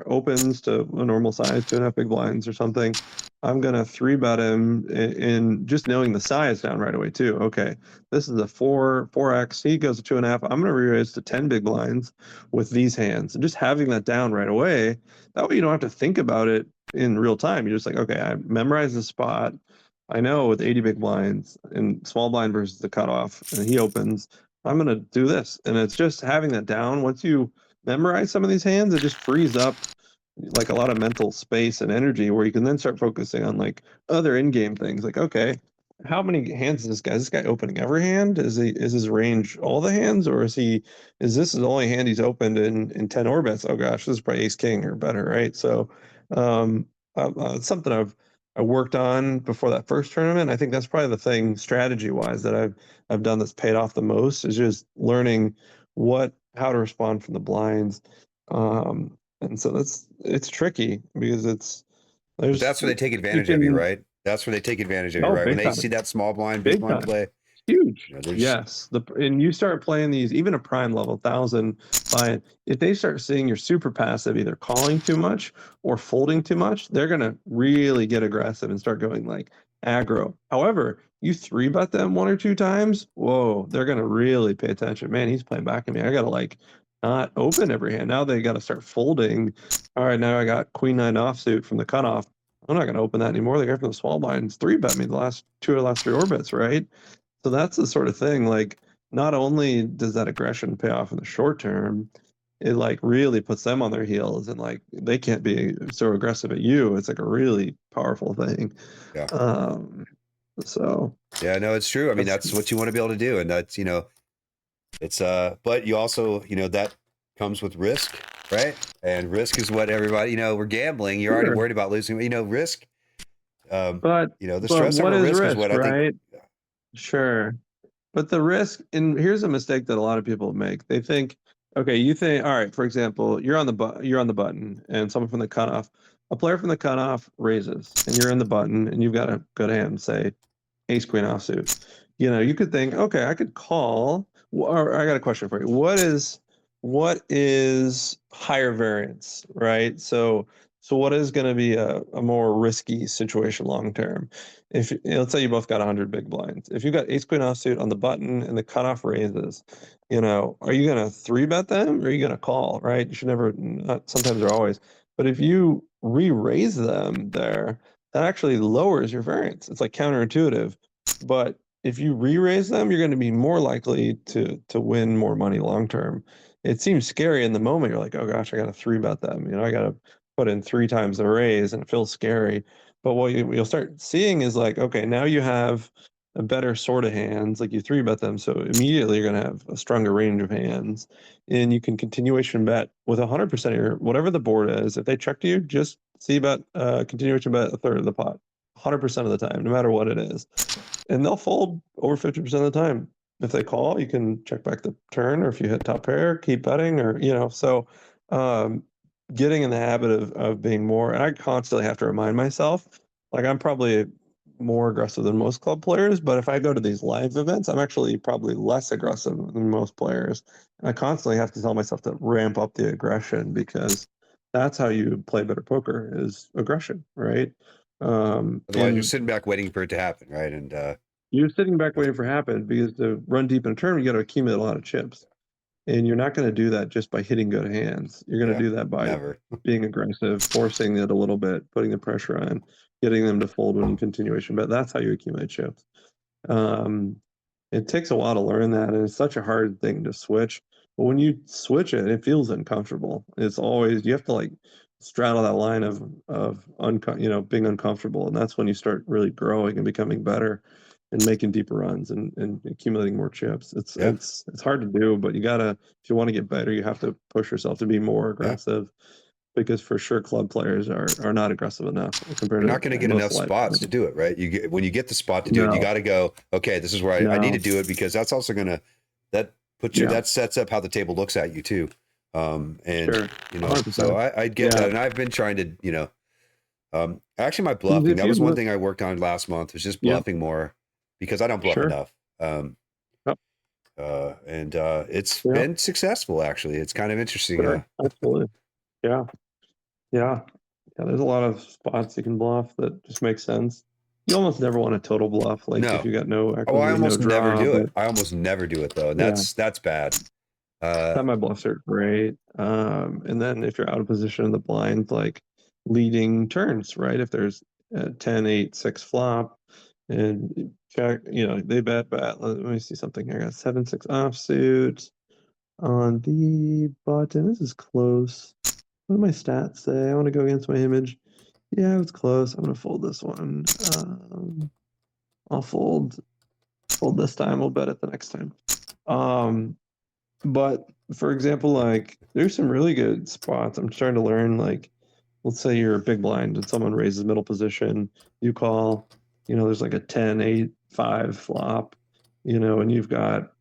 opens to a normal size, 2.5 big blinds or something, I'm gonna 3-bet him in just knowing the size down right away too. Okay, this is a 4x. He goes to 2.5. I'm gonna re-raise to 10 big blinds with these hands, and just having that down right away. That way you don't have to think about it in real time. You're just like, okay, I memorize the spot. I know with 80 big blinds and small blind versus the cutoff, and he opens, I'm gonna do this, and it's just having that down. Once you memorize some of these hands, it just frees up like a lot of mental space and energy where you can then start focusing on like other in-game things. Like, okay, how many hands is this guy? Is this guy opening every hand? Is his range all the hands, or is this the only hand he's opened in 10 orbits? Oh gosh, this is probably ace king or better, right? So it's something I worked on before that first tournament. I think that's probably the thing strategy wise that I've done that's paid off the most, is just learning how to respond from the blinds. And so it's tricky because But that's where they take advantage of you, right? That's where they take advantage of you, right? When they see that small blind, big blind play, huge. You know, yes, and you start playing these even a prime level 1,000 buy-in. If they start seeing you're super passive, either calling too much or folding too much, they're gonna really get aggressive and start going like aggro. However, you 3-bet them 1 or 2 times, whoa, they're gonna really pay attention. Man, he's playing back at me. I gotta like not open every hand. Now they gotta start folding. All right, now I got queen 9 offsuit from the cutoff. I'm not gonna open that anymore. The guy from the small blinds 3-bet me the last 3 orbits, right? So that's the sort of thing, like, not only does that aggression pay off in the short term, it like really puts them on their heels, and like they can't be so aggressive at you. It's like a really powerful thing. Yeah. So yeah, no, it's true. I mean, that's what you want to be able to do. And that's, it's but you also, that comes with risk, right? And risk is what everybody, we're gambling. You're already worried about losing, risk. But the stress what over is risk risk, is what right? I think. Sure. But the risk, and here's a mistake that a lot of people make. They think, okay, you think, all right, for example, you're on the button, and someone from the cutoff, a player from the cutoff raises, and you're in the button, and you've got a good hand, say ace queen offsuit. You could think, okay, I could call. Or I got a question for you. What is higher variance, right? So what is going to be a more risky situation long term? If let's say you both got 100 big blinds. If you got ace queen offsuit on the button and the cutoff raises, are you going to 3-bet them, or are you going to call, right? You should never, not sometimes or always. But if you re-raise them there, that actually lowers your variance. It's like counterintuitive. But if you re-raise them, you're going to be more likely to win more money long term. It seems scary in the moment. You're like, oh gosh, I got to 3-bet them. I got to put in 3 times the raise, and it feels scary. But what you'll start seeing is like, okay, now you have a better sort of hands. Like you 3-bet them, so immediately you're going to have a stronger range of hands, and you can continuation bet with 100% of your whatever the board is. If they check to you, just see bet continuation bet a third of the pot, 100% of the time, no matter what it is, and they'll fold over 50% of the time. If they call, you can check back the turn, or if you hit top pair, keep betting, or so. Getting in the habit of being more, and I constantly have to remind myself, like I'm probably more aggressive than most club players, but if I go to these live events, I'm actually probably less aggressive than most players. And I constantly have to tell myself to ramp up the aggression, because that's how you play better poker, is aggression, right? Otherwise, you're sitting back waiting for it to happen, right? And you're sitting back waiting for it to happen, because to run deep in a tournament, you got to accumulate a lot of chips. And you're not going to do that just by hitting good hands. You're going to do that by being aggressive, forcing it a little bit, putting the pressure on, getting them to fold when you continuation bet. That's how you accumulate chips. it takes a while to learn that, and it's such a hard thing to switch. But when you switch it, it feels uncomfortable. It's always you have to like straddle that line of being uncomfortable, and that's when you start really growing and becoming better and making deeper runs and accumulating more chips. Yeah. It's hard to do, but you gotta if you want to get better, you have to push yourself to be more aggressive. Because for sure, club players are not aggressive enough compared You're to not going to get most enough live spots players. to do it, right? When you get the spot to do it, you No, got to go, okay, this is where I need no, to do it, because that's also going to, yeah, that sets up how the table looks at you too. And sure, you know, 100%. so I get Yeah, that. And I've been trying to, actually my 'cause bluffing, if that you was one look, thing I worked on last month, was just yeah, bluffing more, because I don't bluff sure, enough. yep, And it's yeah, been successful, actually. It's kind of interesting. sure, absolutely, yeah, yeah, yeah. There's a lot of spots you can bluff that just make sense. You almost never want a total bluff, like if No. you got no Oh, I equity, no almost never draw, do but it. I almost never do it though. And yeah. that's bad. Semi bluffs are great. And then if you're out of position in the blind, like leading turns, right? If there's 10, 8, 6 flop and check, they bet. Let me see something here. I got 7, 6 offsuit on the button. This is close. What do my stats say? I want to go against my image. Yeah, it's close. I'm going to fold this one. I'll fold this time. We'll bet it the next time. But for example, like there's some really good spots. I'm trying to learn, like, let's say you're a big blind and someone raises middle position, you call, there's like a 10, 8, 5 flop, and you've got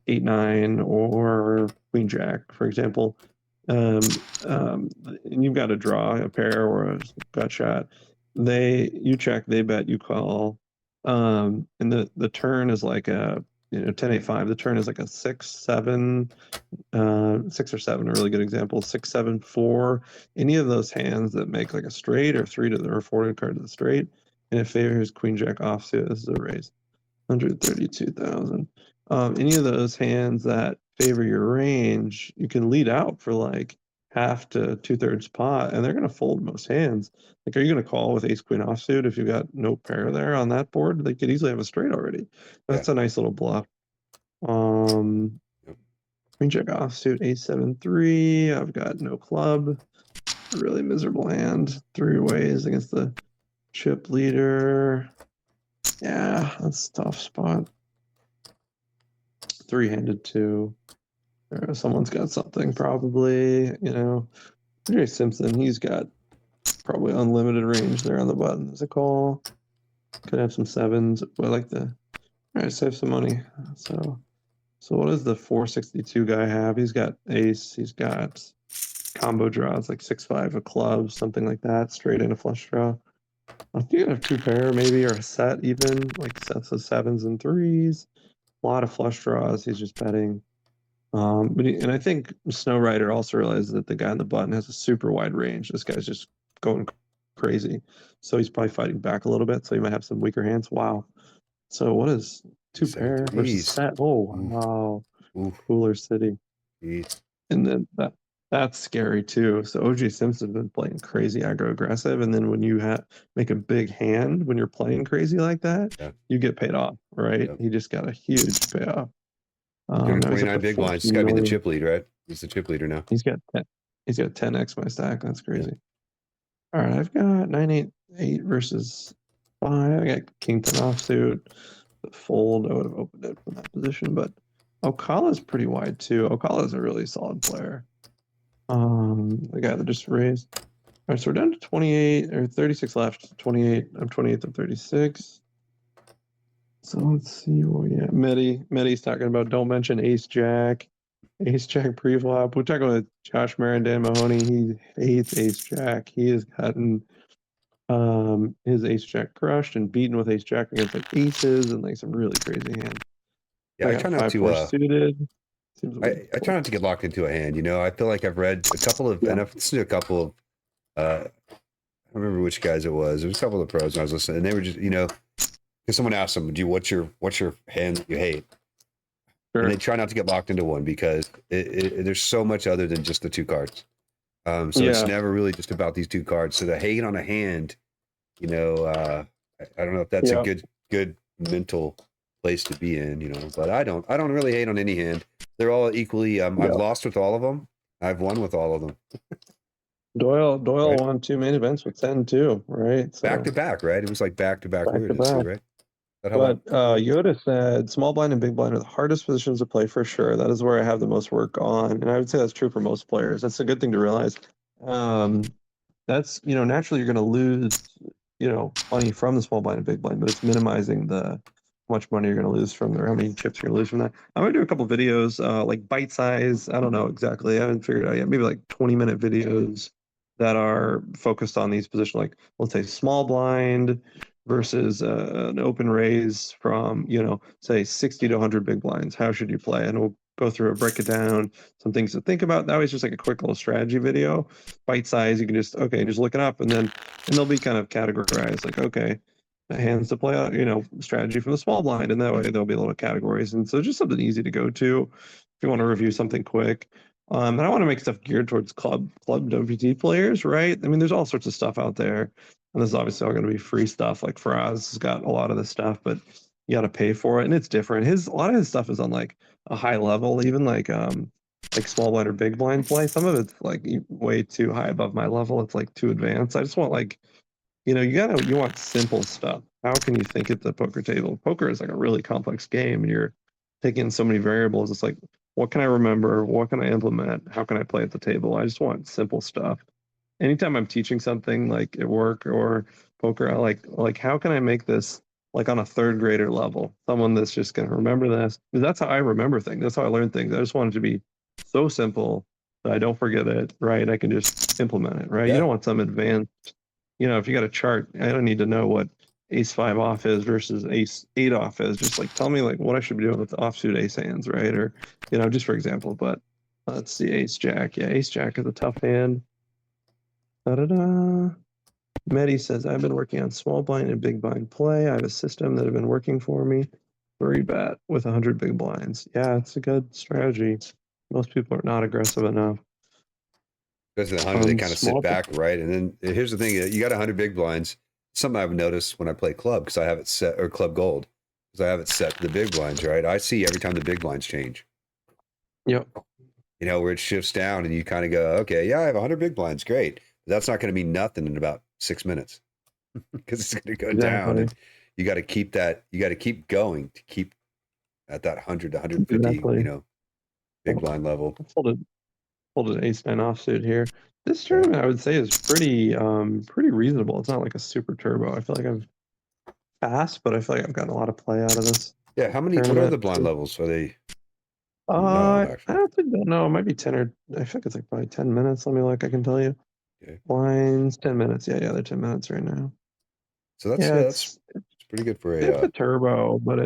8, 9 or queen jack, for example. And you've got to draw a pair or a gut shot. You check, they bet, you call. And the turn is like a 10, 8, 5. The turn is like a 6, 7, 6 or 7, a really good example. 6, 7, 4. Any of those hands that make like a straight or 3 to the or forward card to the straight, and it favors queen jack offsuit. This is a raise, 132,000. Any of those hands that favor your range, you can lead out for like half to 2/3 pot, and they're going to fold most hands. Like, are you going to call with ace queen offsuit if you got no pair there on that board? They could easily have a straight already. That's Yeah. a nice little bluff. Um, Yep. Queen jack offsuit, ace 7, 3. I've got no club. A really miserable hand. 3 ways against the chip leader. Yeah, that's a tough spot. 3-handed 2. Someone's got something probably, Jay Simpson, he's got probably unlimited range there on the button. There's a call. Could have some 7s. But I like all right, save some money. So what does the 462 guy have? He's got ace. He's got combo draws like 6-5 of clubs, something like that. Straight in a flush draw. I think you have 2 pair maybe, or a set even, like sets of 7s and 3s. A lot of flush draws. He's just betting. And I think Snow Rider also realized that the guy on the button has a super wide range. This guy's just going crazy. So he's probably fighting back a little bit. So he might have some weaker hands. Wow. So what is 2 pair versus set? Oh, wow. Oof. Cooler City. Jeez. And then that's scary too. So OJ Simpson's been playing crazy aggro aggressive. And then when you make a big hand, when you're playing crazy like that, Yeah. you get paid off, right? Yep. He just got a huge payoff. Now he's 29 up big blinds. He's got to be the chip lead, right? He's the chip leader now. He's got 10x my stack. That's crazy. Yeah. All right, I've got 9-8-8 versus 5. I got Kingpin offsuit. The fold, I would have opened it from that position, but Ocala's pretty wide too. Ocala's a really solid player. The guy that just raised. All right, so we're down to 28 or 36 left. 28. I'm 28th of 36. So let's see. Medi's talking about don't mention ace jack. Ace jack pre-flop. We're talking with Josh Marin, Dan Mahoney. He hates ace jack. He has gotten his ace jack crushed and beaten with ace jack against like aces and like some really crazy hands. Yeah, I try not to. 5-4 suited. I try not to get locked into a hand. I feel like I've read a couple of, and I've listened to a couple of. I don't remember which guys it was. There was a couple of pros, and I was listening, and they were just, because someone asked them, what's your hand that you hate? Sure. And they try not to get locked into one, because there's so much other than just the 2 cards. So it's never really just about these 2 cards. So the hate on a hand, I don't know if that's a good mental place to be in, you know. But I don't really hate on any hand. They're all equally. I've lost with all of them. I've won with all of them. Doyle Right. won 2 main events with 10 too, right? So Back to back, right? It was like back to back back to weirdness too, back. right? That But Yoda said small blind and big blind are the hardest positions to play for sure. That is where I have the most work on, and I would say that's true for most players. That's a good thing to realize. That's naturally you're going to lose money from the small blind and big blind, but it's minimizing the how much money you're going to lose from there, how many chips you're going to lose from that. I'm going to do a couple videos, like bite size. I don't know exactly. I haven't figured it out yet. Maybe like 20-minute videos that are focused on these positions, like let's say small blind versus an open raise from say 60 to 100 big blinds. How should you play? And we'll go through it, break it down, some things to think about. That was just like a quick little strategy video, bite size. You can just look it up, and they'll be kind of categorized, like, okay, hands to play out, strategy from the small blind, and that way there'll be little categories. And so just something easy to go to if you want to review something quick. And I want to make stuff geared towards club WPT players, right? I mean, there's all sorts of stuff out there, and this is obviously all going to be free stuff. Like Faraz has got a lot of this stuff, but you got to pay for it, and it's different. A lot of his stuff is on like a high level, even like small blind or big blind play. Some of it's like way too high above my level. It's like too advanced. I just want like, you want simple stuff. How can you think at the poker table? Poker is like a really complex game, and you're taking so many variables. It's like, what can I remember? What can I implement? How can I play at the table? I just want simple stuff. Anytime I'm teaching something like at work or poker, I like how can I make this like on a third grader level? Someone that's just going to remember this. Because that's how I remember things. That's how I learn things. I just want it to be so simple that I don't forget it, right? I can just implement it, right? Yeah. You don't want some advanced, if you got a chart, I don't need to know what ace 5 off is versus ace 8 off is. Just like tell me like what I should be doing with the offsuit ace hands, right? Or, just for example. But let's see, ace jack. Yeah, ace jack is a tough hand. Da-da-da. Medi says, I've been working on small blind and big blind play. I have a system that have been working for me. 3-bet with 100 big blinds. Yeah, it's a good strategy. Most people are not aggressive enough. Because the 100, they kind of sit back, right? And then here's the thing: you got 100 big blinds. Something I've noticed when I play club, because I have it set, or club gold, because I have it set to the big blinds, right? I see every time the big blinds change. Yep. Where it shifts down, and you kind of go, okay, yeah, I have 100 big blinds, great. But that's not going to mean nothing in about 6 minutes, because it's going to go down, and you got to keep that. You got to keep going to keep at that 100 to 150, big blind level. Pulled an ace 9 offsuit here. This tournament, I would say, is pretty reasonable. It's not like a super turbo. I feel like I'm fast, but I feel like I've gotten a lot of play out of this. Yeah, how many? Tournament. What are the blind levels? Are they? I don't know. It might be 10 or I think it's like probably 10 minutes. Let me look. I can tell you. Okay. Blinds 10 minutes. Yeah, they're 10 minutes right now. So that's pretty good for it's a turbo, but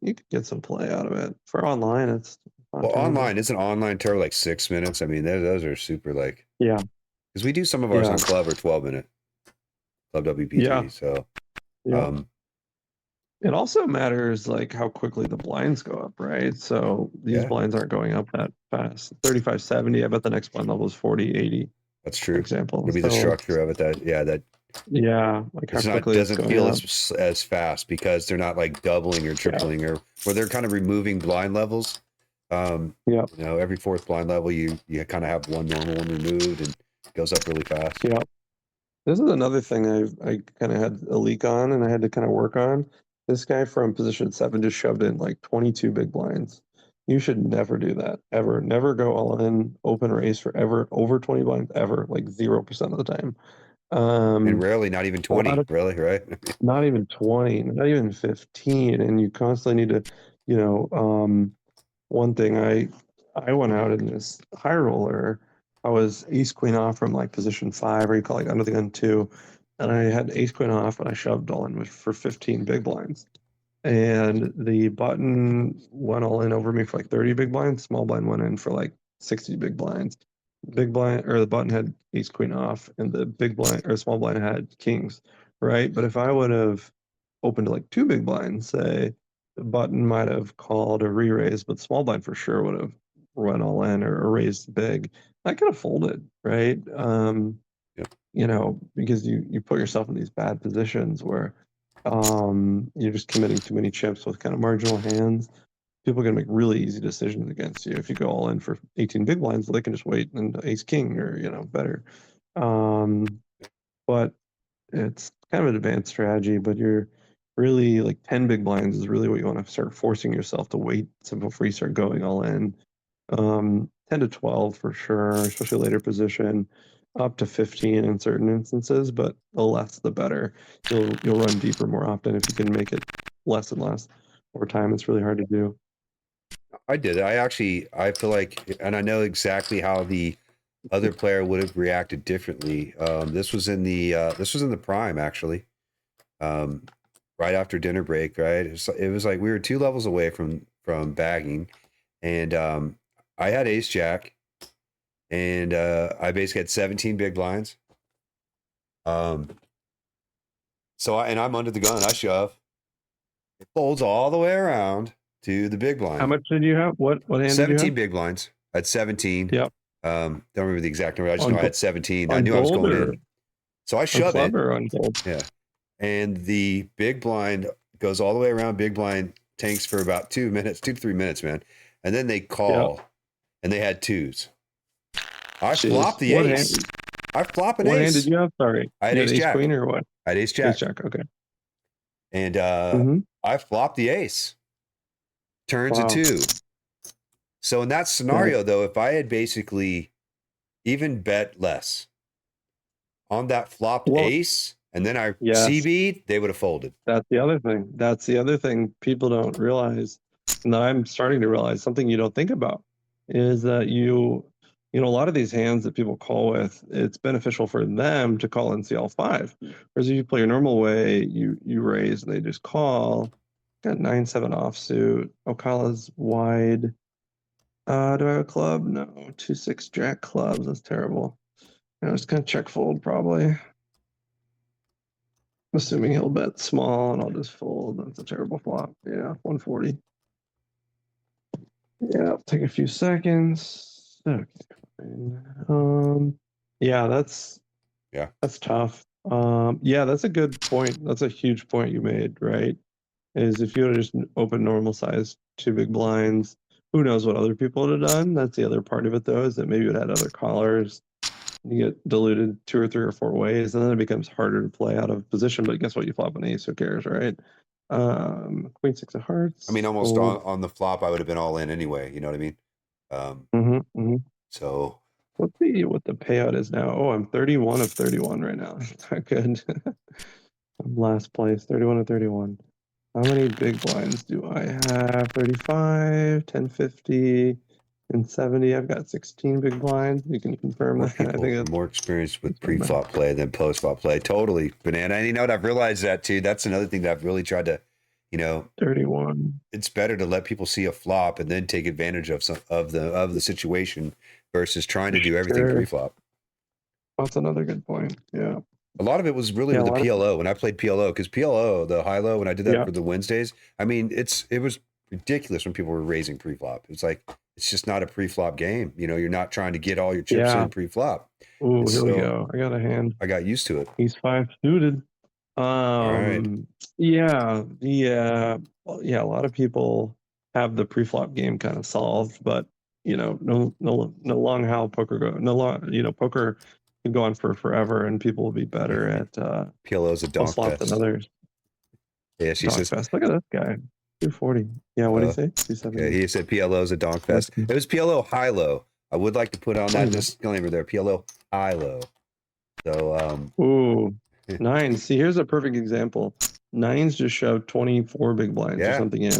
you could get some play out of it. For online, it's well, online isn't online turbo like 6 minutes. I mean, those are super like because we do some of ours on club or 12-minute club WPT. Yeah. So it also matters like how quickly the blinds go up, right? So these blinds aren't going up that fast. 35, 70. I bet the next blind level is 40, 80. That's true. For example, it'll be the structure of it like how quickly doesn't feel as fast because they're not like doubling or tripling or where they're kind of removing blind levels. Every fourth blind level you kind of have one normal one removed and it goes up really fast. Yeah. This is another thing I kind of had a leak on and I had to kind of work on. This guy from position 7 just shoved in like 22 big blinds. You should never do that, ever. Never go all in, open race for ever, over 20 blinds, ever, like 0% of the time. And rarely not even 20, really, right? Not even 20, not even 15. And you constantly need to, one thing I went out in this high roller. I was ace queen off from like position 5, or you call it like under the gun 2, and I had ace queen off, and I shoved all in for 15 big blinds, and the button went all in over me for like 30 big blinds. Small blind went in for like 60 big blinds. Big blind or the button had ace queen off, and the big blind or small blind had kings, right? But if I would have opened like 2 big blinds, say, the button might have called a re-raise, but small blind for sure would have run all in or raised big. I could have folded, right? Because you put yourself in these bad positions where You're just committing too many chips with kind of marginal hands. People are gonna make really easy decisions against you. If you go all in for 18 big blinds, they can just wait and ace king or better. But it's kind of an advanced strategy, but you're really like 10 big blinds is really what you want to start forcing yourself to wait before you start going all in. 10 to 12 for sure, especially later position, up to 15 in certain instances, but the less the better. You'll run deeper more often if you can make it less and less. Over time, it's really hard to do. I did. I feel like, and I know exactly how the other player would have reacted differently. This was in the prime actually. Right after dinner break, right? It was like we were 2 levels away from bagging, and I had ace jack, and I basically had 17 big blinds. So I'm under the gun. I shove. It folds all the way around to the big blind. How much did you have? What hand did you 17 have? big blinds. I had 17. Yep. Don't remember the exact number. I just On know I go- had 17. I on knew I was gold going or in. So I on shove club it. or on gold? Yeah. And the big blind goes all the way around. Big blind tanks for about 2 minutes, 2 to 3 minutes, man. And then they call, and they had twos. I Jeez. flopped the What ace. hand- I flop an What hand ace. did you have? Sorry. I had You ace jack. queen or what? I had ace jack. Ace jack. Okay. And Mhm. I flopped the ace. Turns Wow. a 2. So in that scenario, though, if I had basically even bet less on that flopped Well, ace, and then I yes. CB'd, they would have folded. That's the other thing. That's the other thing people don't realize, and that I'm starting to realize, something you don't think about, is that a lot of these hands that people call with, it's beneficial for them to call in CL5. Whereas if you play your normal way, you raise and they just call. Got 9-7 offsuit. Ocala's wide. Do I have a club? No. 2-6 jack clubs. That's terrible. I'm just gonna check fold probably. Assuming he'll bet small and I'll just fold. That's a terrible flop. Yeah, 140. Yeah, take a few seconds. Okay. Yeah, that's tough. Yeah, that's a good point. That's a huge point you made, right? Is if you would have just opened normal size 2 big blinds, who knows what other people would have done? That's the other part of it, though, is that maybe it had other callers. You get diluted 2 or 3 or 4 ways, and then it becomes harder to play out of position. But guess what? You flop an ace. Who cares, right? Queen 6 of hearts. I mean, almost on the flop, I would have been all in anyway. You know what I mean? So let's see what the payout is now. Oh, I'm 31 of 31 right now. That's not good. I'm last place, 31 of 31. How many big blinds do I have? 35, 1050, and 70. I've got 16 big blinds. You can confirm more that. people I think are it's more experienced with pre-flop play than post-flop play. Totally, banana. And you know what? I've realized that too. That's another thing that I've really tried to, 31. It's better to let people see a flop and then take advantage of the situation versus trying to do everything Sure. pre-flop. That's another good point. Yeah. A lot of it was really with the PLO when I played PLO, because PLO, the high-low, when I did that for the Wednesdays, I mean, it was ridiculous when people were raising pre-flop. It's like, it's just not a pre-flop game. You're not trying to get all your chips in pre-flop. Ooh, here we go. I got a hand. I got used to it. He's 5 suited. All right. Yeah, a lot of people have the pre-flop game kind of solved, but no long how poker go. No long, poker can go on for forever, and people will be better at PLO's a donk flop fest than others. Yeah, she says. Fest. Look at this guy, 240. Yeah, what did he say? 270. Yeah, he said PLO's a donk fest. It was PLO high-low. I would like to put on that disclaimer there. PLO high-low. So ooh. Nines. See, here's a perfect example. Nines just shoved 24 big blinds or something in.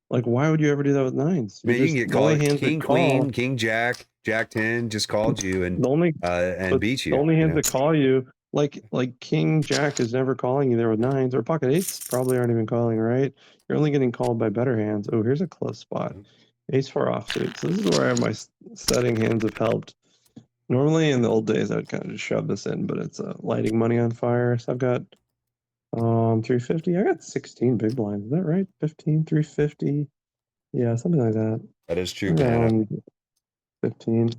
Like, why would you ever do that with nines? You can get called king, queen, king, jack, jack 10 just called you and beat you. The only hands that call you, like king, jack is never calling you there with nines, or pocket eights probably aren't even calling, right? You're only getting called by better hands. Oh, here's a close spot. Ace 4 offsuit. So this is where I have my setting hands have helped. Normally in the old days, I'd kind of just shove this in, but it's lighting money on fire. So I've got 350. I got 16 big blinds. Is that right? 15, 350. Yeah, something like that. That is true. 15.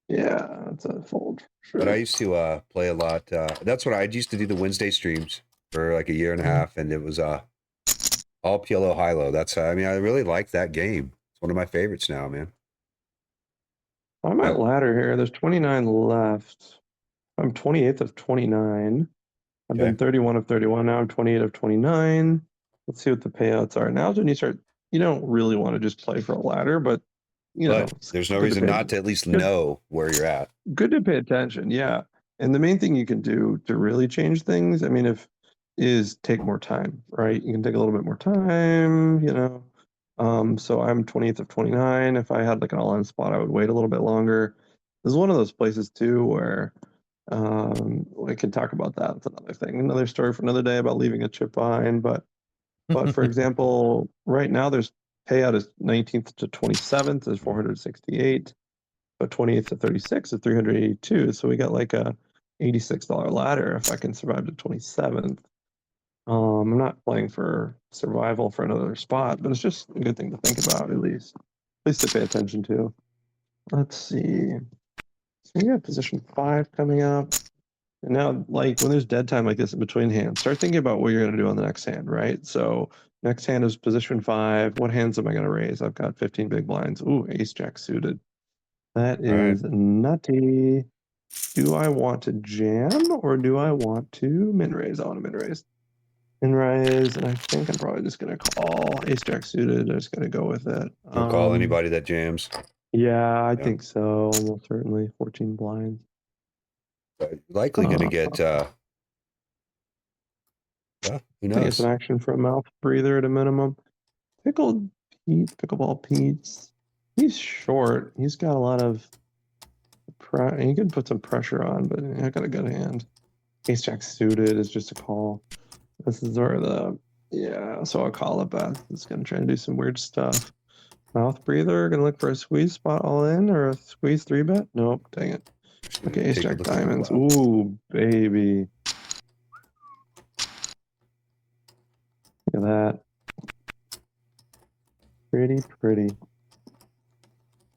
Yeah, that's a fold for sure. But I used to play a lot. That's what I used to do, the Wednesday streams. for like a year and a half, and it was all PLO high-low. That's I mean, I really like that game. It's one of my favorites now, man. I might ladder here. There's 29 left. I'm 28th of 29. I've been 31 of 31. Now I'm 28 of 29. Let's see what the payouts are. Now's when you start, you don't really want to just play for a ladder, but you know, there's no reason not to at least know where you're at. Good to pay attention. Yeah. And the main thing you can do to really change things, I mean, is take more time, right? You can take a little bit more time, you know. So I'm 20th of 29. If I had like an all-in spot, I would wait a little bit longer. This is one of those places too where we could talk about that. It's another thing, another story for another day about leaving a chip behind. But for example, right now there's payout is 19th to 27th is 468, but 28th to 36 is 382. So we got like a $86 ladder if I can survive to 27th. I'm not playing for survival for another spot, but it's just a good thing to think about at least to pay attention to. Let's see. So we got position 5 coming up. And now, like, when there's dead time like this in between hands, start thinking about what you're going to do on the next hand, right? So next hand is position 5. What hands am I going to raise? I've got 15 big blinds. Ooh, ace jack suited. That is nutty. Do I want to jam or do I want to min raise? I want to min raise. Min raise, and I think I'm probably just going to call ace jack suited. I'm just going to go with it. Don't call anybody that jams. Yeah, I think so. Almost certainly 14 blinds. Likely going to get, yeah, who knows? Get some action from mouth breather at a minimum. Pickled Pete, Pickleball Pete's. He's short. He's got a lot of he could put some pressure on, but I got a good hand. Ace jack suited is just a call. This is where so I'll call it back. It's gonna try and do some weird stuff. Mouth breather, gonna look for a squeeze spot all in or a squeeze 3-bet? Nope, dang it. Okay, ace jack diamonds. Ooh, baby. Look at that. Pretty.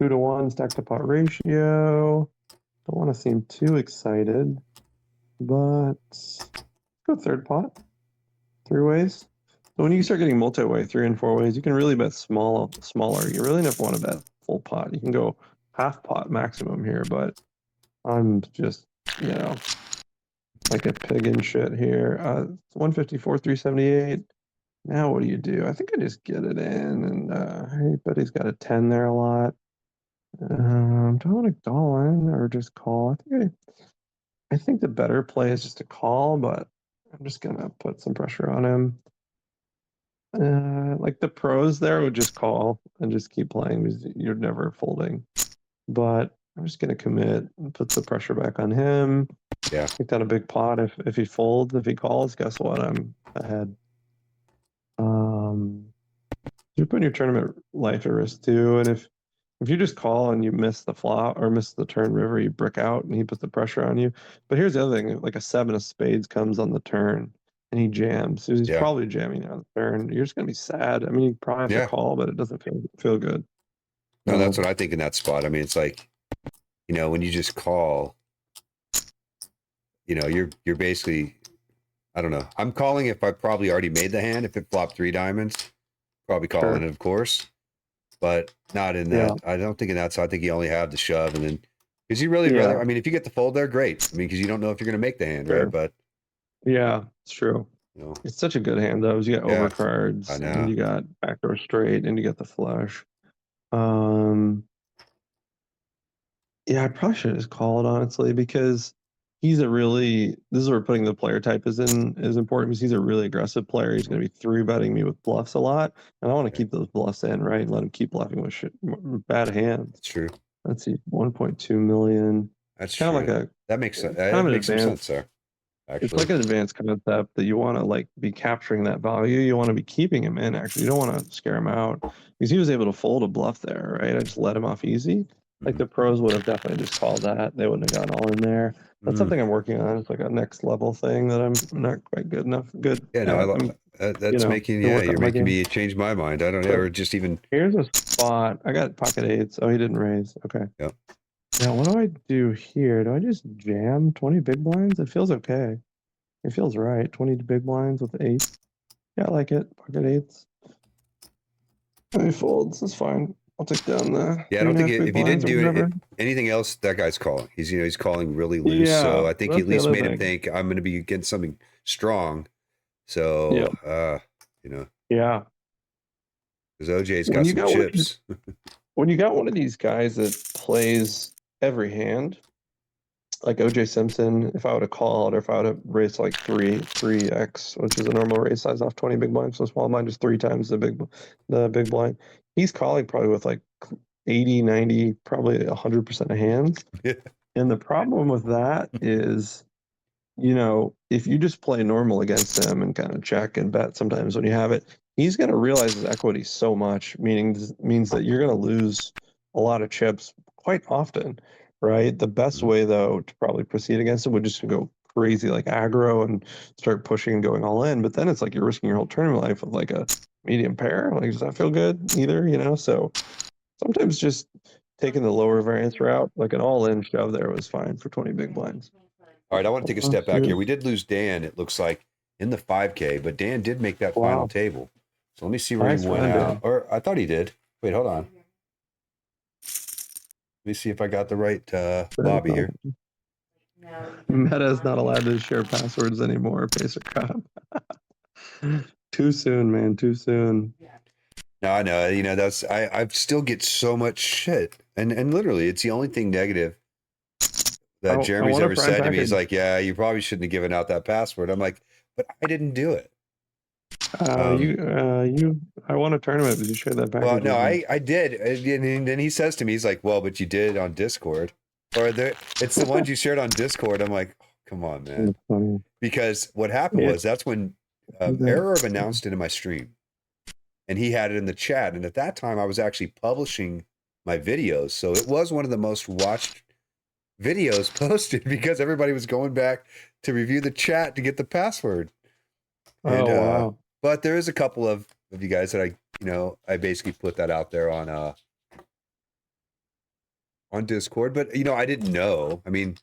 2-to-1 stack to pot ratio. Don't want to seem too excited, but go third pot. 3 ways. So when you start getting multi-way, 3 and 4 ways, you can really bet smaller. You really never want to bet full pot. You can go half pot maximum here, but I'm just, like a pig in shit here. 154, 378. Now what do? I think I just get it in, and but he's got a 10 there a lot. Do I want to call in or just call? I think the better play is just to call, but I'm just gonna put some pressure on him. Like the pros there would just call and just keep playing because you're never folding. But I'm just gonna commit and put the pressure back on him. Yeah. Take down a big pot if he folds. If he calls, guess what? I'm ahead. You're putting your tournament life at risk too, and if you just call and you miss the flop or miss the turn river, you brick out and he puts the pressure on you. But here's the other thing, like a 7 of spades comes on the turn and he jams. So he's probably jamming on the turn. You're just gonna be sad. I mean, you probably have to call, but it doesn't feel good. No, that's what I think in that spot. I mean, it's like, when you just call, you're basically, I don't know. I'm calling if I probably already made the hand. If it flopped 3 diamonds, probably calling it, of course. But not in that. I don't think in that. So I think you only have the shove, and then because you really rather. I mean, if you get the fold there, great. I mean, because you don't know if you're going to make the hand, right? But yeah, it's true. It's such a good hand though. You got overcards, and you got backdoor straight, and you got the flush. Yeah, I probably should have just called honestly because he's a really. This is where putting the player type is important because he's a really aggressive player. He's going to be 3-betting me with bluffs a lot, and I want to keep those bluffs in, right? And let him keep bluffing with bad hands. That's true. Let's see, 1.2 million. That's kind of like that makes sense. That makes some sense there. Actually, it's like an advanced concept that you want to like be capturing that value. You want to be keeping him in. Actually, you don't want to scare him out because he was able to fold a bluff there, right? I just let him off easy. Like the pros would have definitely just called that. They wouldn't have gotten all in there. That's something I'm working on. It's like a next level thing that I'm not quite good enough. Yeah, no, I love that's making. Yeah, you're making me change my mind. I don't ever just even. Here's a spot. I got pocket 8s. Oh, he didn't raise. Okay. Yeah. Now what do I do here? Do I just jam 20 big blinds? It feels okay. It feels right. 20 big blinds with 8. Yeah, I like it. Pocket 8s. How many folds? That's fine. I'll take down the Yeah, I don't think 3.5 big if he didn't blinds or do whatever. anything else, that guy's calling. He's calling really loose. Yeah, So I think he that's at the least other made him thing. think I'm going to be getting something strong. So, Yeah. because OJ's When got you some got chips. when you got one of these guys that plays every hand, like OJ Simpson, if I would have called or if I would have raised like 3x, which is a normal raise size off 20 big blinds, so small blind is 3 times the big blind. He's calling probably with like 80, 90, probably 100% of hands. And the problem with that is, if you just play normal against him and kind of check and bet sometimes when you have it, he's going to realize his equity so much, means that you're going to lose a lot of chips quite often, right? The best way, though, to probably proceed against him would just go crazy, like aggro and start pushing and going all in. But then it's like you're risking your whole tournament life with like a medium pair. Like, does that feel good either? So sometimes just taking the lower variance route, like an all-in shove there was fine for 20 big blinds. All right, I want to take a step back here. We did lose Dan, it looks like, in the 5K, but Dan did make that final table. So let me see where Nice he went run, out. Dan. Or I thought he did. Wait, hold on. Let me see if I got the right lobby here. Meta is not allowed to share passwords anymore, Pacer Cop. Too soon, man. Too soon. No, I know. That's I still get so much shit. And literally, it's the only thing negative that Jeremy's ever said to me. He's like, yeah, you probably shouldn't have given out that password. I'm like, but I didn't do it. I won a tournament. Did you share that package? Well, no, I did. And then he says to me, he's like, well, but you did on Discord. It's the ones you shared on Discord. I'm like, oh, come on, man. Because what happened was that's when Error announced it in my stream. And he had it in the chat. And at that time, I was actually publishing my videos. So it was one of the most watched videos posted because everybody was going back to review the chat to get the password. And, wow. But there is a couple of you guys that I basically put that out there on Discord. But, I didn't know. I mean,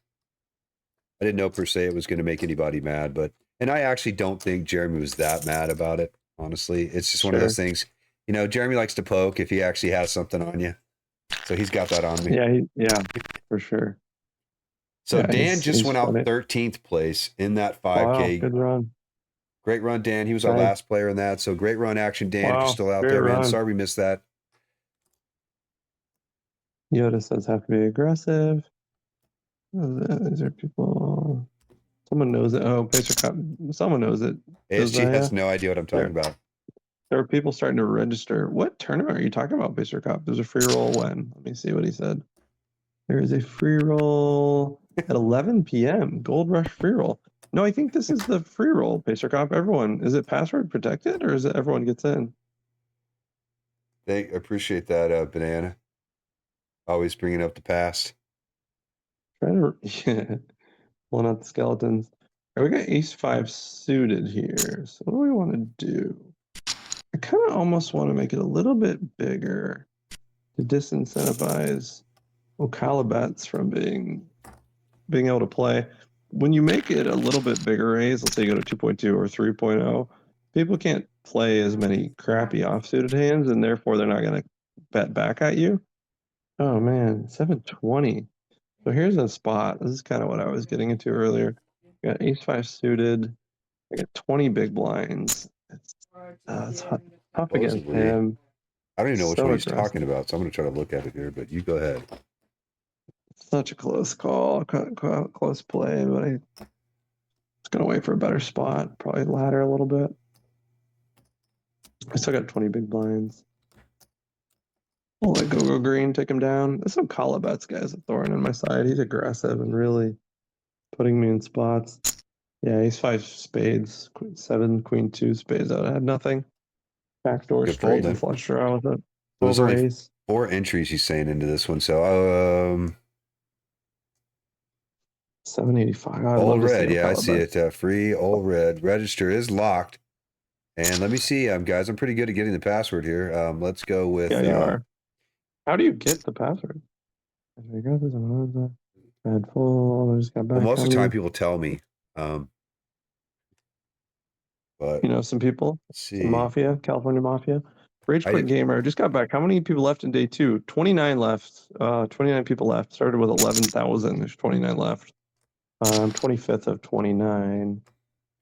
I didn't know per se it was going to make anybody mad. And I actually don't think Jeremy was that mad about it. Honestly, it's just one of those things. Jeremy likes to poke if he actually has something on you. So he's got that on me. Yeah, for sure. So Dan just went out 13th place in that 5K. Wow, good run. Great run, Dan. He was our last player in that. So great run action, Dan. If you're still out there, man. Sorry we missed that. Yoda says have to be aggressive. Is there people... Someone knows it. Oh, Pacer Cup. Someone knows it. ASG has no idea what I'm talking about. There are people starting to register. What tournament are you talking about, Pacer Cup? There's a free roll when? Let me see what he said. There is a free roll at 11 p.m. Gold Rush free roll. No, I think this is the free roll, Pacer Cup. Everyone, is it password protected or is it everyone gets in? They appreciate that, Banana. Always bringing up the past. Trying to... Pulling out the skeletons. Right, we got ace-5 suited here. So what do we want to do? I kind of almost want to make it a little bit bigger to disincentivize Ocala bets from being able to play. When you make it a little bit bigger raise, let's say you go to 2.2 or 3.0, people can't play as many crappy offsuited hands, and therefore they're not going to bet back at you. Oh man, 720. So here's a spot. This is kind of what I was getting into earlier. Got ace-5 suited. I got 20 big blinds. It's tough against him. I don't even know which one he's talking about, so I'm going to try to look at it here, but you go ahead. Such a close call, close play, but I'm just going to wait for a better spot. Probably ladder a little bit. I still got 20 big blinds. I'll let go green, take him down. There's some call bets, guys. A thorn in my side. He's aggressive and really putting me in spots. Yeah, ace-5 spades, queen 7, queen 2 spades out. I had nothing. Backdoor straight and flush draw with it. There's only 4 entries he's saying into this one. So 785. All red, yeah, I see it. Free all red. Register is locked. And let me see, guys. I'm pretty good at getting the password here. Let's go with. Yeah, you are. How do you get the password? Well, most of the time people tell me. But You know, some people, let's some see. Mafia, California Mafia. Rage I Quit did- Gamer just got back. How many people left in day 2? 29 left. 29 people left. Started with 11,000. There's 29 left. I'm 25th of 29.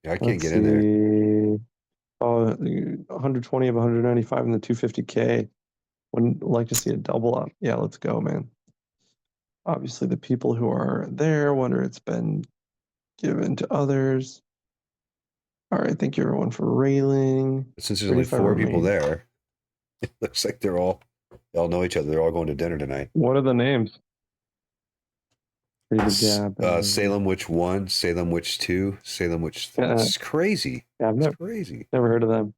Yeah, I can't Let's get in there. see. Oh, 120 of 195 in the 250K. Would like to see a double up. Yeah, let's go, man. Obviously, the people who are there wonder it's been given to others. All right, thank you everyone for railing. Since there's only 35 4 people remain. there, it looks like they all know each other. They're all going to dinner tonight. What are the names? Pretty big gap. Salem Witch 1, Salem Witch 2, Salem Witch 3. This is crazy. Yeah, I've It's crazy. never heard of them.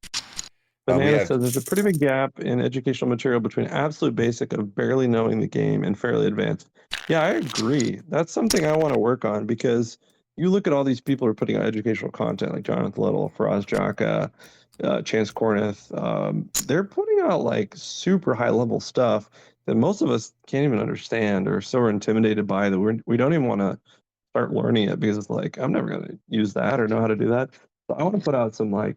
We Banana have says there's a pretty big gap in educational material between absolute basic of barely knowing the game and fairly advanced. Yeah, I agree. That's something I want to work on because you look at all these people who are putting out educational content like Jonathan Little, Faraz Jaka, Chance Corneth. They're putting out like super high level stuff that most of us can't even understand or so are intimidated by that we don't even want to start learning it because it's like, I'm never going to use that or know how to do that. So I want to put out some like,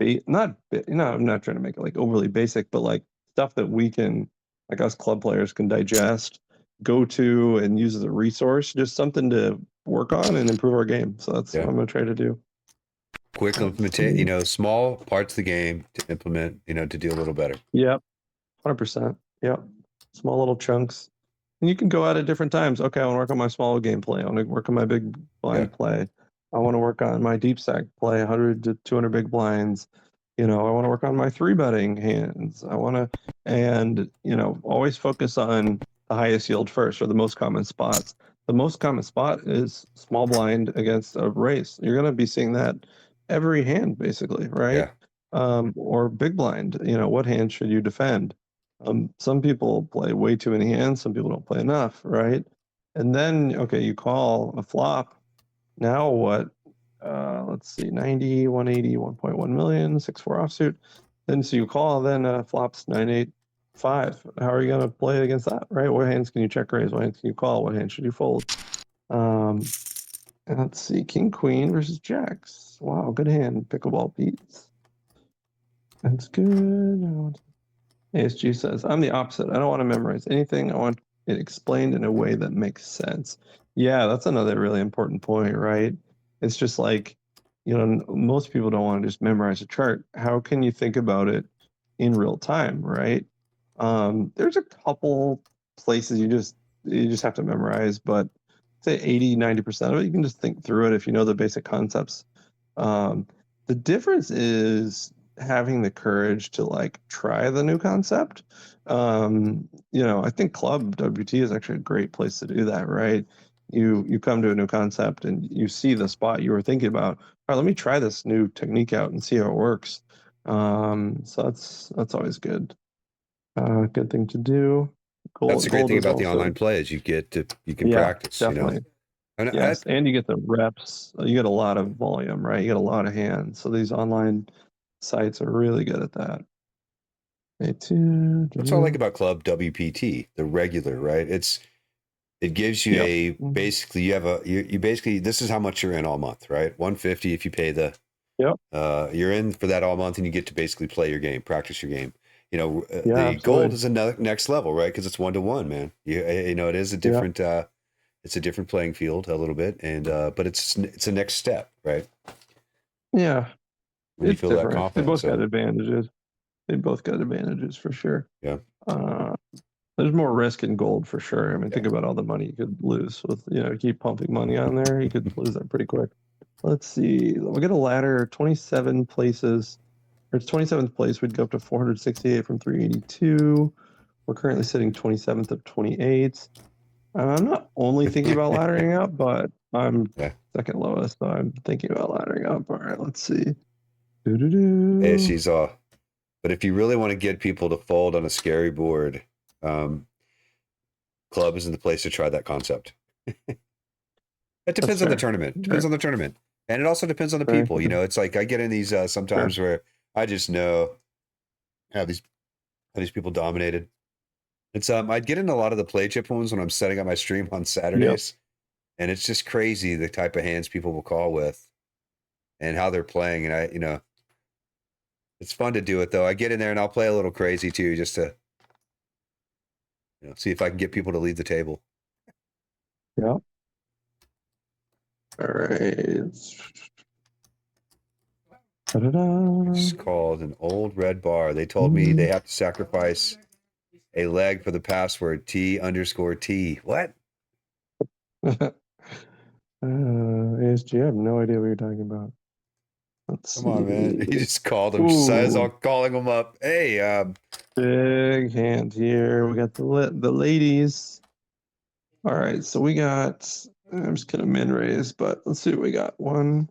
I'm not trying to make it like overly basic, but like stuff that we can, like us club players can digest, go to and use as a resource, just something to work on and improve our game. So that's what I'm going to try to do. quick implementation, small parts of the game to implement, to do a little better. Yep. 100%. Yep. Small little chunks. And you can go out at different times. Okay, I want to work on my small game play. I want to work on my big blind play. I want to work on my deep stack play, 100 to 200 big blinds. I want to work on my 3-betting hands. I want to, and, always focus on the highest yield first or the most common spots. The most common spot is small blind against a race. You're going to be seeing that every hand, basically, right? Yeah. Or big blind. What hand should you defend? Some people play way too many hands. Some people don't play enough, right? And then, okay, you call a flop. Now what? Let's see, 90, 180, 1.1 million, 6-4 offsuit. Then so you call, then flops 9-8, 5. How are you going to play against that, right? What hands can you check raise? What hands can you call? What hand should you fold? And let's see, King Queen versus Jacks. Wow, good hand. Pickleball beats. That's good. ASG says, I'm the opposite. I don't want to memorize anything. I want it explained in a way that makes sense. Yeah, that's another really important point, right? It's just like, most people don't want to just memorize a chart. How can you think about it in real time, right? There's a couple places you just have to memorize, but say 80, 90% of it, you can just think through it if you know the basic concepts. The difference is having the courage to like try the new concept. I think Club WPT is actually a great place to do that, right? You come to a new concept and you see the spot you were thinking about. All right, let me try this new technique out and see how it works. So that's always good. Good thing to do. That's the great thing is about the also, online play is you can practice, definitely. And Yes, and you get the reps. You get a lot of volume, right? You get a lot of hands. So these online sites are really good at that. That's what I like about Club WPT, the regular, right? It gives you basically you basically, this is how much you're in all month, right? 150 if you pay the you're in for that all month and you get to basically play your game, practice your game. The absolutely. gold is another next level, right? Because it's 1-to-1, man. It is a different it's a different playing field a little bit, and but it's a next step, right? Yeah, When you feel different. that confidence, Got advantages. They both got advantages for sure. Yeah. There's more risk in gold for sure. I mean, think about all the money you could lose with, keep pumping money on there. You could lose that pretty quick. Let's see. We get a ladder, 27 places. Or it's 27th place. We'd go up to 468 from 382. We're currently sitting 27th of 28. I'm not only thinking about laddering up, but I'm second lowest, so I'm thinking about laddering up. All right, let's see. She's off. But if you really want to get people to fold on a scary board, Club isn't the place to try that concept. It depends on the tournament. Depends on the tournament. And it also depends on the people. It's like I get in these sometimes where I just know how these people dominated. It's I'd get in a lot of the play chip ones when I'm setting up my stream on Saturdays. And it's just crazy the type of hands people will call with and how they're playing. And It's fun to do it though. I get in there and I'll play a little crazy too, just to see if I can get people to leave the table. Yeah. All right. Ta-da-da. It's called an old red bar. They told me they have to sacrifice a leg for the password T_T. What? ASG, I have no idea what you're talking about. Let's Come on, man. see. He just called him. Says I'm calling him up. Hey, Big hand here. We got the ladies. All right, so we got. I'm just gonna min raise, but let's see what we got. One.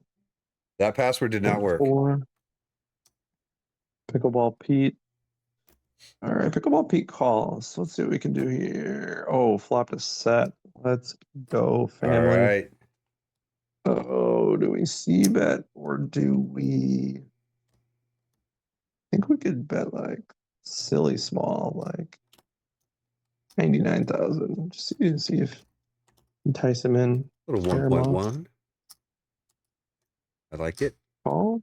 that password did not work. 4. Pickleball Pete. All right, Pickleball Pete calls. Let's see what we can do here. Oh, flopped a set. Let's go, family. All right. Oh, do we see bet or do we? I think we could bet like silly small, like 99,000. Just see if entice him in. Little Pair 'em off. 1.1. I like it. Call.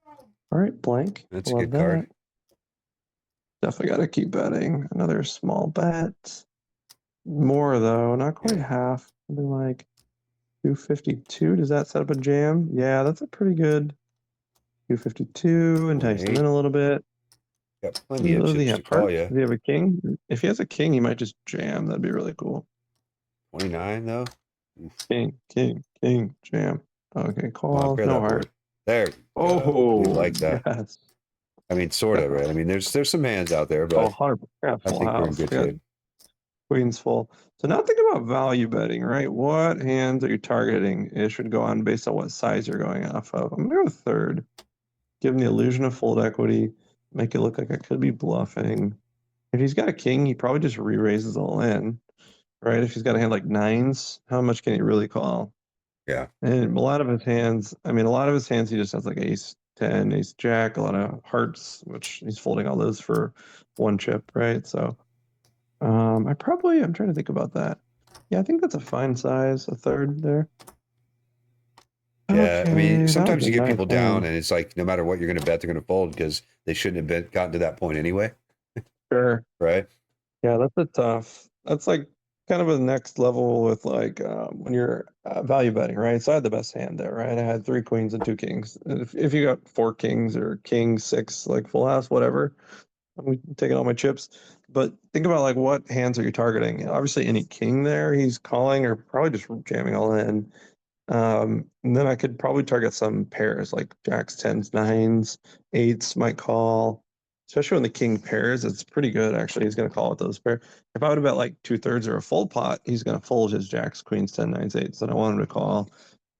All right, blank. That's a Love good card. that. Definitely got to keep betting. Another small bet. More though, not quite half. Something like 252. Does that set up a jam? Yeah, that's a pretty good 252. Entice him in a little bit. Got plenty of Does he chips have to call hearts? you. Does he have a king? If he has a king, he might just jam. That'd be really cool. 29 though. King, jam. Okay, Come call. on, pair No that heart. board. There. Oh, we like that. Yes. I mean, sort of, right? I mean, there's some hands out there, Oh, but 100%. I Full think we're in house. good Yeah, shape. queen's full. So now think about value betting, right? What hands are you targeting? It should go on based on what size you're going off of. I'm going to go third. Give him the illusion of fold equity. Make it look like I could be bluffing. If he's got a king, he probably just re-raises all in, right? If he's got a hand like nines, how much can he really call? Yeah. And a lot of his hands, he just has like ace 10, ace jack, a lot of hearts, which he's folding all those for one chip, right? So I'm trying to think about that. Yeah, I think that's a fine size, a third there. Yeah, I mean, Okay, that sometimes was you a get nice people down, hand. and it's like no matter what you're going to bet, they're going to fold because they shouldn't have gotten to that point anyway, Sure. right? Yeah, that's a tough. That's like kind of a next level with like when you're value betting, right? So I had the best hand there, right? I had 3 queens and 2 kings. And if you got 4 kings or king 6, like full house, whatever, I'm taking all my chips. But think about like what hands are you targeting? Obviously, any king there, he's calling or probably just jamming all in. And then I could probably target some pairs like jacks, tens, nines, eights might call. Especially when the king pairs, it's pretty good actually. He's gonna call with those pairs. If I would have bet like 2/3 or a full pot, he's gonna fold his jacks, queens, 10, nines, eights. And I want him to call,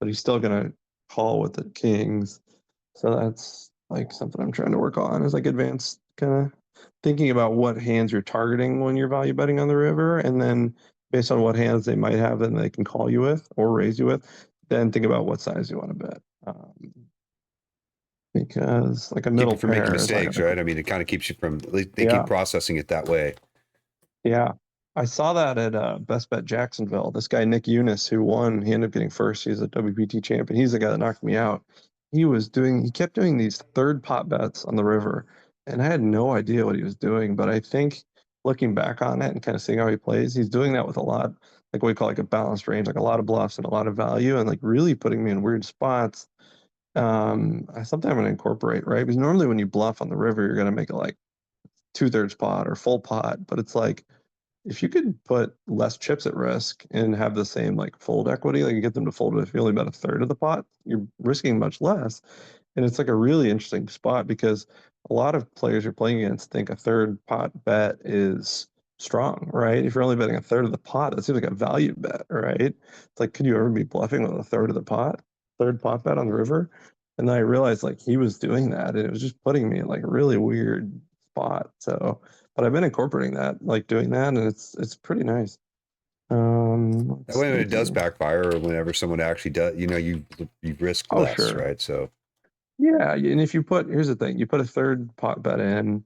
but he's still gonna call with the kings. So that's like something I'm trying to work on as like advanced kind of thinking about what hands you're targeting when you're value betting on the river, and then based on what hands they might have, then they can call you with or raise you with. Then think about what size you want to bet. Because like a Keep middle you from making pair is like mistakes, right? I mean, it kind of keeps you from thinking, yeah, processing it that way. yeah. I saw that at Best Bet Jacksonville. This guy Nick Eunice, who won, he ended up getting first. He's a WPT champion. He's the guy that knocked me out. He kept doing these third pot bets on the river, and I had no idea what he was doing. But I think looking back on it and kind of seeing how he plays, he's doing that with a lot, like what we call like a balanced range, like a lot of bluffs and a lot of value, and like really putting me in weird spots. Something I'm going to incorporate, right? Because normally when you bluff on the river, you're going to make it like 2/3 pot or full pot, but it's like if you could put less chips at risk and have the same like fold equity, like you get them to fold with only about a third of the pot, you're risking much less. And it's like a really interesting spot because a lot of players you're playing against think a third pot bet is strong, right? If you're only betting a third of the pot, that seems like a value bet, right? It's like, could you ever be bluffing with a third of the pot, third pot bet on the river? And then I realized like he was doing that and it was just putting me in like a really weird spot. So but I've been incorporating that, like doing that, and it's pretty nice. That way, when it does See. backfire, or whenever someone actually does, you risk Oh, less, sure. right? So Yeah, and if you put, here's the thing, you put a third pot bet in,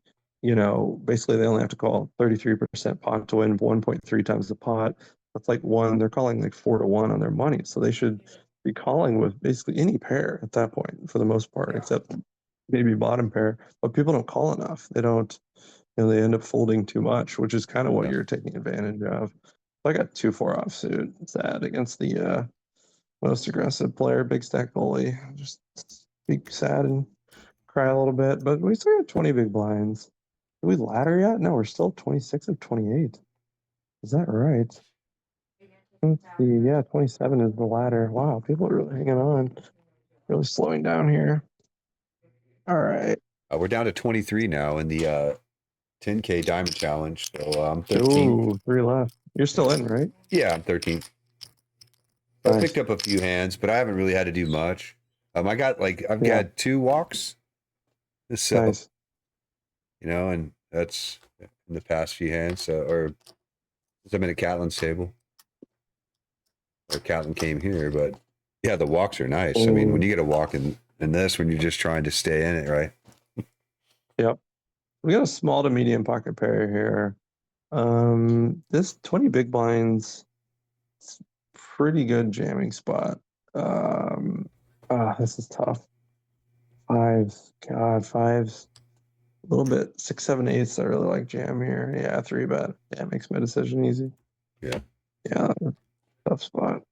basically they only have to call 33% pot to win 1.3 times the pot. That's like they're calling like 4-1 on their money. So they should be calling with basically any pair at that point for the most part, except maybe bottom pair, but people don't call enough. They don't, they end up folding too much, which is kind of what Yeah. you're taking advantage of. I got 2-4 offsuit. Sad against the most aggressive player, big stack goalie. Just be sad and cry a little bit, but we still got 20 big blinds. Did we ladder yet? No, we're still 26 of 28. Is that right? Let's see. Yeah, 27 is the ladder. Wow, people are really hanging on. Really slowing down here. All right. We're down to 23 now in the 10K Diamond Challenge. So I'm 13. Ooh, 3 left. You're still in, right? Yeah, I'm 13. I Nice. picked up a few hands, but I haven't really had to do much. I've Yeah. had 2 walks. So, Nice. and that's in the past few hands. Or I'm in a Catlin table. Or Catlin came here, but yeah, the walks are nice. I mean, when you get a walk in this, when you're just trying to stay in it, right? Yep. We got a small to medium pocket pair here. This 20 big blinds, it's pretty good jamming spot. This is tough. Fives, God, fives. A little bit 6, 7, 8s. I really like jam here. Yeah, 3-bet. Yeah, makes my decision easy. Yeah. Yeah, tough spot.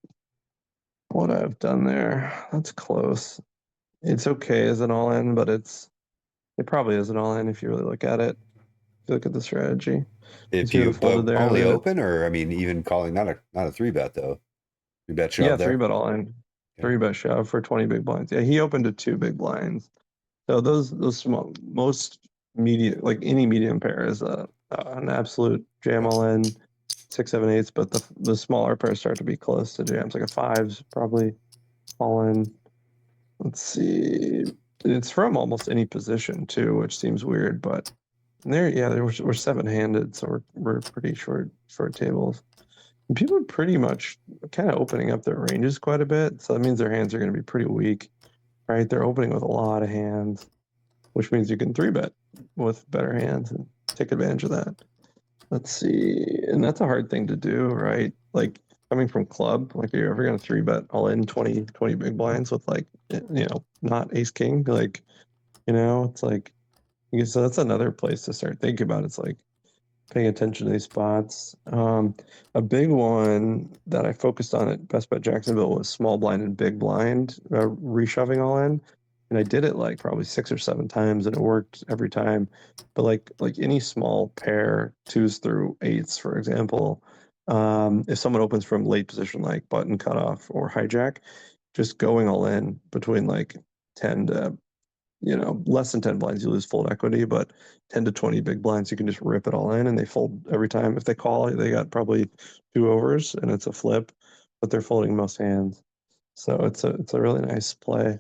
What I've done there, that's close. It's okay as an all-in, but it probably is an all-in if you really look at it. If you look at the strategy. If See what you it folded there. only Look at it. open, or I mean, even calling not a 3-bet though. 3-bet shove Yeah, there. 3-bet all-in. Yeah. 3-bet shove for 20 big blinds. Yeah, he opened to 2 big blinds. So those small, most medium, like any medium pair is an absolute jam all in 6, 7, 8s, but the smaller pairs start to be close to jams. Like a 5's probably all in. Let's see. It's from almost any position too, which seems weird, but we're 7-handed, so we're pretty short tables. And people are pretty much kind of opening up their ranges quite a bit, so that means their hands are going to be pretty weak, right? They're opening with a lot of hands, which means you can 3-bet with better hands and take advantage of that. Let's see, and that's a hard thing to do, right? Like coming from club, like are you ever going to 3-bet all in 20 big blinds with like, not ace king? Like, it's like, so that's another place to start thinking about. It's like paying attention to these spots. A big one that I focused on at Best Bet Jacksonville was small blind and big blind, reshoving all in. And I did it like probably 6 or 7 times and it worked every time. But like any small pair, 2s through 8s, for example, if someone opens from late position like button cutoff or hijack, just going all in between like 10 to less than 10 blinds, you lose fold equity, but 10 to 20 big blinds, you can just rip it all in and they fold every time. If they call, they got probably 2 overs and it's a flip, but they're folding most hands. So it's a really nice play.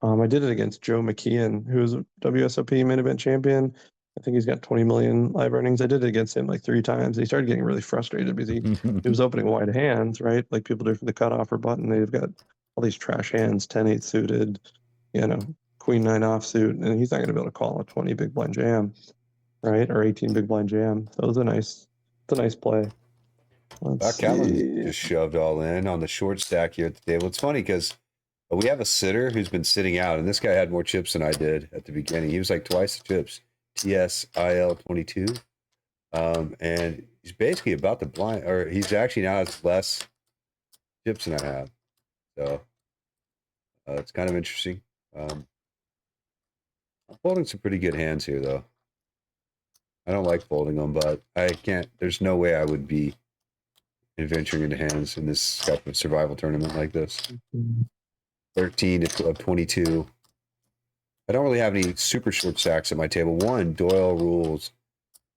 I did it against Joe McKeon, who's a WSOP main event champion. I think he's got 20 million live earnings. I did it against him like 3 times. He started getting really frustrated because he was opening wide hands, right? Like people do for the cutoff or button. They've got all these trash hands, 10-8 suited, Queen 9 offsuit, and he's not going to be able to call a 20 big blind jam, right? Or 18 big blind jam. So it's a nice play. Catlin just shoved all in on the short stack here at the table. It's funny because we have a sitter who's been sitting out, and this guy had more chips than I did at the beginning. He was like twice the chips, TSIL22, and he's basically about the blind, or he's actually now has less chips than I have. So it's kind of interesting. I'm folding some pretty good hands here, though. I don't like folding them, but I can't. There's no way I would be venturing into hands in this type of survival tournament like this. 13 to 22. I don't really have any super short stacks at my table. One, Doyle rules.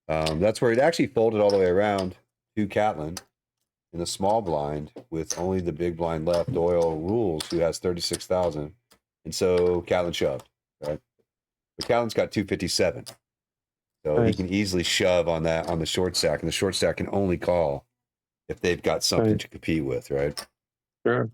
That's where it actually folded all the way around to Catlin in the small blind with only the big blind left. Doyle rules, who has 36,000. And so Catlin shoved, right? But Catlin's got 257. So Nice. he can easily shove on the short stack, and the short stack can only call if they've got something to compete with, right? Sure.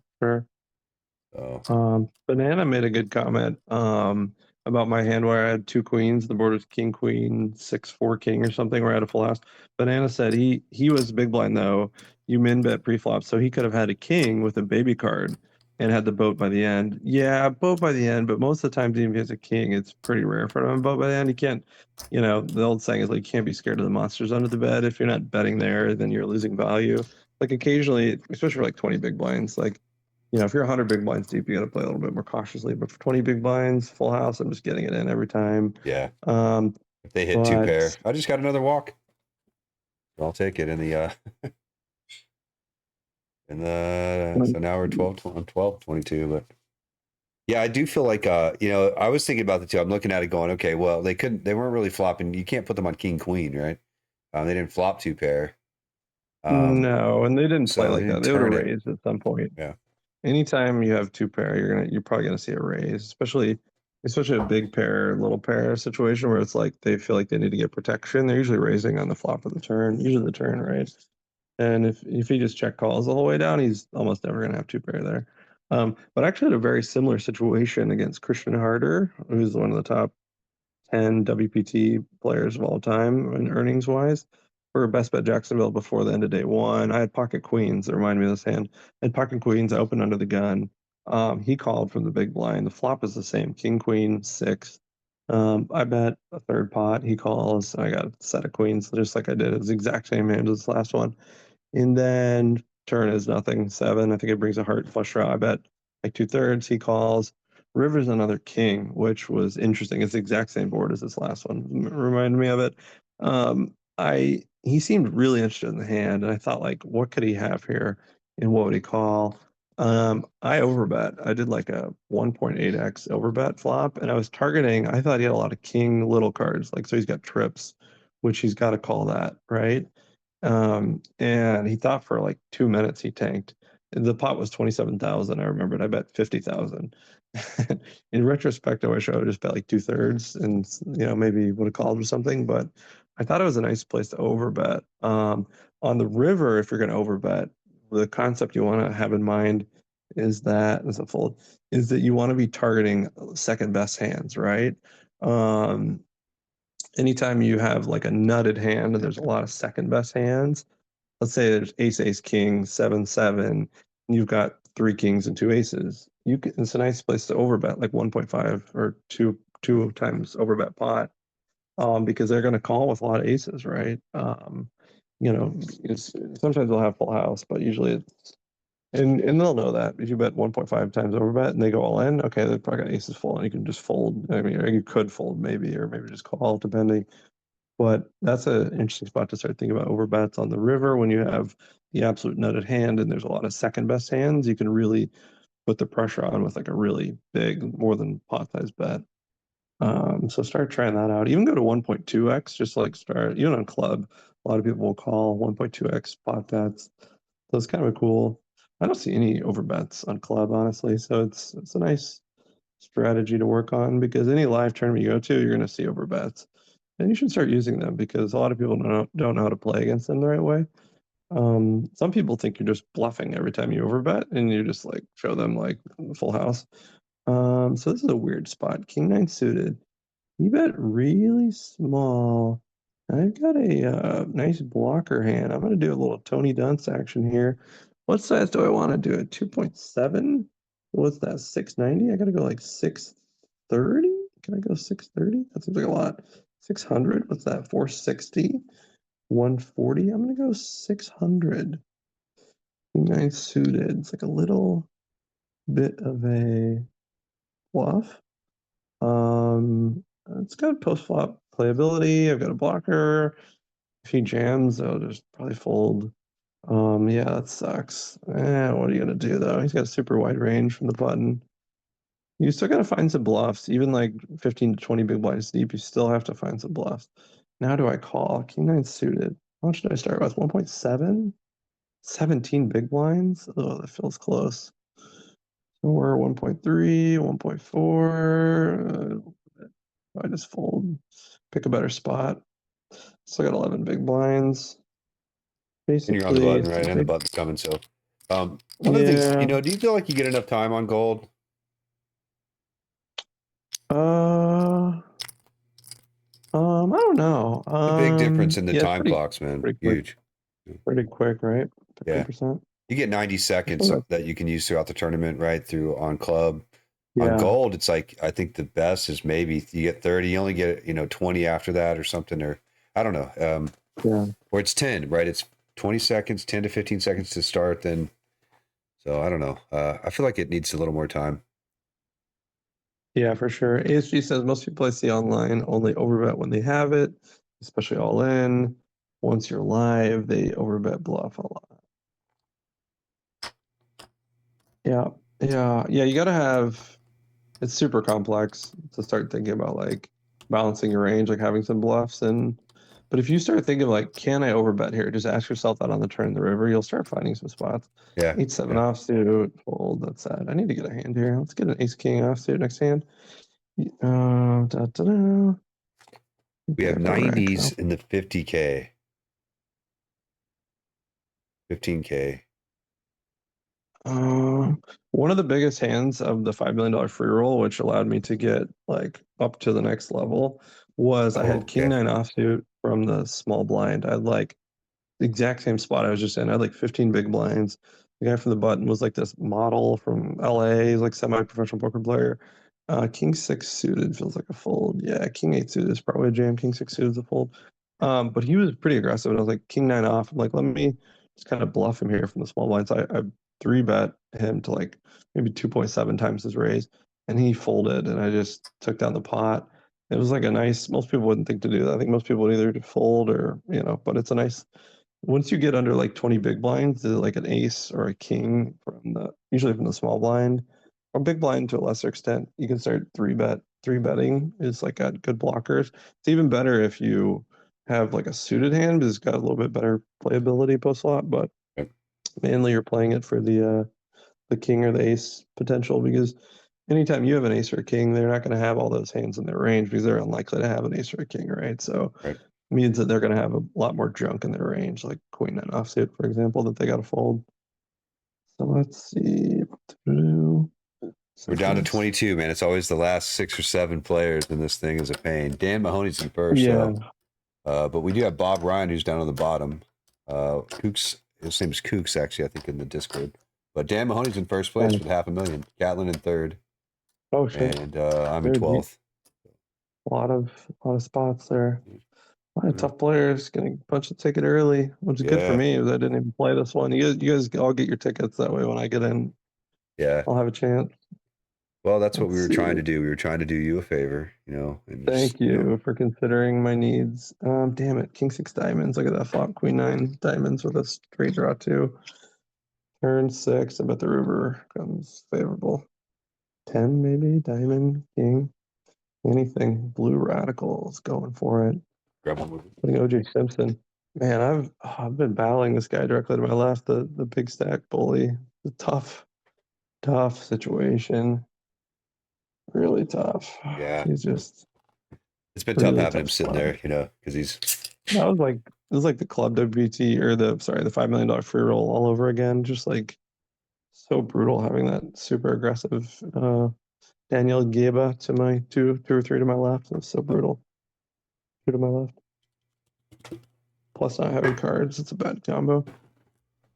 So. Banana made a good comment about my hand where I had 2 queens. The board was king, queen, 6, 4, king or something where I had a full house. Banana said he was big blind though. You min bet pre-flop, so he could have had a king with a baby card. and had the boat by the end. Yeah, boat by the end, but most of the time, even if he has a king, it's pretty rare for him to have a boat by the end. He can't, the old saying is like, you can't be scared of the monsters under the bed. If you're not betting there, then you're losing value. Like occasionally, especially for like 20 big blinds, like, if you're 100 big blinds deep, you got to play a little bit more cautiously. But for 20 big blinds, full house, I'm just getting it in every time. Yeah. Um, If they hit two but pair, I just got another walk. I'll take it in the so now we're 12, 22, but yeah, I do feel like I was thinking about the two. I'm looking at it going, okay, well, they weren't really flopping. You can't put them on king queen, right? They didn't flop two pair. No, and they didn't play so like they that. didn't They would have turn it. raised at some point. Yeah. Anytime you have two pair, you're probably gonna see a raise, especially a big pair, little pair situation where it's like they feel like they need to get protection. They're usually raising on the flop of the turn, usually the turn, right? And if he just check calls the whole way down, he's almost never gonna have two pair there. But I actually had a very similar situation against Christian Harder, who's one of the top 10 WPT players of all time in earnings wise. For Best Bet Jacksonville before the end of day one, I had pocket queens that remind me of this hand. I had pocket queens, I opened under the gun. He called from the big blind. The flop is the same, king, queen, six. I bet a third pot. He calls. I got a set of queens, just like I did. It's the exact same hand as this last one. And then turn is nothing, seven. I think it brings a heart flush draw. I bet like 2/3. He calls. River's another king, which was interesting. It's the exact same board as this last one. Reminded me of it. He seemed really interested in the hand, and I thought like, what could he have here, and what would he call? I overbet. I did like a 1.8x overbet flop, and I was targeting. I thought he had a lot of king little cards, like so he's got trips, which he's got to call that, right? And he thought for like 2 minutes he tanked. The pot was 27,000. I remembered. I bet 50,000. In retrospect, I wish I would just bet like 2/3 and maybe would have called or something. But I thought it was a nice place to overbet. On the river, if you're going to overbet, the concept you want to have in mind is that you want to be targeting second best hands, right? Anytime you have like a nutted hand and there's a lot of second best hands, let's say there's ace, ace, king, 7-7, and you've got three kings and two aces. It's a nice place to overbet, like 1.5 or two times overbet pot, because they're going to call with a lot of aces, right? Sometimes they'll have full house, but usually it's and they'll know that if you bet 1.5 times overbet and they go all in, okay, they've probably got aces full, and you can just fold. I mean, or you could fold maybe, or maybe just call, depending. But that's an interesting spot to start thinking about overbets on the river when you have the absolute nutted hand and there's a lot of second best hands. You can really put the pressure on with like a really big, more than pot size bet. So start trying that out. Even go to 1.2x, just like start, even on club. A lot of people will call 1.2x pot bets. So it's kind of cool. I don't see any overbets on club, honestly. So it's a nice strategy to work on, because any live tournament you go to, you're going to see overbets. And you should start using them, because a lot of people don't know how to play against them the right way. Some people think you're just bluffing every time you overbet, and you just like show them like full house. So this is a weird spot. King 9 suited. You bet really small. I've got a nice blocker hand. I'm going to do a little Tony Dunce action here. What size do I want to do it? 2.7? What's that? 690? I got to go like 630? Can I go 630? That seems like a lot. 600? What's that? 460? 140? I'm going to go 600. Nice suited. It's like a little bit of a bluff. It's got post flop playability. I've got a blocker. If he jams, I'll just probably fold. Yeah, that sucks. What are you gonna do though? He's got a super wide range from the button. You still gotta find some bluffs. Even like 15 to 20 big blinds deep, you still have to find some bluffs. Now do I call? King 9 suited. How much did I start with? 1.7? 17 big blinds? Oh, that feels close. So we're 1.3, 1.4. I just fold, pick a better spot. Still got 11 big blinds. And you're on the Basically, button, right? And the button's coming. So, one of the things, do you feel like you get enough time on gold? I don't know. The big difference in the Yeah, it's time clocks, man. pretty quick. Huge. Pretty quick, right? Yeah. 15%. You get 90 seconds that you can use throughout the tournament, right? Through on club. On Yeah. gold, it's like, I think the best is maybe you get 30, you only get, 20 after that or something, or I don't know. Yeah. Or it's 10, right? It's 20 seconds, 10 to 15 seconds to start. Then, so I don't know. I feel like it needs a little more time. Yeah, for sure. ASG says most people I see online only overbet when they have it, especially all in. Once you're live, they overbet bluff a lot. Yeah, yeah. You got to have. It's super complex to start thinking about like balancing your range, like having some bluffs and. But if you start thinking like, can I overbet here? Just ask yourself that on the turn of the river. You'll start finding some spots. Yeah. 8-7 yeah. offsuit, fold. That's sad. I need to get a hand here. Let's get an ace king offsuit next hand. Da-da-da. We have They a rack, 90s though. in the 50K. 15K. One of the biggest hands of the $5 million free roll, which allowed me to get like up to the next level, was I had king okay. 9 offsuit from the small blind. I had like the exact same spot I was just in. I had like 15 big blinds. The guy from the button was like this model from LA. He's like semi-professional poker player. King 6 suited feels like a fold. Yeah, king 8 suited is probably a jam. King 6 suited is a fold. But he was pretty aggressive. And I was like, king 9 off. I'm like, let me just kind of bluff him here from the small blinds. I 3-bet him to like maybe 2.7 times his raise. And he folded, and I just took down the pot. It was like a nice, most people wouldn't think to do that. I think most people would either fold or, but it's a nice, once you get under like 20 big blinds, like an ace or a king usually from the small blind or big blind to a lesser extent, you can start 3-betting is like got good blockers. It's even better if you have like a suited hand because it's got a little bit better playability post flop, but Yep. mainly you're playing it for the king or the ace potential because anytime you have an ace or a king, they're not going to have all those hands in their range because they're unlikely to have an ace or a king, right? So Right. means that they're going to have a lot more junk in their range, like queen and offsuit, for example, that they got to fold. So let's see. We're down to 22, man. It's always the last 6 or 7 players, and this thing is a pain. Dan Mahoney's in first, Yeah. but we do have Bob Ryan, who's down on the bottom. Kooks, his name's Kooks, actually, I think, in the Discord. But Dan Mahoney's in first place with $500,000. Catlin in third. Oh shit. And I'm in 12th. A lot of spots there. A lot of tough players getting punch the ticket early, which is good for me because I didn't even play this one. You guys all get your tickets that way. When I get in, Yeah. I'll have a chance. Well, that's what we were trying to do. We were trying to do you a favor, And Thank you for considering my needs. Damn it, king 6 diamonds. Look at that flop, queen 9 diamonds with a straight draw too. Turn 6. I bet the river comes favorable. 10 maybe, diamond, king, anything. Blue radicals going for it. grab one movie. Putting OJ Simpson. Man, I've been battling this guy directly to my left, the big stack bully. The tough situation. Really tough. Yeah. He's just It's been tough really having him sitting spot. there, because he's. That was like it was like the club WPT or the $5 million free roll all over again. Just like so brutal having that super aggressive Daniel Geba to my two or three to my left. It was so brutal. 2 to my left. Plus not having cards, it's a bad combo.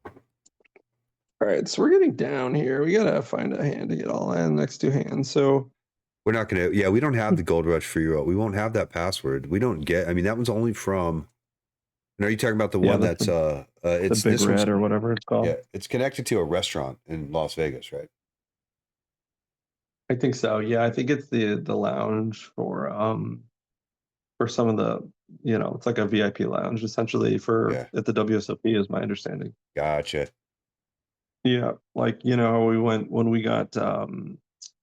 All right, so we're getting down here. We gotta find a hand to get all in. Next 2 hands. So We're not going to, we don't have the Gold Rush free roll. We won't have that password. We don't get, that one's only from, and are you talking about the one that's, it's the big this red or whatever it's called? Yeah, it's connected to a restaurant in Las Vegas, right? I think so. Yeah, I think it's the lounge for some of the, it's like a VIP lounge essentially at the WSOP is my understanding. Gotcha. Yeah, like we went when we got at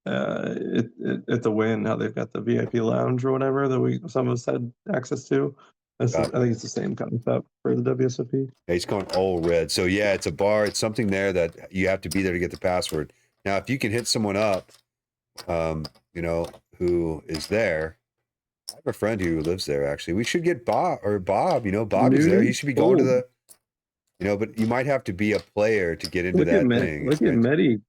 the Win, how they've got the VIP lounge or whatever that some of us had access to. I think it's the same concept for the WSOP. Yeah, he's going all red. So yeah, it's a bar. It's something there that you have to be there to get the password. Now, if you can hit someone up, who is there. I have a friend who lives there, actually. We should get Bob. Bob is there. He should be going to the, but you might have to be a player to get into that thing. Look at Medi.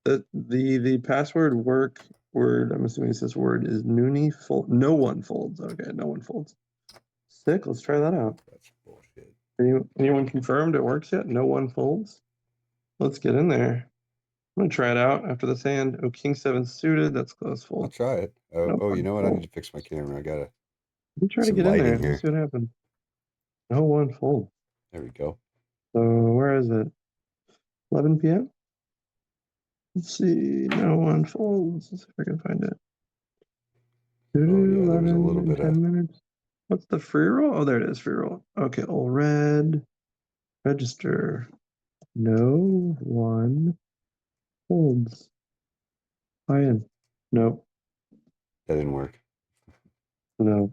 The password word, I'm assuming it says word, is Noonie fold. No one folds. Okay, no one folds. Sick, let's try that out. That's bullshit. Anyone confirmed it works yet? No one folds? Let's get in there. I'm gonna try it out after this hand. Oh, king 7 suited. That's close I'll fold. try it. Oh, No, you know what? I fold. need to fix my camera. I gotta Let me try to some get in there. lighting here. Let's see what happens. No one fold. There we go. So where is it? 11 p.m. Let's see. No one folds. Let's see if I can find it. Oh yeah, there was a 11 little in bit 10 of minutes. What's the free roll? Oh, there it is. Free roll. Okay, all red. Register. No one folds. Buy in. Nope. that didn't work. No.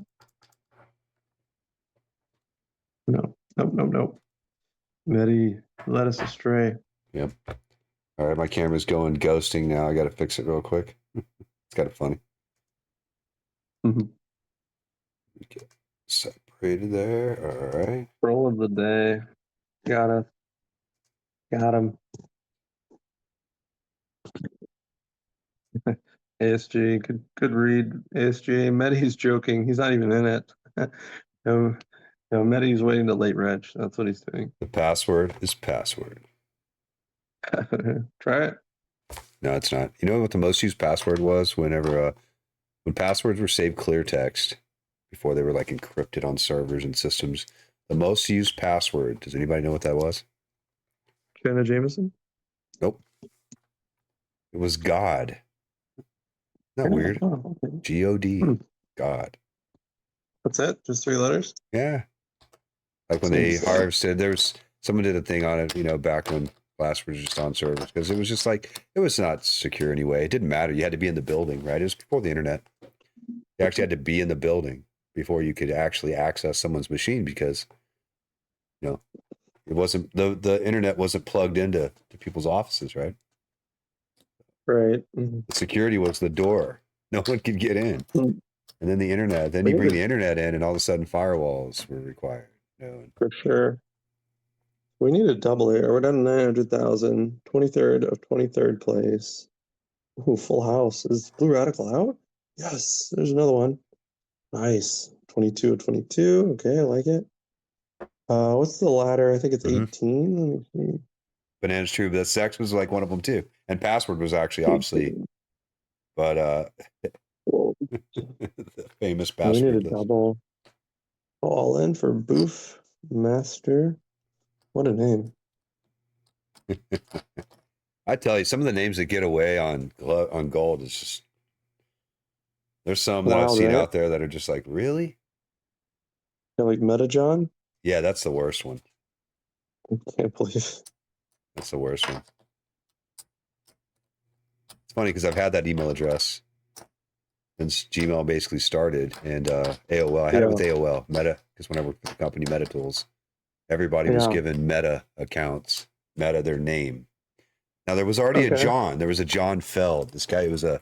No. Nope. Nope. Nope. Medi led us astray. Yep. All right, my camera's going ghosting now. I gotta fix it real quick. It's kind of funny. Mhm. Okay. Separated there. All right. Roll of the day. Got it. Got him. ASG, good read. ASG, Medi's joking. He's not even in it. no, Medi's waiting to late reg. That's what he's doing. The password is password. Try it. No, it's not. You know what the most used password was? Whenever when passwords were saved clear text before they were like encrypted on servers and systems, the most used password. Does anybody know what that was? Jenna Jameson? Nope. It was God. Isn't that weird? Oh, okay. G-O-D. God. What's that? Just 3 letters? Yeah. Like when Seems they harvested, someone did a thing on it, back when passwords were just on servers, because it was just like, it was not secure anyway. It didn't matter. You had to be in the building, right? It was before the internet. You actually had to be in the building before you could actually access someone's machine, because, it wasn't, the internet wasn't plugged into people's offices, right? Right. Mhm. The security was the door. No one could get in. Mm. And then the internet, then you bring the internet in, and all of a sudden firewalls were required. For sure. We need a double here. We're down to 900,000. 23rd of 23rd place. Ooh, full house. Is Blue Radical out? Yes, there's another one. Nice. 22 of 22. Okay, I like it. What's the ladder? I think it's Mhm. 18. Let me see. Bananas True, but sex was like one of them too. And password was actually obviously, 18. but Well, the famous we need a password list. double. All in for Boof Master. What a name. I tell you, some of the names that get away on gold is just, there's some that I've Wild, seen right? out there that are just like, really? Yeah, like Meta John. Yeah, that's the worst one. I can't believe. That's the worst one. It's funny because I've had that email address since Gmail basically started, and AOL. I had it with AOL, Meta, because when I worked with the company Meta Tools, everybody was given Meta accounts, Meta their name. Now there was already a John. There was a John Feld. This guy was an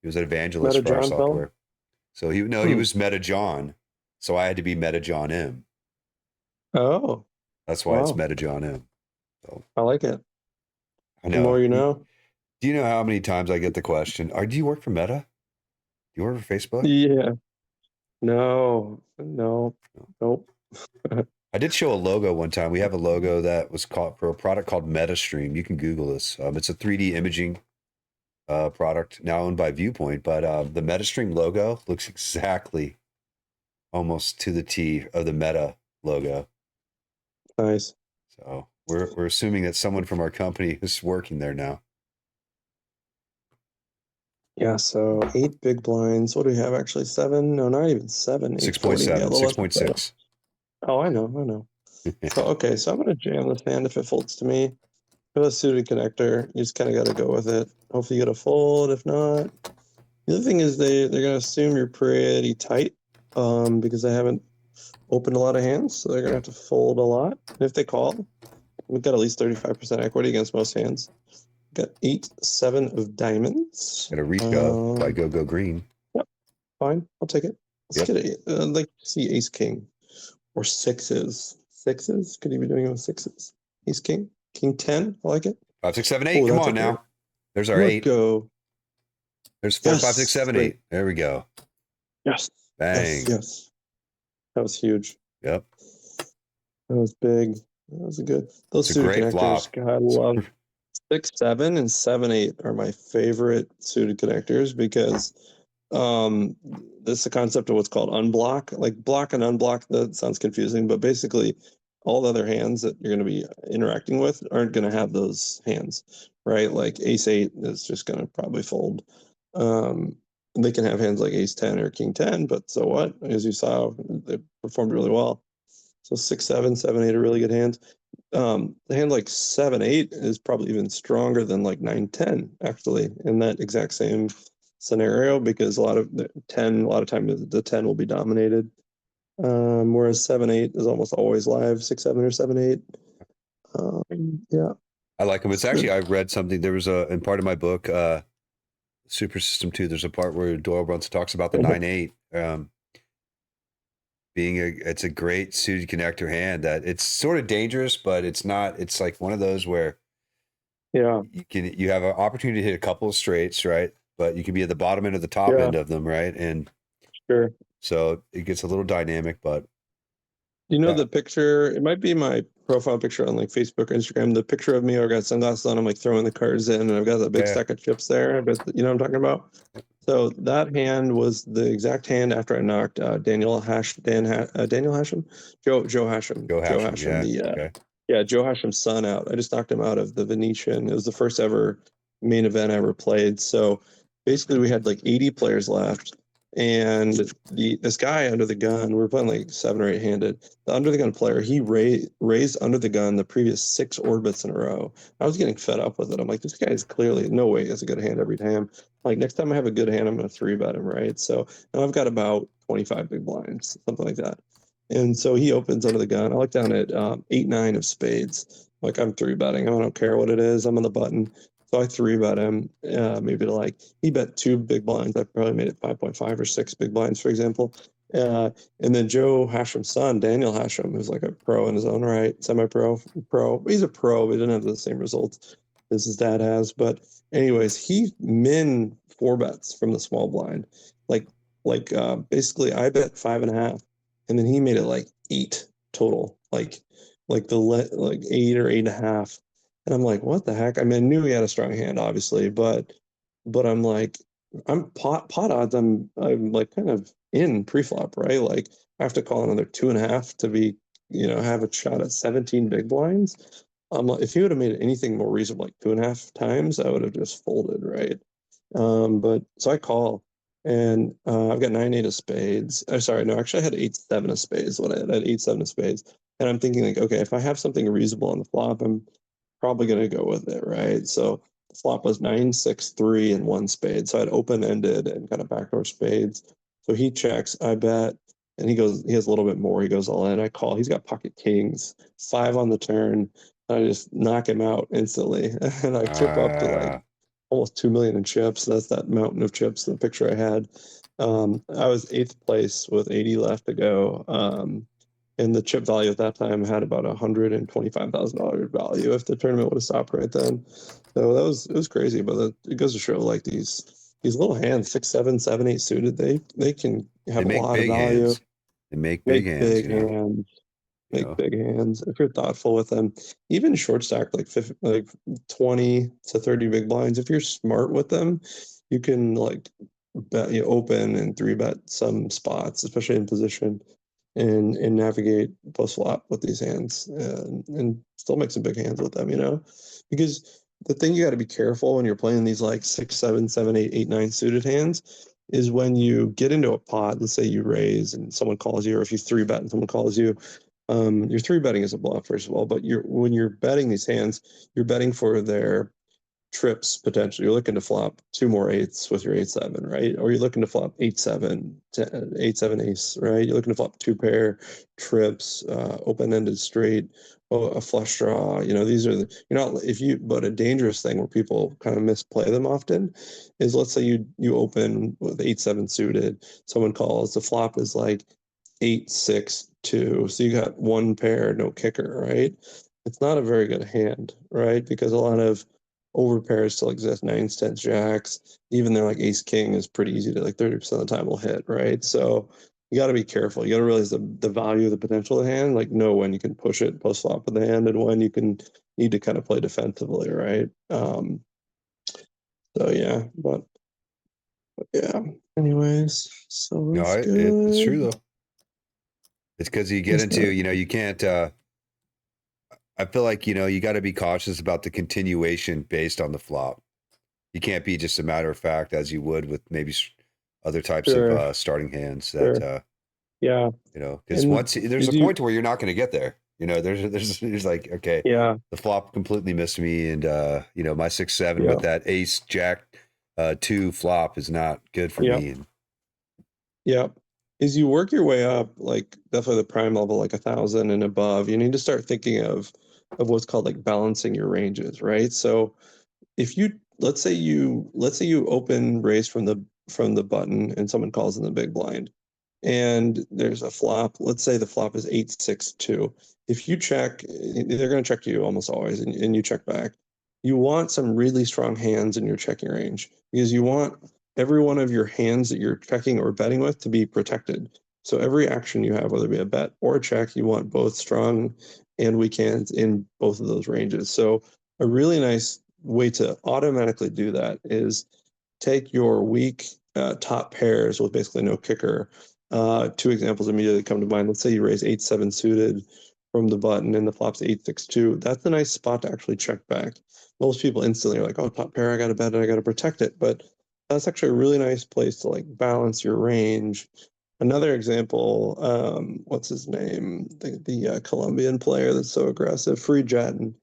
evangelist Meta for our John software. Feld? So he was Meta John. So I had to be Meta John M. Oh, That's why it's wow. Meta John M. So I like it. I The know. more you know. Do you know how many times I get the question, do you work for Meta? Do you work for Facebook? Yeah. No. Nope. I did show a logo one time. We have a logo that was called for a product called MetaStream. You can Google this. It's a 3D imaging product now owned by Viewpoint, but the MetaStream logo looks exactly almost to the T of the Meta logo. Nice. So we're assuming that someone from our company is working there now. Yeah, so 8 big blinds. What do we have actually? 7? No, not even 7. 6.7, Yeah, 6.6. Oh, I know. So okay, so I'm gonna jam this hand if it folds to me. With a suited connector, you just kind of got to go with it. Hopefully you get a fold. If not, the other thing is they're gonna assume you're pretty tight, because they haven't opened a lot of hands, so they're gonna have to fold a lot. And if they call, we've got at least 35% equity against most hands. Got 8-7 of diamonds. Got a Rico by Go Green. Yep, fine. I'll take it. Let's get it. I'd like to see Ace King or sixes. Sixes? Could he be doing it with sixes? Ace King, King 10. I like it. 5, 6, 7, 8. Come on now. There's our 8. Go. There's 4, 5, 6, 7, 8. There we go. Yes. Bang. Yes. That was huge. Yep. That was big. That was good. Those it's a great connectors. flop. God, I love. 6-7 and 7-8 are my favorite suited connectors because this is the concept of what's called unblock. Like block and unblock, that sounds confusing, but basically all the other hands that you're going to be interacting with aren't going to have those hands, right? Like ace-8 is just going to probably fold. They can have hands like ace-10 or king-10, but so what? As you saw, they performed really well. So 6-7, 7-8 are really good hands. The hand like 7-8 is probably even stronger than like 9-10 actually in that exact same scenario, because a lot of times the 10 will be dominated. Whereas 7-8 is almost always live, 6-7 or 7-8. Yeah. I like them. It's actually, I read something. There was in part of my book, Super System 2, there's a part where Doyle Brunson talks about the 9-8. It's a great suited connector hand that it's sort of dangerous, but it's not. It's like one of those where you have an opportunity to hit a couple of straights, right? But you can be at the bottom end of the top end of them, right? And so it gets a little dynamic, but the picture, it might be my profile picture on like Facebook or Instagram, the picture of me, I've got sunglasses on, I'm like throwing the cards in and I've got that big stack of chips there. I bet you know what I'm talking about? So that hand was the exact hand after I knocked Joe Hashem, Joe Hashem's son out. I just knocked him out of the Venetian. It was the first ever main event I ever played. So basically we had like 80 players left. And this guy under the gun, we were playing like 7 or 8 handed. The under the gun player, he raised under the gun the previous 6 orbits in a row. I was getting fed up with it. I'm like, this guy is clearly no way has a good hand every time. Like next time I have a good hand, I'm going to 3-bet him, right? So now I've got about 25 big blinds, something like that. And so he opens under the gun. I look down at 8-9 of spades. Like I'm 3-betting him. I don't care what it is. I'm on the button. So I 3-bet him, maybe to like, he bet 2 big blinds. I probably made it 5.5 or 6 big blinds, for example. And then Joe Hashem's son, Daniel Hashem, who's like a pro in his own right, semi-pro, pro. He's a pro, but he didn't have the same results as his dad has. But anyways, he 4-bets from the small blind. Basically I bet 5.5, and then he made it like 8 total, like 8 or 8.5. And I'm like, what the heck? I mean, I knew he had a strong hand, obviously, but I'm like, I'm pot odds. I'm like kind of in pre-flop, right? Like I have to call another 2.5 to be, have a shot at 17 big blinds. Like, if he would have made it anything more reasonable, like 2.5 times, I would have just folded, right? But so I call, and I've got 9-8 of spades. Sorry, no, actually I had 8-7 of spades. What I had 8-7 of spades, and I'm thinking like, okay, if I have something reasonable on the flop, I'm probably going to go with it, right? So the flop was 9-6-3 and 1 spade. So I'd open-ended and kind of backdoor spades. So he checks, I bet, and he has a little bit more. He goes all in. I call. He's got pocket kings, 5 on the turn. I just knock him out instantly, and I chip up to like almost 2 million in chips. That's that mountain of chips. The picture I had. I was 8th place with 80 left to go. And the chip value at that time had about $125,000 value if the tournament would have stopped right then. So it was crazy, but it goes to show like these little hands, 6-7, 7-8 suited, they can have a lot of value. Hands. They make big hands. Big hands if you're thoughtful with them. Even short stack like 20 to 30 big blinds. If you're smart with them, you can like bet open and 3-bet some spots, especially in position, and navigate post flop with these hands, and still make some big hands with them, because the thing you got to be careful when you're playing these like 6-7, 7-8, 8-9 suited hands is when you get into a pot. Let's say you raise and someone calls you, or if you 3-bet and someone calls you, you're 3-betting is a bluff, first of all, but when you're betting these hands, you're betting for their trips potentially. You're looking to flop 2 more 8s with your 8-7, right? Or you're looking to flop 8-7, 8-7 ace, right? You're looking to flop 2 pair trips, open-ended straight, a flush draw. These are but a dangerous thing where people kind of misplay them often is, let's say you open with 8-7 suited, someone calls, the flop is like 8-6-2, so you got 1 pair, no kicker, right? It's not a very good hand, right? Because a lot of over pairs still exist, 9s, 10s, jacks. Even though like ace king is pretty easy to, like 30% of the time will hit, right? So you got to be careful. You got to realize the value of the potential of the hand, like know when you can push it post flop of the hand and when you can need to kind of play defensively, right? So yeah, but yeah. Anyways, so No, that's it's good. true though. It's because you get It's into, not- you can't. I feel like you got to be cautious about the continuation based on the flop. You can't be just a matter of fact as you would with maybe other types Sure, of starting hands that sure. Yeah, because and once there's a did you? point to where you're not going to get there. There's like, okay, Yeah, the flop completely missed me, and my 6-7 yeah, with that ace jack 2 flop is not good for yeah, me. And yeah. As you work your way up, like definitely the prime level, like 1,000 and above, you need to start thinking of what's called like balancing your ranges, right? So if you let's say you open raise from the button and someone calls in the big blind and there's a flop, let's say the flop is 8-6-2. If you check, they're going to check you almost always, and you check back. You want some really strong hands in your checking range because you want every one of your hands that you're checking or betting with to be protected. So every action you have, whether it be a bet or a check, you want both strong and weak hands in both of those ranges. So a really nice way to automatically do that is take your weak top pairs with basically no kicker. Two examples immediately come to mind. Let's say you raise 8-7 suited from the button and the flop's 8-6-2. That's a nice spot to actually check back. Most people instantly are like, oh, top pair, I got to bet it, I got to protect it. But that's actually a really nice place to like balance your range. Another example, what's his name? The Colombian player that's so aggressive, Free Jet. And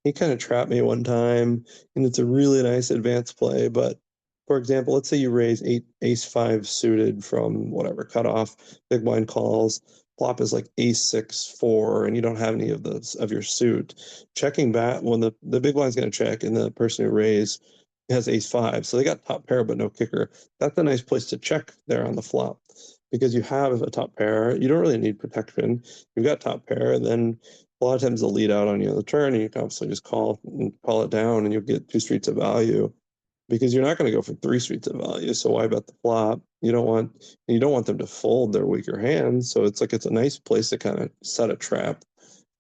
he kind of trapped me one time, and it's a really nice advanced play. But for example, let's say you raise ace-5 suited from whatever cutoff, big blind calls, flop is like ace-6-4, and you don't have any of those of your suit. Checking back when the big blind's going to check, and the person who raised has ace-5, so they got top pair but no kicker. That's a nice place to check there on the flop because you have a top pair. You don't really need protection. You've got top pair, and then a lot of times they'll lead out on you on the turn, and you can obviously just call it down, and you'll get 2 streets of value because you're not going to go for 3 streets of value. So why bet the flop? You don't want them to fold their weaker hands. So it's a nice place to kind of set a trap.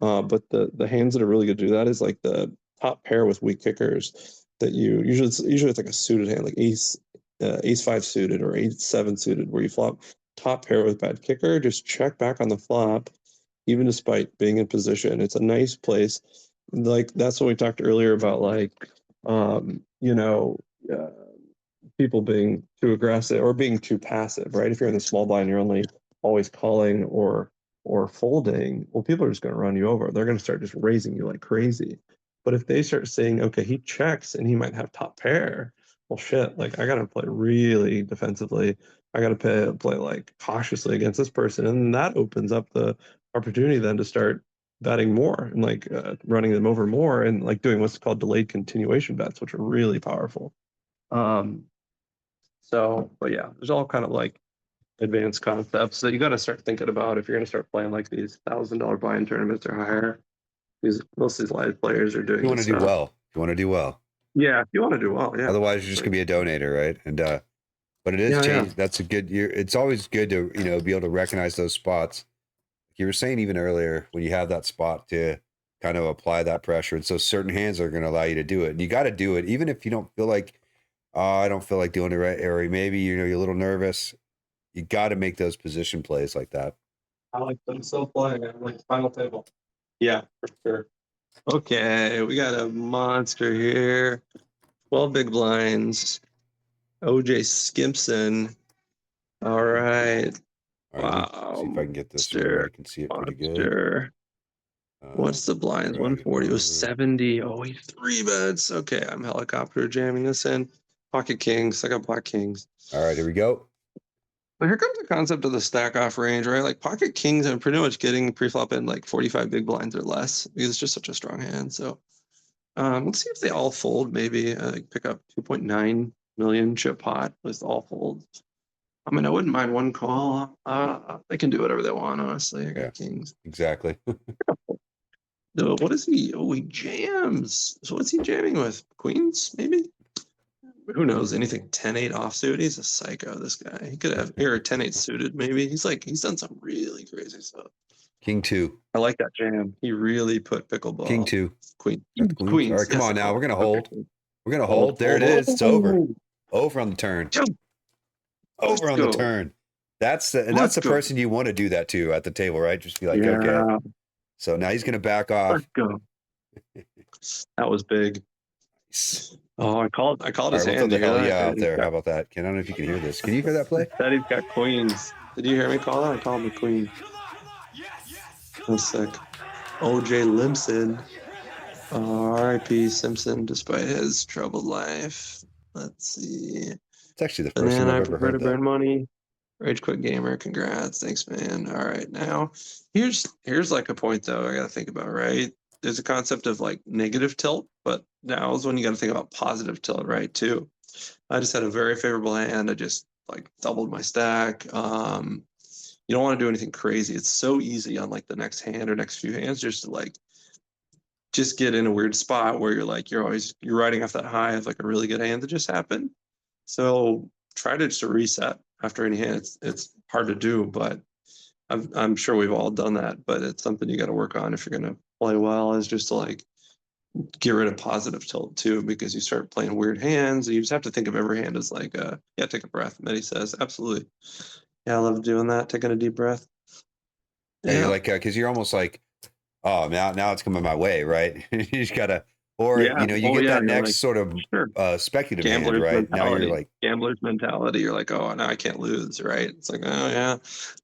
But the hands that are really good to do that is like the top pair with weak kickers that usually it's like a suited hand, like ace-5 suited or ace-7 suited, where you flop top pair with bad kicker. Just check back on the flop, even despite being in position. It's a nice place. Like that's what we talked earlier about, like uh, people being too aggressive or being too passive, right? If you're in the small blind, you're only always calling or folding. Well, people are just going to run you over. They're going to start just raising you like crazy. But if they start saying, okay, he checks and he might have top pair, well, shit, like I got to play really defensively. I got to play like cautiously against this person, and that opens up the opportunity then to start betting more and like running them over more and like doing what's called delayed continuation bets, which are really powerful. Um, but yeah, there's all kind of like advanced concepts that you got to start thinking about if you're going to start playing like these $1,000 buy-in tournaments or higher. Because most of these live players are doing you want to this do stuff. well. You want to do well. Yeah, if you want to do well, yeah. Otherwise, you're just going to be a donator, right? And but it is Yeah, changed. That's a good. It's always good to be able to recognize those spots. You were saying even earlier when you have that spot to kind of apply that pressure, and so certain hands are going to allow you to do it, and you got to do it even if you don't feel like, oh, I don't feel like doing it right, or maybe you're a little nervous. You got to make those position plays like that. I like them still playing. I like final table. Yeah, for sure. Okay, we got a monster here. 12 big blinds. OJ Skimpson. All right. All right, let me Wow. see if I can get this where I can see it pretty good. Monster. What's the blinds? 140 was 70. Oh, he 3 bets. Okay, I'm helicopter jamming this in. Pocket kings. I got black kings. All right, here we go. But here comes the concept of the stack off range, right? Like pocket kings, I'm pretty much getting preflop in like 45 big blinds or less because it's just such a strong hand. So let's see if they all fold. Maybe pick up 2.9 million chip pot with all folds. I mean, I wouldn't mind one call. They can do whatever they want, honestly. I got kings. Exactly. What is he? Oh, he jams. So what's he jamming with? Queens, maybe? who knows anything 10-8 offsuit? He's a psycho. This guy. He could have or 10-8 suited maybe. He's done some really crazy stuff. King 2. I like that jam. He really put pickleball. King 2. Queen. Queens. All right, come Yes, on now. We're gonna okay. hold. We're gonna hold. There it is. It's over. Over on the turn. Over Let's on go. the turn. That's the Let's the go. person you want to do that to at the table, right? Just be like, Yeah. okay. So now he's gonna back off. Let's go. That was big. Oh, I called All his right, we'll throw hand. the You hear hell that? yeah out there. How about that? I don't know if you can hear this. Can you hear that play? That he's got queens. Did you hear me call that? I called him a queen. That's sick. OJ Limson. R.I.P. Simpson, despite his troubled life. Let's see. It's actually the first time Banana, I I've ever prefer to heard burn that. money. Rage Quit Gamer, congrats. Thanks, man. All right, now here's like a point though I gotta think about, right? There's a concept of like negative tilt, but now is when you gotta think about positive tilt, right? Too. I just had a very favorable hand. I just like doubled my stack. You don't want to do anything crazy. It's so easy on like the next hand or next few hands just to like just get in a weird spot where you're like you're riding off that high of like a really good hand that just happened. So try to just reset after any hand. It's hard to do, but I'm sure we've all done that. But it's something you got to work on if you're gonna play well. Is just to like get rid of positive tilt too, because you start playing weird hands. And you just have to think of every hand as like yeah, take a breath. Medi says absolutely. Yeah, I love doing that. Taking a deep breath. Yeah, you're like, because you're almost like, oh, now it's coming my way, right? You just gotta, or Yeah. you get that you're next like, sort of sure. speculative hand, Gambler's right? Now mentality. you're like, Gambler's mentality. You're like, oh, now I can't lose, right? It's like, oh yeah,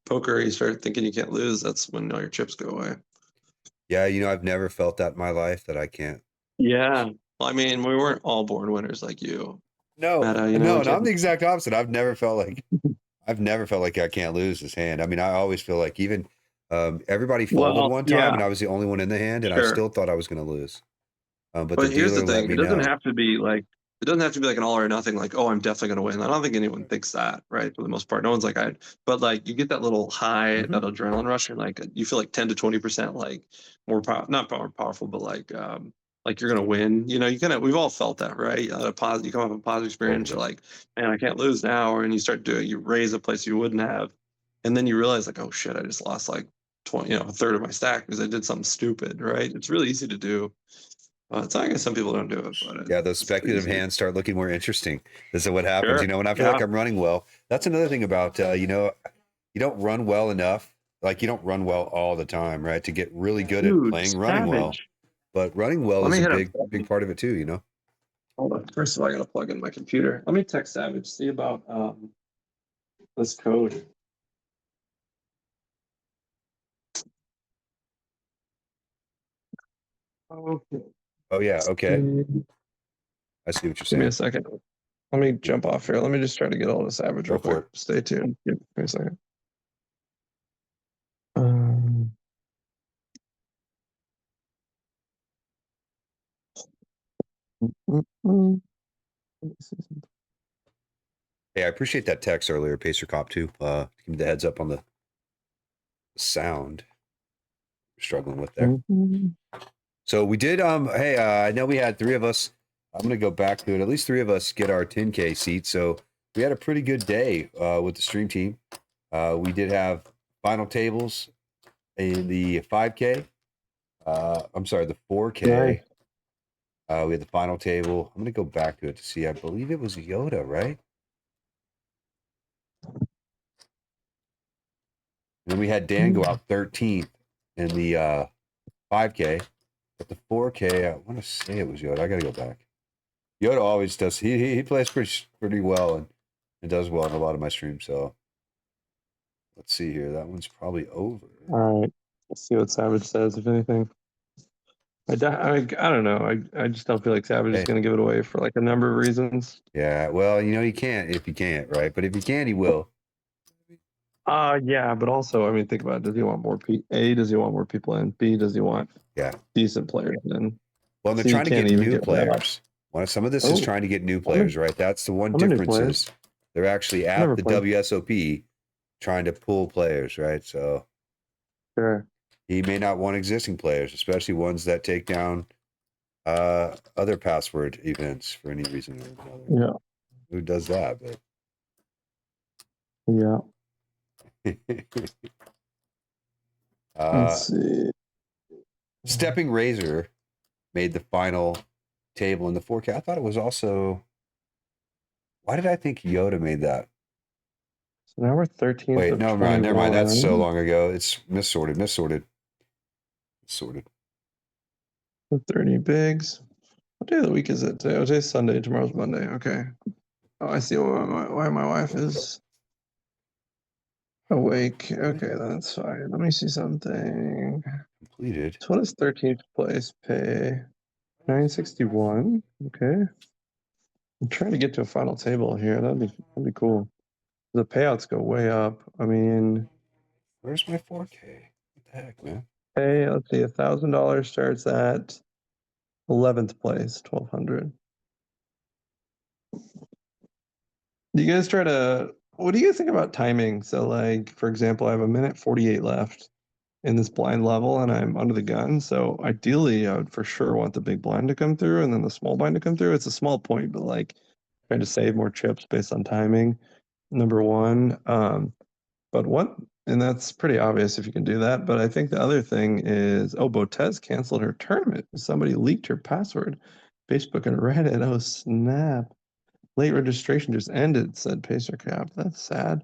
poker. You start thinking you can't lose. That's when all your chips go away. yeah, I've never felt that in my life that I can't. Yeah, well, I mean, we weren't all born winners like you. No, Meta, no, I'm the exact opposite. I've never felt like I can't lose this hand. I mean, I always feel like even everybody folded one time, and I was the only one in the hand, and I still thought I was going to lose. But the here's the dealer let thing: me it doesn't know. have to be like an all or nothing. Like, oh, I'm definitely going to win. I don't think anyone thinks that, right? For the most part, no one's like, but like you get that little high, that adrenaline rush, and like you feel like 10 to 20% like more not more powerful, but like you're gonna win. You know, we've all felt that, right? You come off a positive experience, you're like, man, I can't lose now, and you start doing, you raise a place you wouldn't have, and then you realize like, oh shit, I just lost like 20, a third of my stack because I did something stupid, right? It's really easy to do. It's I guess some people don't do it, but Yeah, those speculative hands start looking more interesting. This is what happens, Sure. when I feel like I'm running well. That's another thing about, you don't run well enough. Like you don't run well all the time, right? To get really good at playing running well. But running well is a big part of it too, Hold on. First of all, I got to plug in my computer. Let me text Savage, see about this code. Okay. Oh yeah, okay. I see what you're Give saying. me a second. Let me jump off here. Let me just try to get all the Savage real quick. Stay tuned. Give me a second. Hey, I appreciate that text earlier, Pacer Cop too. Give me the heads up on the sound we're struggling with there. So we did hey, I know we had 3 of us. I'm gonna go back to it. At least 3 of us get our 10K seats. So we had a pretty good day with the stream team. We did have final tables in the 5K. I'm sorry, the 4K. We had the final table. I'm gonna go back to it to see. I believe it was Yoda, right? And then we had Dan go out 13th in the 5K. But the 4K, I want to say it was Yoda. I got to go back. Yoda always does. He plays pretty well and does well in a lot of my streams. So let's see here. That one's probably over. All right. Let's see what Savage says, if anything. I don't know. I just don't feel like Savage is going to give it away for like a number of reasons. Yeah. Well, you can't if you can't, right? But if you can, he will. Yeah, but also, I mean, think about it. Does he want more A, does he want more people in? B, does he want decent players in? Well, they're trying to get new players. Some of this is trying to get new players, right? That's the one difference is they're actually at the WSOP trying to pull players, right? So sure. He may not want existing players, especially ones that take down other password events for any reason or another. Yeah. who does that, but Yeah. uh, Let's see. Stepping Razor made the final table in the 4K. I thought it was also. Why did I think Yoda made that? So now we're 13th Wait, of no, 21. never mind. That's so long ago. It's missorted. 30 bigs. What day of the week is it today? Oh, today's Sunday. Tomorrow's Monday. Okay. Oh, I see why my wife is awake. Okay, that's fine. Let me see something. Completed. So what does 13th place pay? 961. Okay. I'm trying to get to a final table here. That'd be cool. The payouts go way up. I mean, Where's my 4K? What the heck, man? hey, let's see. $1,000 starts at 11th place, 1,200. Do you guys what do you guys think about timing? So, like, for example, I have 1:48 left in this blind level and I'm under the gun. So, ideally, I would for sure want the big blind to come through and then the small blind to come through. It's a small point, but like trying to save more chips based on timing, number one. And that's pretty obvious if you can do that. But I think the other thing is, Botez canceled her tournament. Somebody leaked her password. Facebook and Reddit. Oh, snap. Late registration just ended, said Pacer Cap. That's sad.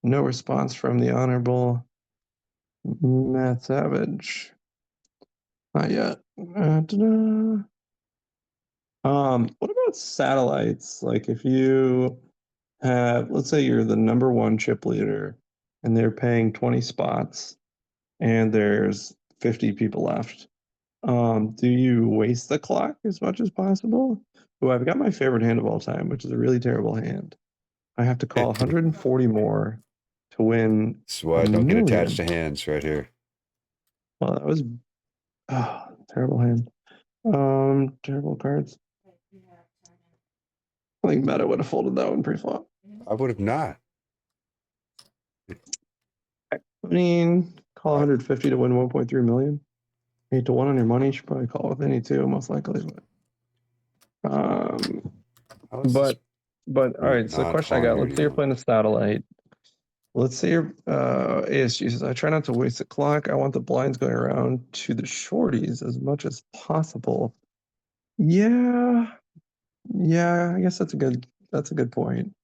No response from the Honorable Matt Savage. Not yet. What about satellites? Like if you have, let's say you're the number one chip leader and they're paying 20 spots and there's 50 people left. Do you waste the clock as much as possible? Oh, I've got my favorite hand of all time, which is a really terrible hand. I have to call 140 more to win. That's why I don't get attached to hands right here. Well, that was terrible hand. Terrible cards. I think Meta would have folded that one pre-flop. I would have not. I mean, call 150 to win 1.3 million. 8 to 1 on your money. You should probably call with any two, most likely. But all right. So the question I got. Let's say you're playing a satellite. Let's say your ASG says, I try not to waste the clock. I want the blinds going around to the shorties as much as possible. Yeah, I guess that's a good point.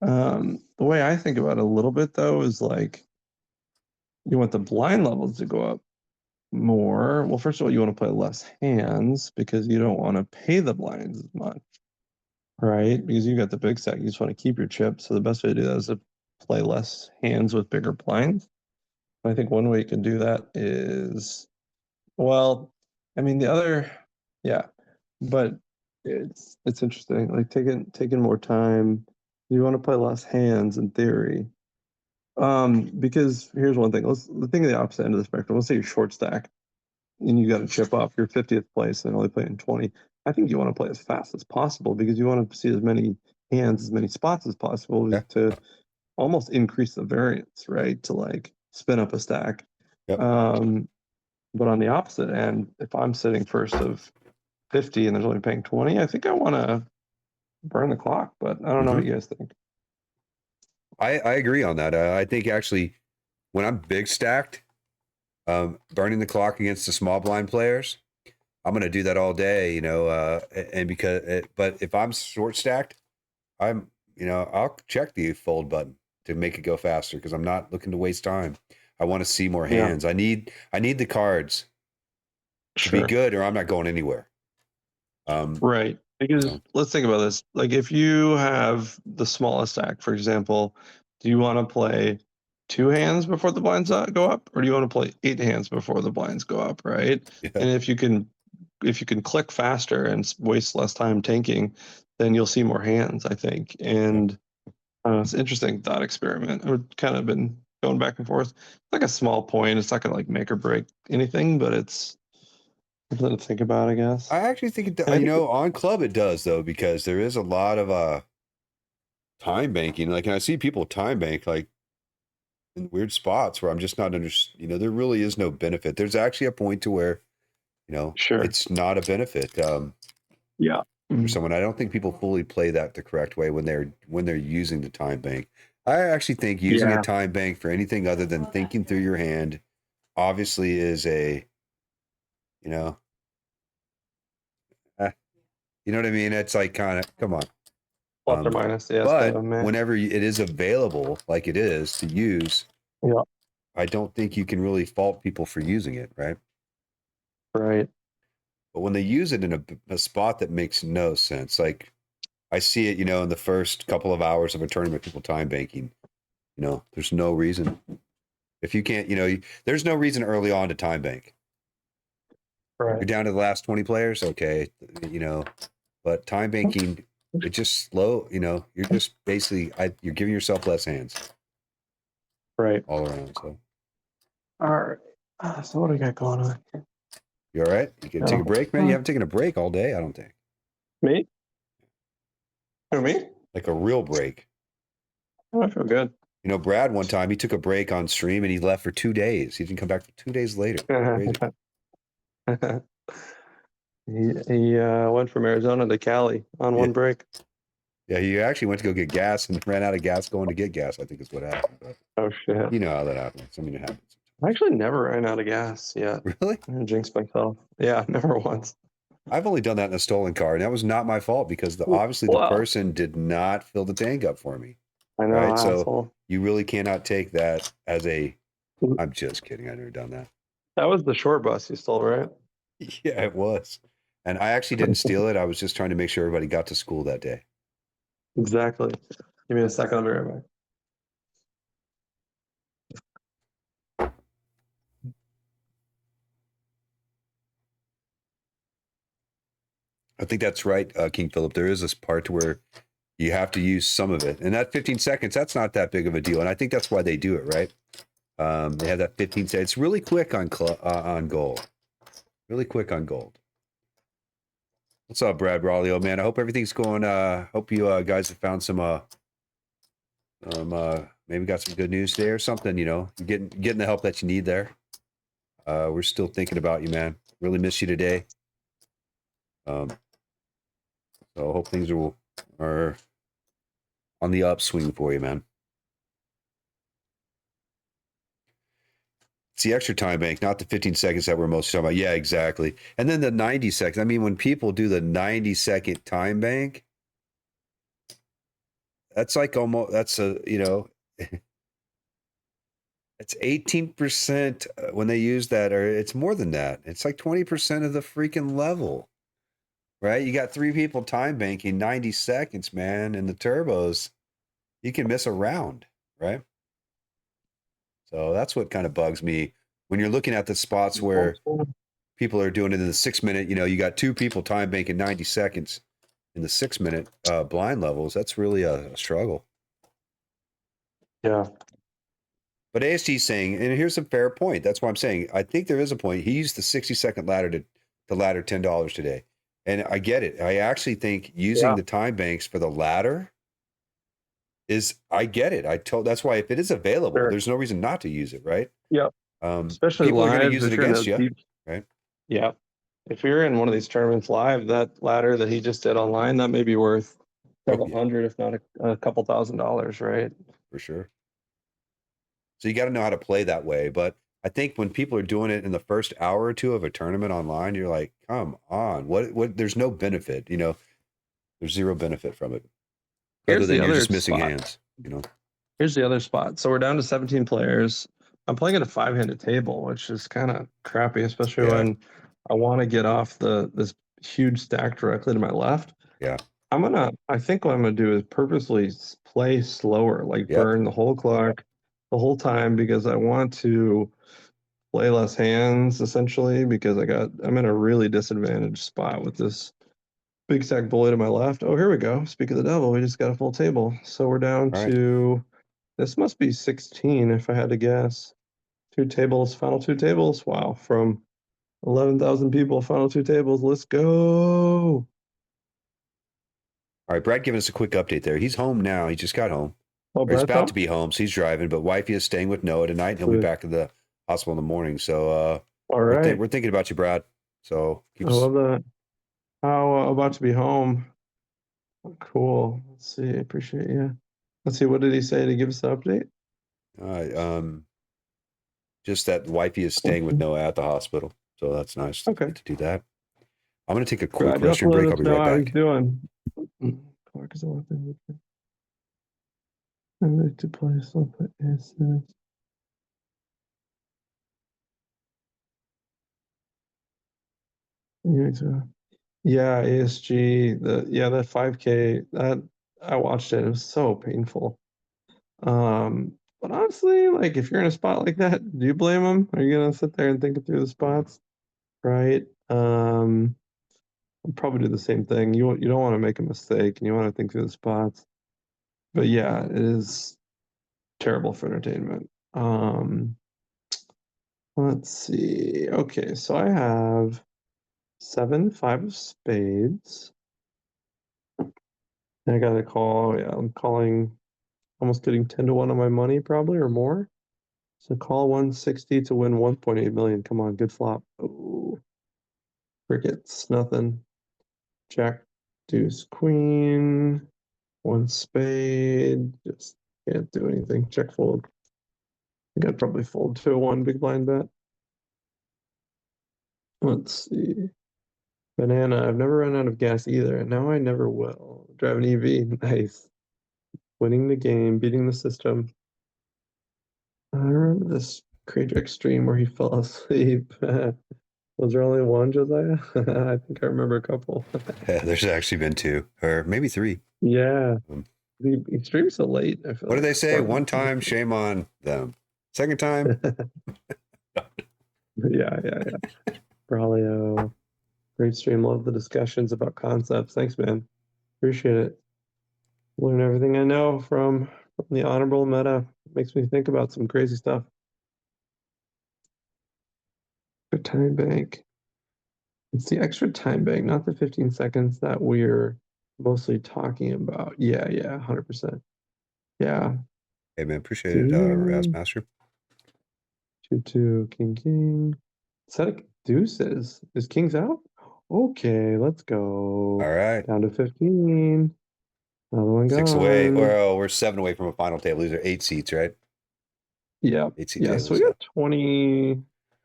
The way I think about it a little bit though is like you want the blind levels to go up more. Well, first of all, you want to play less hands because you don't want to pay the blinds as much, right? Because you got the big stack, you just want to keep your chips. So the best way to do that is to play less hands with bigger blinds. I think one way you can do that is, well, I mean but it's interesting. Like taking more time. You want to play less hands in theory. Because here's one thing. Let's think of the opposite end of the spectrum. Let's say you're short stack and you got to chip up. You're 50th place and only playing 20. I think you want to play as fast as possible because you want to see as many hands, as many spots as possible to almost increase the variance, right? To like spin up a stack. Yep. But on the opposite end, if I'm sitting first of 50 and there's only paying 20, I think I want to burn the clock. But I don't know what you guys think. I agree on that. I think actually, when I'm big stacked, burning the clock against the small blind players, I'm going to do that all day, you know. But if I'm short stacked, I'll check the fold button to make it go faster because I'm not looking to waste time. I want to see more hands. I need the cards to be good, or I'm not going anywhere. Right. Because let's think about this. Like if you have the smallest stack, for example, do you want to play 2 hands before the blinds go up, or do you want to play 8 hands before the blinds go up, right? Yeah. And if you can click faster and waste less time tanking, then you'll see more hands, I think. And it's an interesting thought experiment. I've kind of been going back and forth. It's like a small point. It's not gonna like make or break anything, but it's something to think about, I guess. I actually think it, on club it does though, because there is a lot of time banking. Like, and I see people time bank like in weird spots where I'm just not there really is no benefit. There's actually a point to where, it's not a benefit. Yeah. for someone. I don't think people fully play that the correct way when they're using the time bank. I actually think using a time bank for anything other than thinking through your hand obviously is a, you know, you know what I mean? It's like kind of, come on. Plus or minus, yes. But whenever it is available, like it is to use, I don't think you can really fault people for using it, right? Right. But when they use it in a spot that makes no sense, like I see it, in the first couple of hours of a tournament, people time banking, there's no reason. If you can't, there's no reason early on to time bank. Right. You're down to the last 20 players, okay, but time banking, it's just slow, you're just basically, you're giving yourself less hands. Right. All around, so. All right. So what do we got going on here? You all right? You can take a break, man? You haven't taken a break all day, I don't think. Me? Who, me? Like a real break. Oh, I feel good. Brad, one time, he took a break on stream and he left for 2 days. He didn't come back for 2 days later. Crazy. He went from Arizona to Cali on one break. Yeah, he actually went to go get gas and ran out of gas going to get gas, I think is what happened. But oh, shit. You know how that happens. I mean, it happens. I actually never ran out of gas yet. Really? I jinxed myself. Yeah, never once. I've only done that in a stolen car, and that was not my fault because obviously the person did not fill the tank up for me. I know, right? asshole. So you really cannot take that as a, I'm just kidding. I've never done that. That was the short bus you stole, right? Yeah, it was. And I actually didn't steal it. I was just trying to make sure everybody got to school that day. Exactly. Give me a second, I'll be right back. I think that's right, KingPhillip. There is this part where you have to use some of it. And that 15 seconds, that's not that big of a deal. And I think that's why they do it, right? They have that 15 seconds. It's really quick on gold. Really quick on gold. What's up, Brad Braulio, man? I hope everything's going. Hope you guys have found some maybe got some good news today or something. You're getting the help that you need there. We're still thinking about you, man. Really miss you today. So I hope things are on the upswing for you, man. It's the extra time bank, not the 15 seconds that we're mostly talking about. Yeah, exactly. And then the 90 seconds. I mean, when people do the 90-second time bank, that's like almost, that's it's 18% when they use that, or it's more than that. It's like 20% of the freaking level. Right? You got 3 people time banking 90 seconds, man, and the turbos, you can miss a round, right? So that's what kind of bugs me when you're looking at the spots where people are doing it in the 6-minute, you got 2 people time banking 90 seconds in the 6-minute blind levels. That's really a struggle. Yeah. But ASG's saying, and here's a fair point. That's why I'm saying, I think there is a point. He used the 60-second ladder to ladder $10 today. And I get it. I actually think using the time banks for the ladder I get it. That's why if it is available, there's no reason not to use it, right? Yep. Especially people live, are going to use it against you, right? Yeah. If you're in one of these tournaments live, that ladder that he just did online, that may be worth several hundred, if not a couple $1,000s, right? For sure. So you got to know how to play that way. But I think when people are doing it in the first hour or two of a tournament online, you're like, come on, what? There's no benefit, there's zero benefit from it. Other than you're just missing hands, Here's the other spot. So we're down to 17 players. I'm playing at a 5-handed table, which is kind of crappy, especially when I want to get off this huge stack directly to my left. Yeah. I think what I'm gonna do is purposely play slower, like burn the whole clock the whole time, because I want to play less hands essentially, because I'm in a really disadvantaged spot with this big stack bully to my left. Oh, here we go. Speak of the devil, we just got a full table. So we're down to, this must be 16 if I had to guess. 2 tables, final 2 tables. Wow, from 11,000 people, final 2 tables. Let's go. All right, Brad giving us a quick update there. He's home now. He just got home. Oh, he's about to be home, so he's driving, but wifey is staying with Noah tonight, and he'll be back at the hospital in the morning. So all right. We're thinking about you, Brad. So I love that. How about to be home? Oh, cool. Let's see. I appreciate you. Let's see. What did he say to give us the update? All right. Just that wifey is staying with Noah at the hospital, so that's nice to Okay. get to do that. I'm gonna take a quick Brad, you'll have to restroom let break. I'll us be know right how he's back. doing. Clark is a weapon. I'm ready to play something. Yeah, ASG. That 5K. That I watched it. It was so painful. But honestly, like if you're in a spot like that, do you blame him? Are you gonna sit there and think it through the spots? Right? I'll probably do the same thing. You don't want to make a mistake and you want to think through the spots. But yeah, it is terrible for entertainment. Let's see. Okay, so I have 7, 5 of spades. And I got a call. Yeah, I'm calling, almost getting 10 to 1 on my money, probably or more. So call 160 to win 1.8 million. Come on, good flop. Oh, crickets, nothing. Jack, deuce, queen, 1 spade. Just can't do anything. Check fold. I think I'd probably fold to a 1 big blind bet. Let's see. Banana. I've never run out of gas either, and now I never will. Drive an EV. Nice. Winning the game, beating the system. I remember this crazy extreme where he fell asleep. Was there only one, Josiah? I think I remember a couple. Yeah, there's actually been 2 or maybe 3. Yeah. Um, The extreme's so late, I feel What do like. they say? One time, shame on them. Second time, Yeah. Braulio. Great stream. Love the discussions about concepts. Thanks, man. Appreciate it. Learn everything I know from the honorable meta. Makes me think about some crazy stuff. The time bank. It's the extra time bank, not the 15 seconds that we're mostly talking about. Yeah, 100%. Yeah. hey man, appreciate See it, here. Razmaster. 2-2, king. Set of deuces. Is kings out? Okay, let's go. All right, Down to 15. Another one 6 away. gone. Well, we're 7 away from a final table. These are 8 seats, right? Yeah. 8 seat Yeah, so tables. we got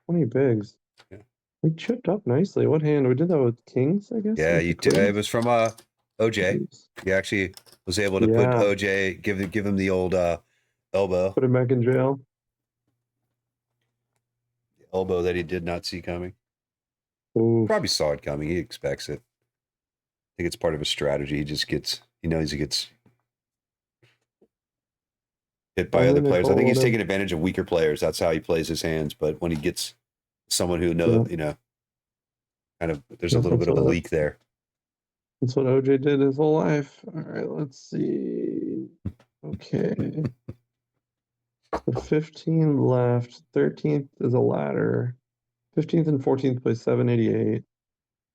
20 bigs. Yeah. We chipped up nicely. What hand? We did that with kings, I guess. Yeah, with the it was from OJ. queens. You actually was able to put OJ, give him the old elbow, Put him back in jail. the elbow that he did not see coming. Oof. Probably saw it coming. He expects it. I think it's part of a strategy. He knows he gets hit by other players. I think he's taking advantage of weaker players. That's how he plays his hands. But when he gets someone who knows, kind of, there's a little bit of a leak there. That's what OJ did his whole life. All right, let's see. Okay. The 15 left. 13th is a ladder. 15th and 14th play 788.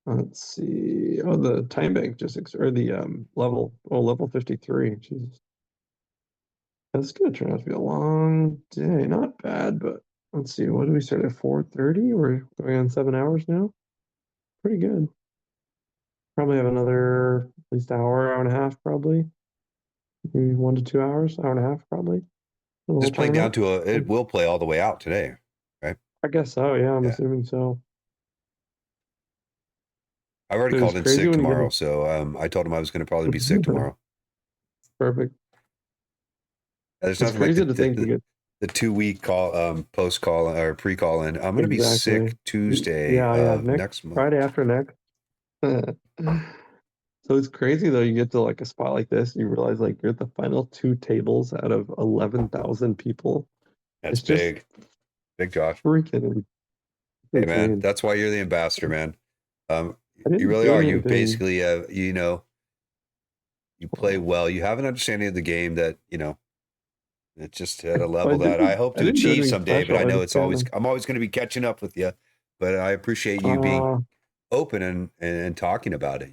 Let's see. Oh, the time bank or the level 53. Jesus. That's gonna turn out to be a long day. Not bad, but let's see. What do we start at 4:30? We're going on 7 hours now. Pretty good. Probably have another at least hour and a half, probably. Maybe 1 to 2 hours, hour and a half, probably. Just playing down to it will play all the way out today, right? I guess so. Yeah, I'm assuming so. I've already called in sick tomorrow, so I told him I was going to probably be sick tomorrow. Perfect. There's nothing like the 2-week call, post call or pre call in. I'm going to be sick Tuesday. Next month. Friday after next. So it's crazy though. You get to like a spot like this, and you realize like you're at the final 2 tables out of 11,000 people. That's big, Josh. Freaking. Hey man, that's why you're the ambassador, man. You really are. You basically, you play well. You have an understanding of the game that it's just at a level that I hope to achieve someday. But I know I'm always going to be catching up with you. But I appreciate you being open and talking about it.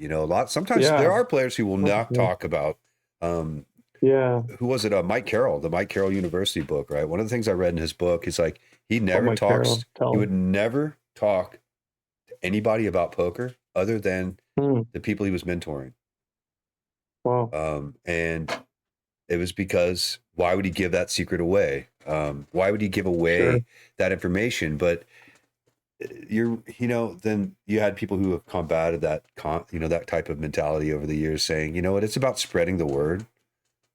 Sometimes there are players who will not talk about. Who was it? Mike Carroll, the Mike Carroll University book, right? One of the things I read in his book is like he never talks. He would never talk to anybody about poker other than Hmm. the people he was mentoring. Wow. And it was because why would he give that secret away? Why would he give away Sure. that information? But then you had people who have combated that, that type of mentality over the years, saying, you know what, it's about spreading the word.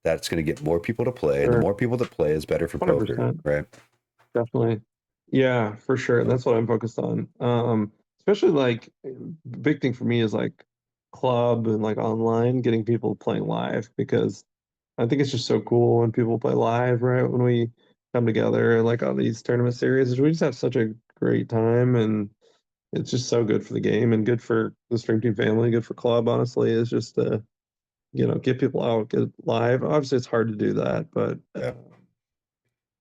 That's going to get more people to play, and the Sure. more people that play is better for poker, 100%. right? Definitely. Yeah, for sure. That's what I'm focused on. Especially like big thing for me is like club and like online, getting people playing live, because I think it's just so cool when people play live, right? When we come together like on these tournament series, we just have such a great time, and it's just so good for the game and good for the Stream Team family, good for club, honestly, is just to, get people out, get live. Obviously it's hard to do that, but Yeah.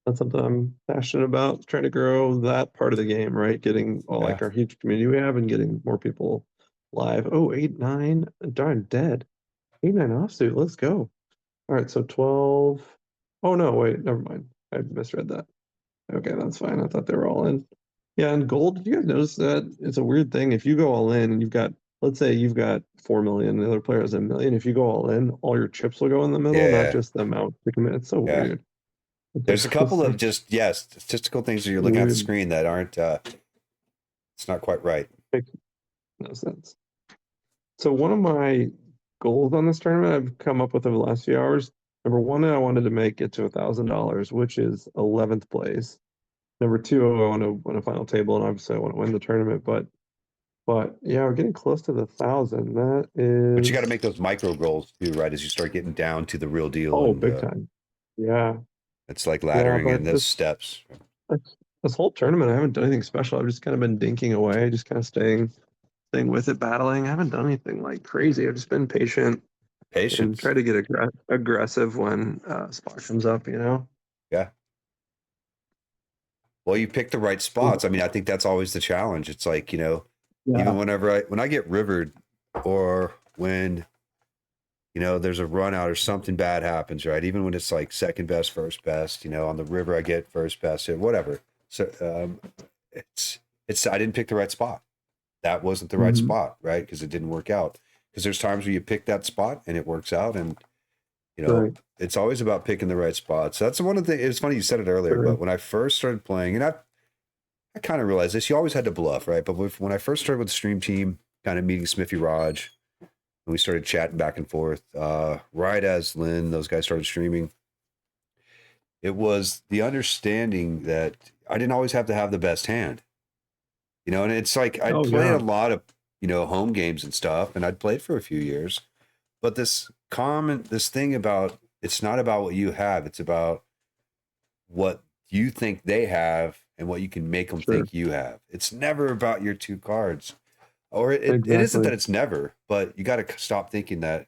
that's something I'm passionate about, trying to grow that part of the game, right? Getting like Yeah. our huge community we have and getting more people live. Oh, 8-9, darn dead. 8-9 offsuit, let's go. All right, so 12. Oh no, wait, never mind. I misread that. Okay, that's fine. I thought they were all in. Yeah, and gold, did you guys notice that? It's a weird thing. If you go all in and let's say you've got 4 million, the other player has 1 million. If you go all in, all your chips will go in the middle, not Yeah. just the amount to commit. It's so Yeah. weird. It's There's a like, couple of statistical things that you're looking at the weird. screen that aren't, it's not quite right. Makes no sense. So one of my goals on this tournament I've come up with over the last few hours. Number one, I wanted to make it to $1,000, which is 11th place. Number two, I want to win a final table, and obviously I want to win the tournament. But yeah, we're getting close to the 1,000. That is. But you got to make those micro goals too, right? As you start getting down to the real deal. Oh, And big time. Yeah. it's like Yeah, laddering in but those steps. this whole tournament, I haven't done anything special. I've just kind of been dinking away, just kind of staying with it, battling. I haven't done anything like crazy. I've just been patient and Patience. try to get aggressive when spot comes up, Yeah. Well, you pick the right spots. I mean, I think that's always the challenge. It's like, Yeah. even when I get rivered, or when, there's a run out or something bad happens, right? Even when it's like second best, first best, on the river, I get first best, whatever. So I didn't pick the right spot. That wasn't the right Mhm. spot, right? Because it didn't work out. Because there's times where you pick that spot and it works out, and Right. it's always about picking the right spot. So that's one of the things. It's funny you said it earlier, Sure. but when I first started playing, and I kind of realized this, you always had to bluff, right? But when I first started with the stream team, kind of meeting Smithy Raj, and we started chatting back and forth, right as Lynn, those guys started streaming, it was the understanding that I didn't always have to have the best hand, and it's like I'd played yeah. a lot of, home games and stuff, and I'd played for a few years, but this thing about, it's not about what you have, it's about what you think they have and what you can make them Sure. think you have. It's never about your two cards. Or it isn't Exactly. that it's never, but you got to stop thinking that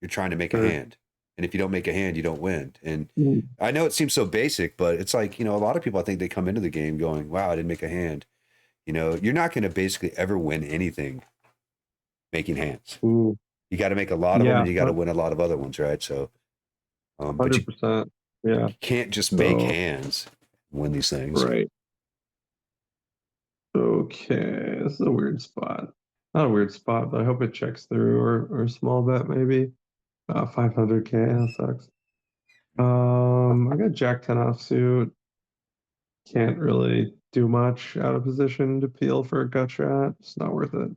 you're trying to make Sure. a hand. And if you don't make a hand, you don't win. And Mm. I know it seems so basic, but it's like, a lot of people, I think they come into the game going, wow, I didn't make a hand. You're not going to basically ever win anything making hands. Ooh. You got to make a lot of them, and you got to win a lot of other ones, right? So, but you 100%. Yeah. can't just make So, hands, win these things. right. Okay, this is a weird spot. Not a weird spot, but I hope it checks through, or a small bet maybe. 500K, that sucks. I got Jack 10 offsuit. Can't really do much out of position to peel for a gut shot. It's not worth it.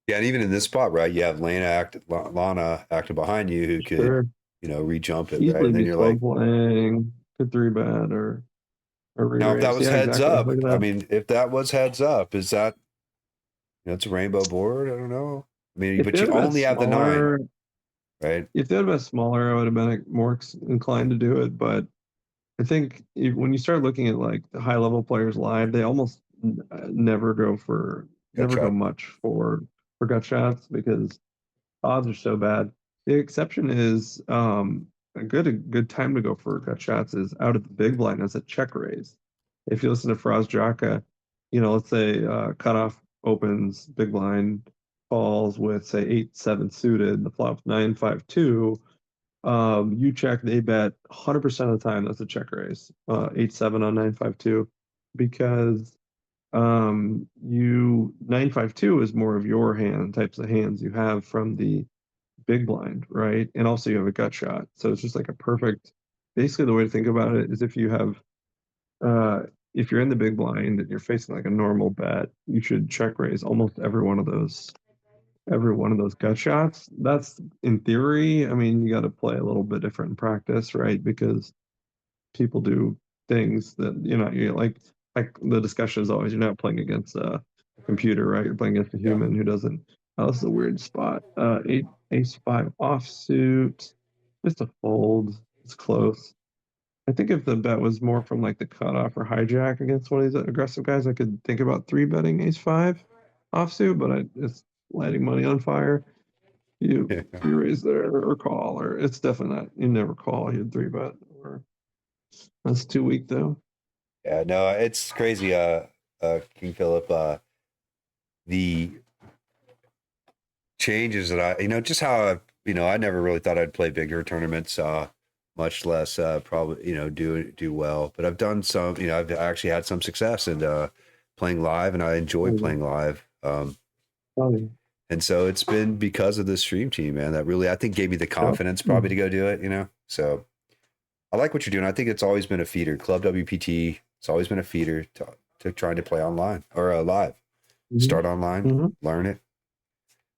Yeah, and even in this spot, right, you have Lana acting behind you, who could, Sure. re-jump it, right? Easily And then be you're slow like, playing, could 3-bet or now if that re-raise. was Yeah, heads exactly. up, Look at I that. mean, if that was heads up, is that, it's a rainbow board? I don't know. I mean, If but they you had been only have the 9, smaller, right? if they had been smaller, I would have been more inclined to do it. But I think when you start looking at like the high level players live, they almost never go Gut shot. much for gut shots, because odds are so bad. The exception is a good time to go for gut shots is out of the big blind as a check raise. If you listen to Faraz Jaka, let's say cutoff opens big blind, calls with say 8-7 suited, the flop 9-5-2. You check, they bet 100% of the time that's a check raise. 8-7 on 9-5-2, because you 952 is more of your types of hands you have from the big blind, right? And also you have a gut shot. So it's just like a perfect, basically the way to think about it is if you have, if you're in the big blind and you're facing like a normal bet, you should check raise almost every one of those gut shots. That's in theory. I mean, you got to play a little bit different in practice, right? Because people do things that you're like the discussion is always you're not playing against a computer, right? You're playing against a human who doesn't. Oh, this is a weird spot. Ace five offsuit, just a fold. It's close. I think if the bet was more from like the cutoff or hijack against one of these aggressive guys, I could think about three betting ace five offsuit, but it's lighting money on fire. You raise there or call, or it's definitely not. You never call. You'd three bet. Or that's too weak though. Yeah, no, it's crazy. KingPhillip, the changes that just how I never really thought I'd play bigger tournaments, much less probably do well. But I've done some. I've actually had some success in playing live, and I enjoy playing live. And so it's been because of the stream team, man, that really I think gave me the confidence probably to go do it. So I like what you're doing. I think it's always been a feeder. Club WPT, it's always been a feeder to trying to play online or live. Start online, learn it.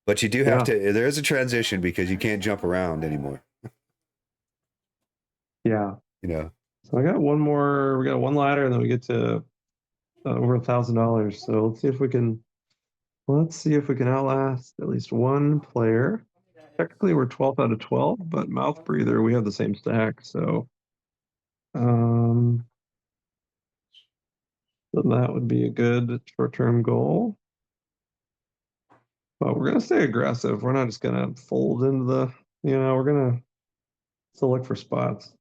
But you do have to, there is a transition because you can't jump around anymore. Yeah. So I got one more, we got one ladder and then we get to over $1,000. So let's see if we can outlast at least one player. Technically we're 12 out of 12, but mouth breather, we have the same stack. So, so that would be a good short-term goal. But we're going to stay aggressive. We're not just going to fold into the, we're going to still look for spots.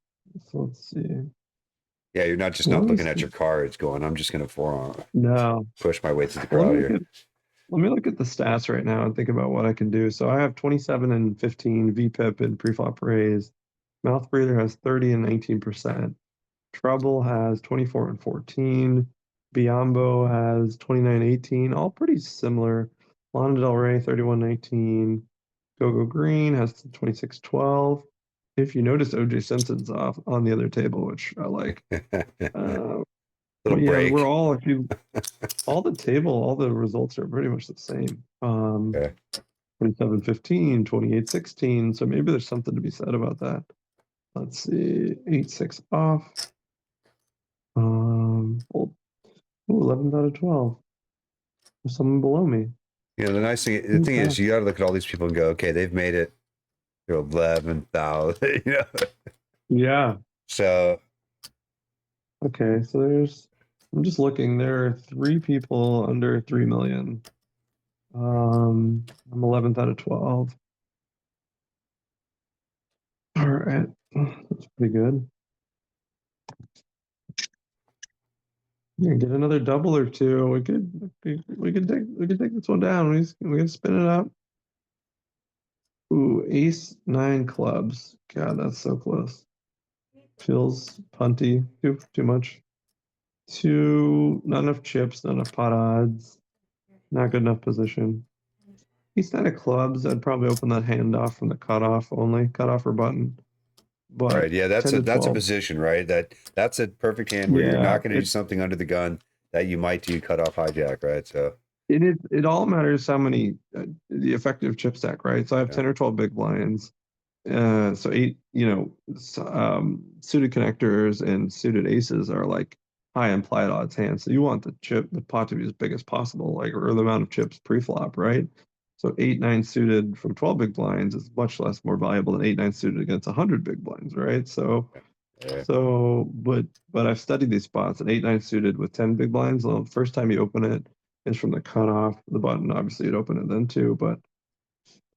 So let's see. Yeah, you're not just not looking at your cards going, I'm just going to forearm. No. Push my way through the crowd here. Let me look at the stats right now and think about what I can do. So I have 27 and 15 VPIP in preflop raise. Mouth breather has 30 and 19%. Trouble has 24 and 14. Biombo has 29, 18. All pretty similar. Lana Del Rey 31, 19. Go Green has 26, 12. If you notice, OJ Simpson's off on the other table, which I like. Little break. We're all all the table, all the results are pretty much the same. 27, 15, 28, 16. So maybe there's something to be said about that. Let's see, 8, 6 off. 11 out of 12. There's someone below me. The nice thing, the thing is, you got to look at all these people and go, okay, they've made it to 11,000. Yeah. So. Okay, so I'm just looking. There are 3 people under 3 million. I'm 11th out of 12. All right, that's pretty good. Yeah, get another double or two. We could take this one down. We can spin it up. Ooh, ace 9 clubs. God, that's so close. Feels punty. Too much. Not enough chips. Not enough pot odds. Not good enough position. Ace 9 of clubs. I'd probably open that hand off from the cutoff only. Cutoff or button. But right, yeah, that's a position, right? That's a perfect hand where you're not going to do something under the gun that you might do cutoff hijack, right? So it all matters how many the effective chip stack, right? So I have 10 or 12 big blinds. So 8, suited connectors and suited aces are like high implied odds hands. So you want the pot to be as big as possible, like or the amount of chips pre-flop, right? So 8, 9 suited from 12 big blinds is much less more valuable than 8, 9 suited against 100 big blinds, right? But I've studied these spots, and 8, 9 suited with 10 big blinds. Well, the first time you open it is from the cutoff. The button, obviously, you'd open it then too. But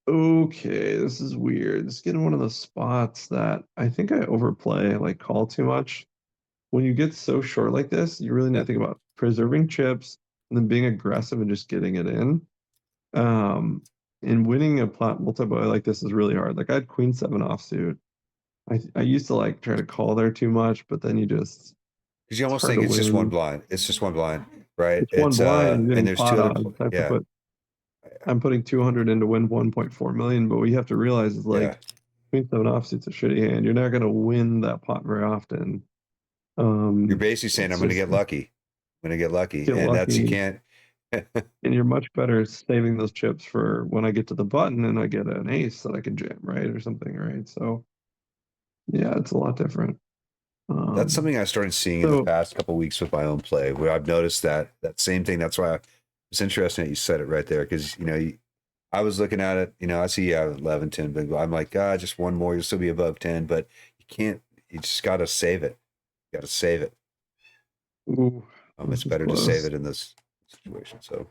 okay, this is weird. This is getting one of those spots that I think I overplay, like call too much. When you get so short like this, you really need to think about preserving chips and then being aggressive and just getting it in. And winning a multi-boy like this is really hard. Like I had Queen 7 offsuit. I used to like try to call there too much, but then you just because you almost think it's just one blind. It's just one blind. right? It's one blind. I'm and getting there's pot two other. odds. I have to Yeah, I'm putting 200 in to win 1.4 million, but what you have to realize is yeah. Queen seven offsuit's a shitty hand. You're not going to win that pot very often. You're basically saying I'm going to get lucky. I'm going to get lucky, Get and that's you lucky. can't. And you're much better saving those chips for when I get to the button and I get an ace that I can jam, right? Or something, right? So, yeah, it's a lot different. That's something I started seeing in the past couple of weeks with my own play, where I've noticed that same thing. That's why it's interesting that you said it right there, because I was looking at it. I see 11, 10, but I'm like, just one more, you'll still be above 10, but you can't. You just got to save it. You got to save it. Ooh, It's better to save it in this situation. So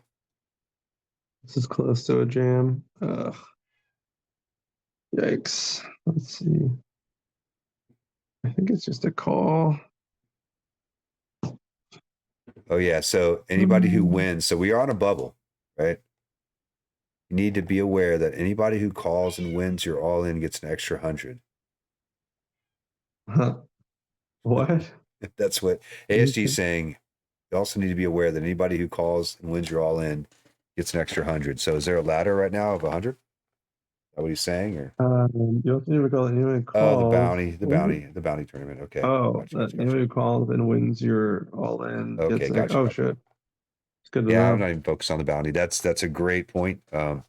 this is close to a jam. Ugh. Yikes. Let's see. I think it's just a call. oh yeah. So anybody who wins, so we are on a bubble, right? You need to be aware that anybody who calls and wins your all in gets an extra 100. Huh. What? That's what ASG is saying. You also need to be aware that anybody who calls and wins your all in gets an extra 100. So is there a ladder right now of 100? Is that what he's saying? Or You also need to call anyone oh, the calls. bounty tournament. Okay. Oh, Gotcha. anyone who calls and wins your all in gets Okay, gotcha. Oh shit. It's good to Yeah, know. I'm not even focused on the bounty. That's a great point. Yeah,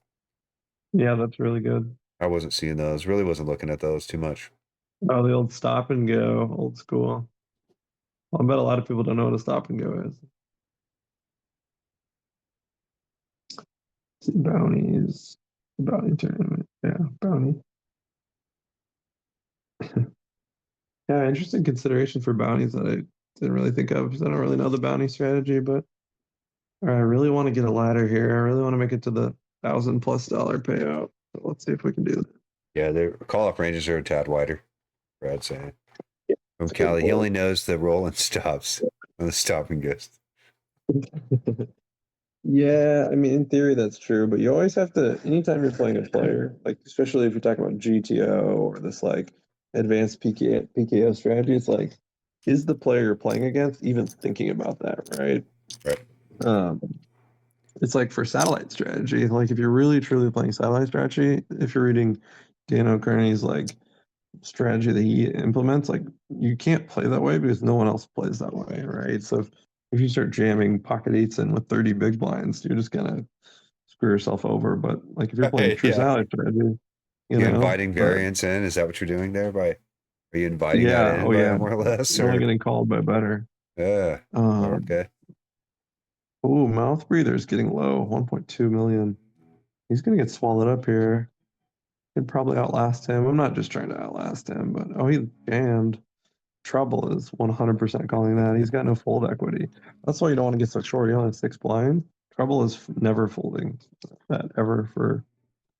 that's really good. I wasn't seeing those. Really wasn't looking at those too much. Oh, the old stop and go, old school. Well, I bet a lot of people don't know what a stop and go is. See, bounties, bounty tournament. Yeah, bounty. Yeah, interesting consideration for bounties that I didn't really think of because I don't really know the bounty strategy, but all right, I really want to get a ladder here. I really want to make it to the $1,000+ payout. So let's see if we can do that. Yeah, their call-off ranges are a tad wider. Brad's saying. From That's a good Cali, he board. only knows the roll and stops on the stop and goes. Yeah, I mean, in theory, that's true, but you always have to, anytime you're playing a player, especially if you're talking about GTO or this advanced PKO strategy, it's is the player you're playing against even thinking about that, right? Right. It's like for satellite strategy, if you're really truly playing satellite strategy, if you're reading Dan O'Kearney's strategy that he implements, you can't play that way because no one else plays that way, right? So if you start jamming pocket eights in with 30 big blinds, you're just gonna screw yourself over. But if you're playing true satellite strategy, you inviting variance in? Is that what you're doing there? Are you inviting that in more or less? You're only getting called by better. Yeah. Okay. Oh, mouth breather's getting low, 1.2 million. He's gonna get swallowed up here. Could probably outlast him. I'm not just trying to outlast him, but he jammed. Trouble is 100% calling that. He's got no fold equity. That's why you don't want to get so short. He only has 6 blinds. Trouble is never folding that ever for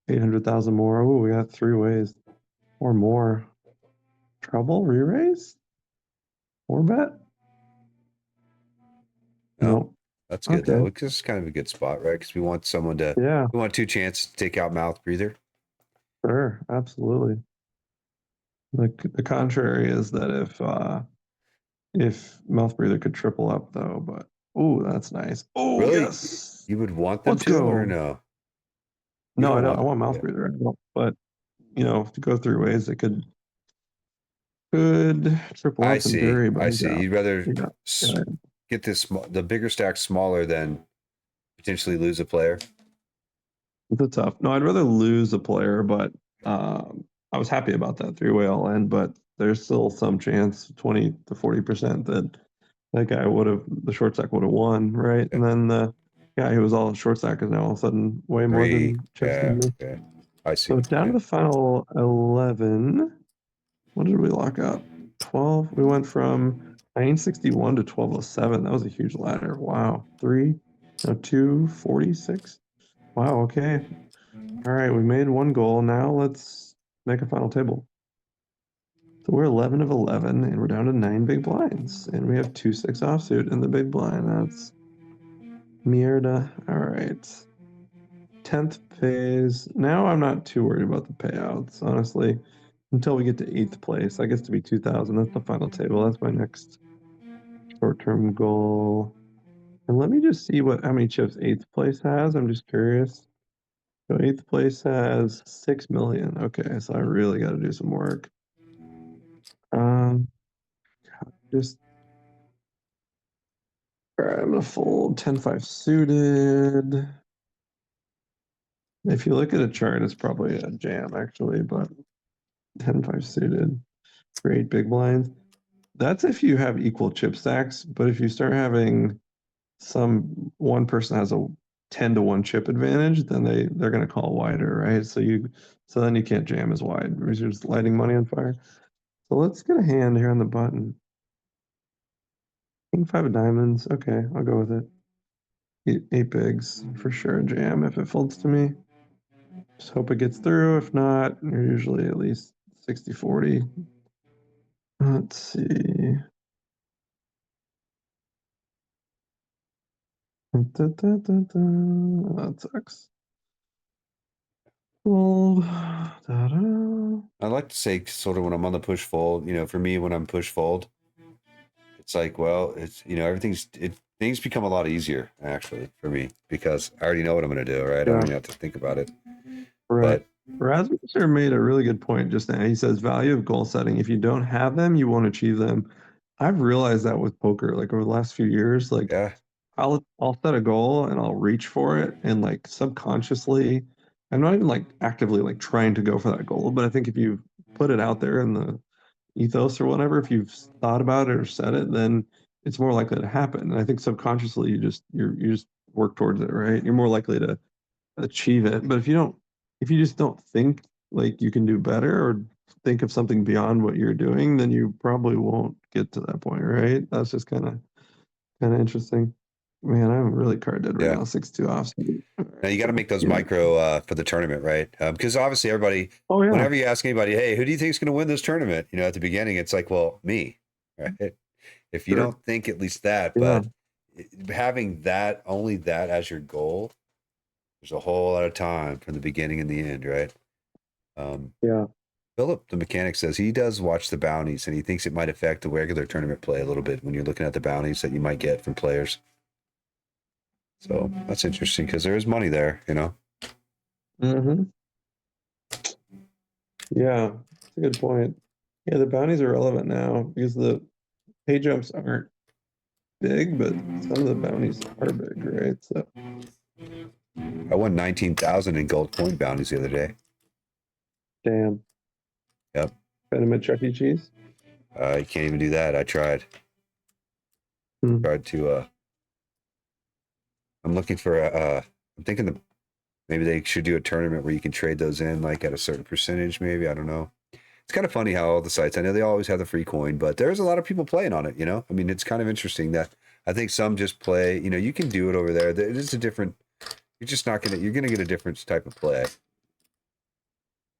800,000 more. Oh, we got 3 ways or more. Trouble re-raise? 4-bet? Nope. That's good though. It's kind of a good spot, right? Because we want someone to. Yeah. We want 2 chances to take out mouth breather. Sure, absolutely. The contrary is that if mouth breather could triple up though, but that's nice. Oh really? Yes. You would want them to or no? No, I don't. I want mouth breather. But to go through ways that could triple up in theory. But I see. You'd rather get the bigger stack smaller than potentially lose a player. It's a tough. No, I'd rather lose a player, but I was happy about that 3-way all in. But there's still some chance, 20 to 40%, that guy the short stack would have won, right? Yeah. And then the guy who was all short stack is now all of a sudden way more than chips than me. Yeah, I see. So down to the final 11. What did we lock up? 12. We went from 961 to 1207. That was a huge ladder. Wow. 246. Wow. Okay. All right. We made one goal. Now let's make a final table. So we're 11 of 11, and we're down to 9 big blinds, and we have 2-6 offsuit in the big blind. That's mierda. All right. 10th phase. Now I'm not too worried about the payouts, honestly. Until we get to 8th place. That gets to be 2,000. That's the final table. That's my next short-term goal. And let me just see how many chips 8th place has. I'm just curious. So 8th place has 6 million. Okay, so I really got to do some work. Just all right. I'm gonna fold 10-5 suited. If you look at a chart, it's probably a jam actually, but 10-5 suited, great big blinds. That's if you have equal chip stacks, but if you start having one person has a 10-1 chip advantage, then they're gonna call wider, right? So then you can't jam as wide because you're just lighting money on fire. So let's get a hand here on the button. King 5 of diamonds. Okay, I'll go with it. Eight bigs for sure. A jam if it folds to me. Just hope it gets through. If not, you're usually at least 60-40. Let's see. That sucks. Fold. I like to say sort of when I'm on the push fold, for me, when I'm push fold, it's like, well, it's, things become a lot easier actually for me because I already know what I'm going to do, right? I don't even have to think about it. Right. But Rasmussen made a really good point just now. He says value of goal setting. If you don't have them, you won't achieve them. I've realized that with poker, like over the last few years, like yeah, I'll set a goal and I'll reach for it, and like subconsciously, I'm not even like actively like trying to go for that goal, but I think if you put it out there in the ethos or whatever, if you've thought about it or said it, then it's more likely to happen. And I think subconsciously you just work towards it, right? You're more likely to achieve it. But if you just don't think like you can do better or think of something beyond what you're doing, then you probably won't get to that point, right? That's just kind of interesting. Man, I'm really card dead right yeah. now. 6-2 off. Now you got to make those micro for the tournament, right? Because obviously everybody, Oh yeah. whenever you ask anybody, hey, who do you think is going to win this tournament? At the beginning, it's like, well, me, right? If you don't think at least that, but having that, only that as your goal, there's a whole lot of time from the beginning and the end, right? Yeah. Philip, the mechanic, says he does watch the bounties and he thinks it might affect the regular tournament play a little bit when you're looking at the bounties that you might get from players. So that's interesting because there is money there, Mm-hmm. Yeah, that's a good point. Yeah, the bounties are relevant now because the pay jumps aren't big, but some of the bounties are big, right? So I won 19,000 in gold coin bounties the other day. damn. Yep. Got him at Chuck E. Cheese. I can't even do that. I tried. Tried to. I'm looking for I'm thinking that maybe they should do a tournament where you can trade those in like at a certain percentage. Maybe, I don't know. It's kind of funny how all the sites, I know they always have the free coin, but there's a lot of people playing on it. I mean, it's kind of interesting that I think some just play. You can do it over there. It is a different. You're just not gonna. You're gonna get a different type of play. I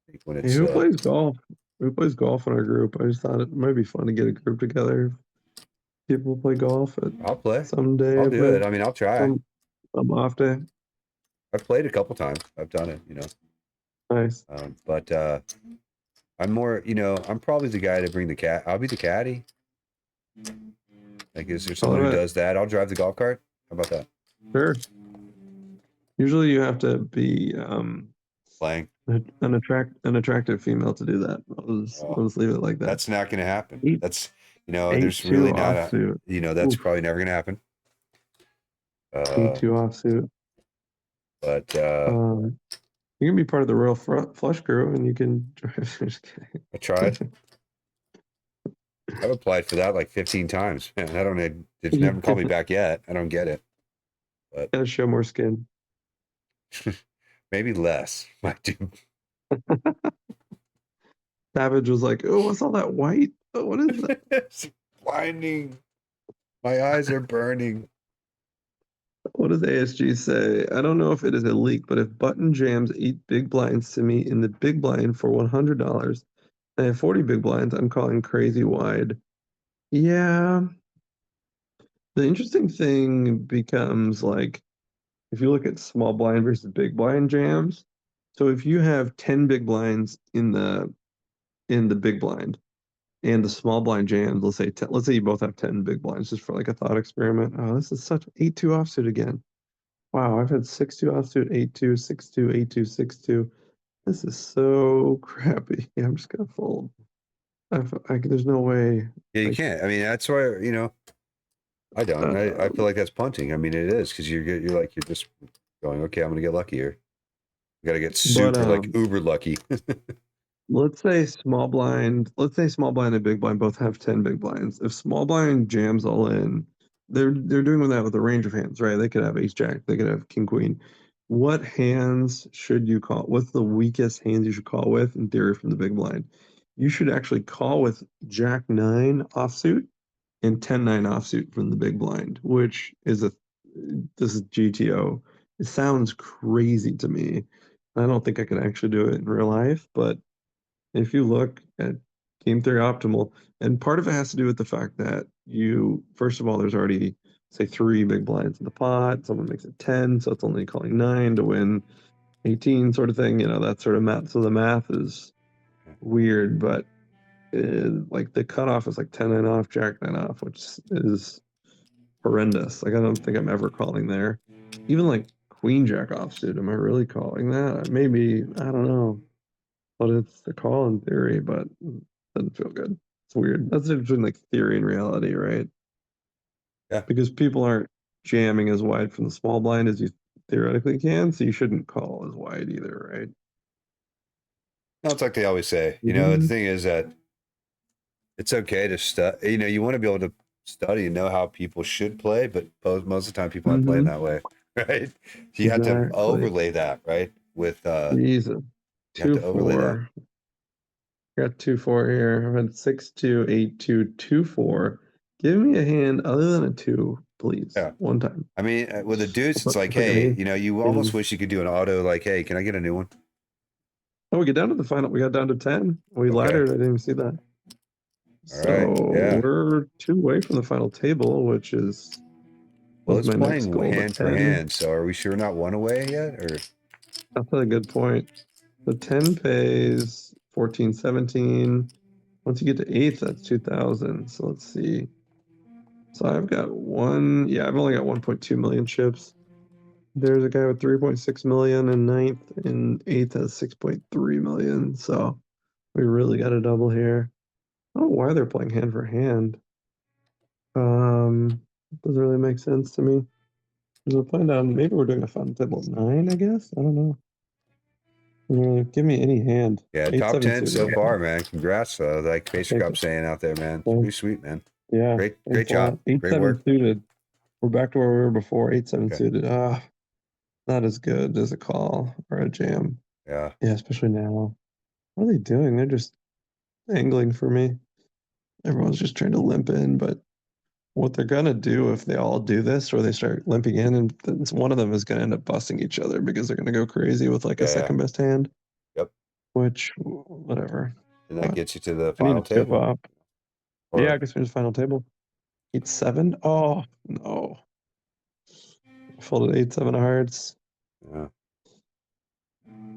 think when it's Hey, who plays golf? Who plays golf in our group? I just thought it might be fun to get a group together. People play golf at I'll play. someday. I'll do it. I mean, I'll try. Some off day. I've played a couple times. I've done it. Nice. But I'm more. I'm probably the guy to bring the cat. I'll be the caddy. Like, is there someone who does that? I'll drive the golf cart. How about that? Sure. Usually you have to be Playing. an attractive female to do that. I'll just leave it like that. That's not going to happen. That's there's 8-2 really not offsuit. That's probably never going to happen. 8-2 offsuit. But you can be part of the Royal Flush crew, and you can drive. Just kidding. I tried. I've applied for that like 15 times. Man, I don't know. It's never called me back yet. I don't get it. But gotta show more skin. Maybe less. Might do. Savage was like, "Oh, what's all that white? Oh, what is that?" It's blinding. My eyes are burning. What does ASG say? I don't know if it is a leak, but if button jams 8 big blinds to me in the big blind for $100, and I have 40 big blinds, I'm calling crazy wide. Yeah. The interesting thing becomes like, if you look at small blind versus big blind jams, so if you have 10 big blinds in the big blind, and the small blind jams, let's say you both have 10 big blinds just for like a thought experiment. Oh, this is such 8-2 offsuit again. Wow, I've had 6-2 offsuit, 8-2, 6-2, 8-2, 6-2. This is so crappy. Yeah, I'm just gonna fold. There's no way. Yeah, you Like, can't. I mean, that's why, you know, I don't. I feel like that's punting. I mean, it is because you're like you're just going, okay, I'm gonna get lucky here. You got to get super like uber lucky. let's say small blind and big blind both have 10 big blinds. If small blind jams all in, they're doing that with a range of hands, right? They could have ace jack, they could have king queen. What hands should you call? What's the weakest hands you should call with in theory from the big blind? You should actually call with jack 9 offsuit and 10-9 offsuit from the big blind, which is this is GTO. It sounds crazy to me. I don't think I could actually do it in real life, but if you look at game theory optimal, and part of it has to do with the fact that first of all, there's already say 3 big blinds in the pot. Someone makes it 10, so it's only calling 9 to win 18, sort of thing. You know, that sort of math. So the math is weird, but like the cutoff is like 10-9 off, jack 9 off, which is horrendous. Like I don't think I'm ever calling there. Even like queen jack offsuit, am I really calling that? Maybe, I don't know. But it's the call in theory, but it doesn't feel good. It's weird. That's the difference between like theory and reality, right? Yeah. Because people aren't jamming as wide from the small blind as you theoretically can, so you shouldn't call as wide either, right? No, it's like they always say. You know, the thing is that it's okay to study. You know, you want to be able to study and know how people should play, but most of the time people aren't playing that way, right? So you have to Exactly. overlay that, right? With Jesus. you have to overlay that. 2-4. Got 2-4 here. I've had 6-2, 8-2, 2-4. Give me a hand other than a 2, please. Yeah. One time. I mean, with the deuce, it's like, If I can hey, hand- you know, you almost wish you could do an auto, like, hey, can I get a new one? Oh, we get down to the final. We got down to 10. We Okay. laddered. I didn't even see that. All So right. Yeah. we're 2 away from the final table, which is Well, was it's my next playing goal. hand for hand. So are we sure not one away yet? Or That's a good point. The 10 pays 14, 17. Once you get to 8th, that's 2,000. So let's see. So I've got I've only got 1.2 million chips. There's a guy with 3.6 million in 9th, and 8th has 6.3 million. So we really got a double here. I don't know why they're playing hand for hand. Doesn't really make sense to me. Because we're playing down, maybe we're doing a final table of 9, I guess. I don't know. Give me any hand. yeah, 8, top 7 10 suited. so far, man. Congrats. Like Pacer Thank Cup you. saying out there, man. Well, Pretty sweet, man. Yeah. Great thanks a job. lot. 8, Great 7 work. suited. We're back to where we were before. 8, 7 Okay. suited. Not as good as a call or a jam. Yeah. Yeah, especially now. What are they doing? They're just angling for me. Everyone's just trying to limp in, but what they're gonna do if they all do this, or they start limping in, and then one of them is gonna end up busting each other because they're gonna go crazy with like a second best hand. Yep. Which, whatever. And that gets you to the I need final to tip table. up. Or, Yeah, I guess there's final table. 8-7. Oh no. Folded 8-7 of hearts. yeah.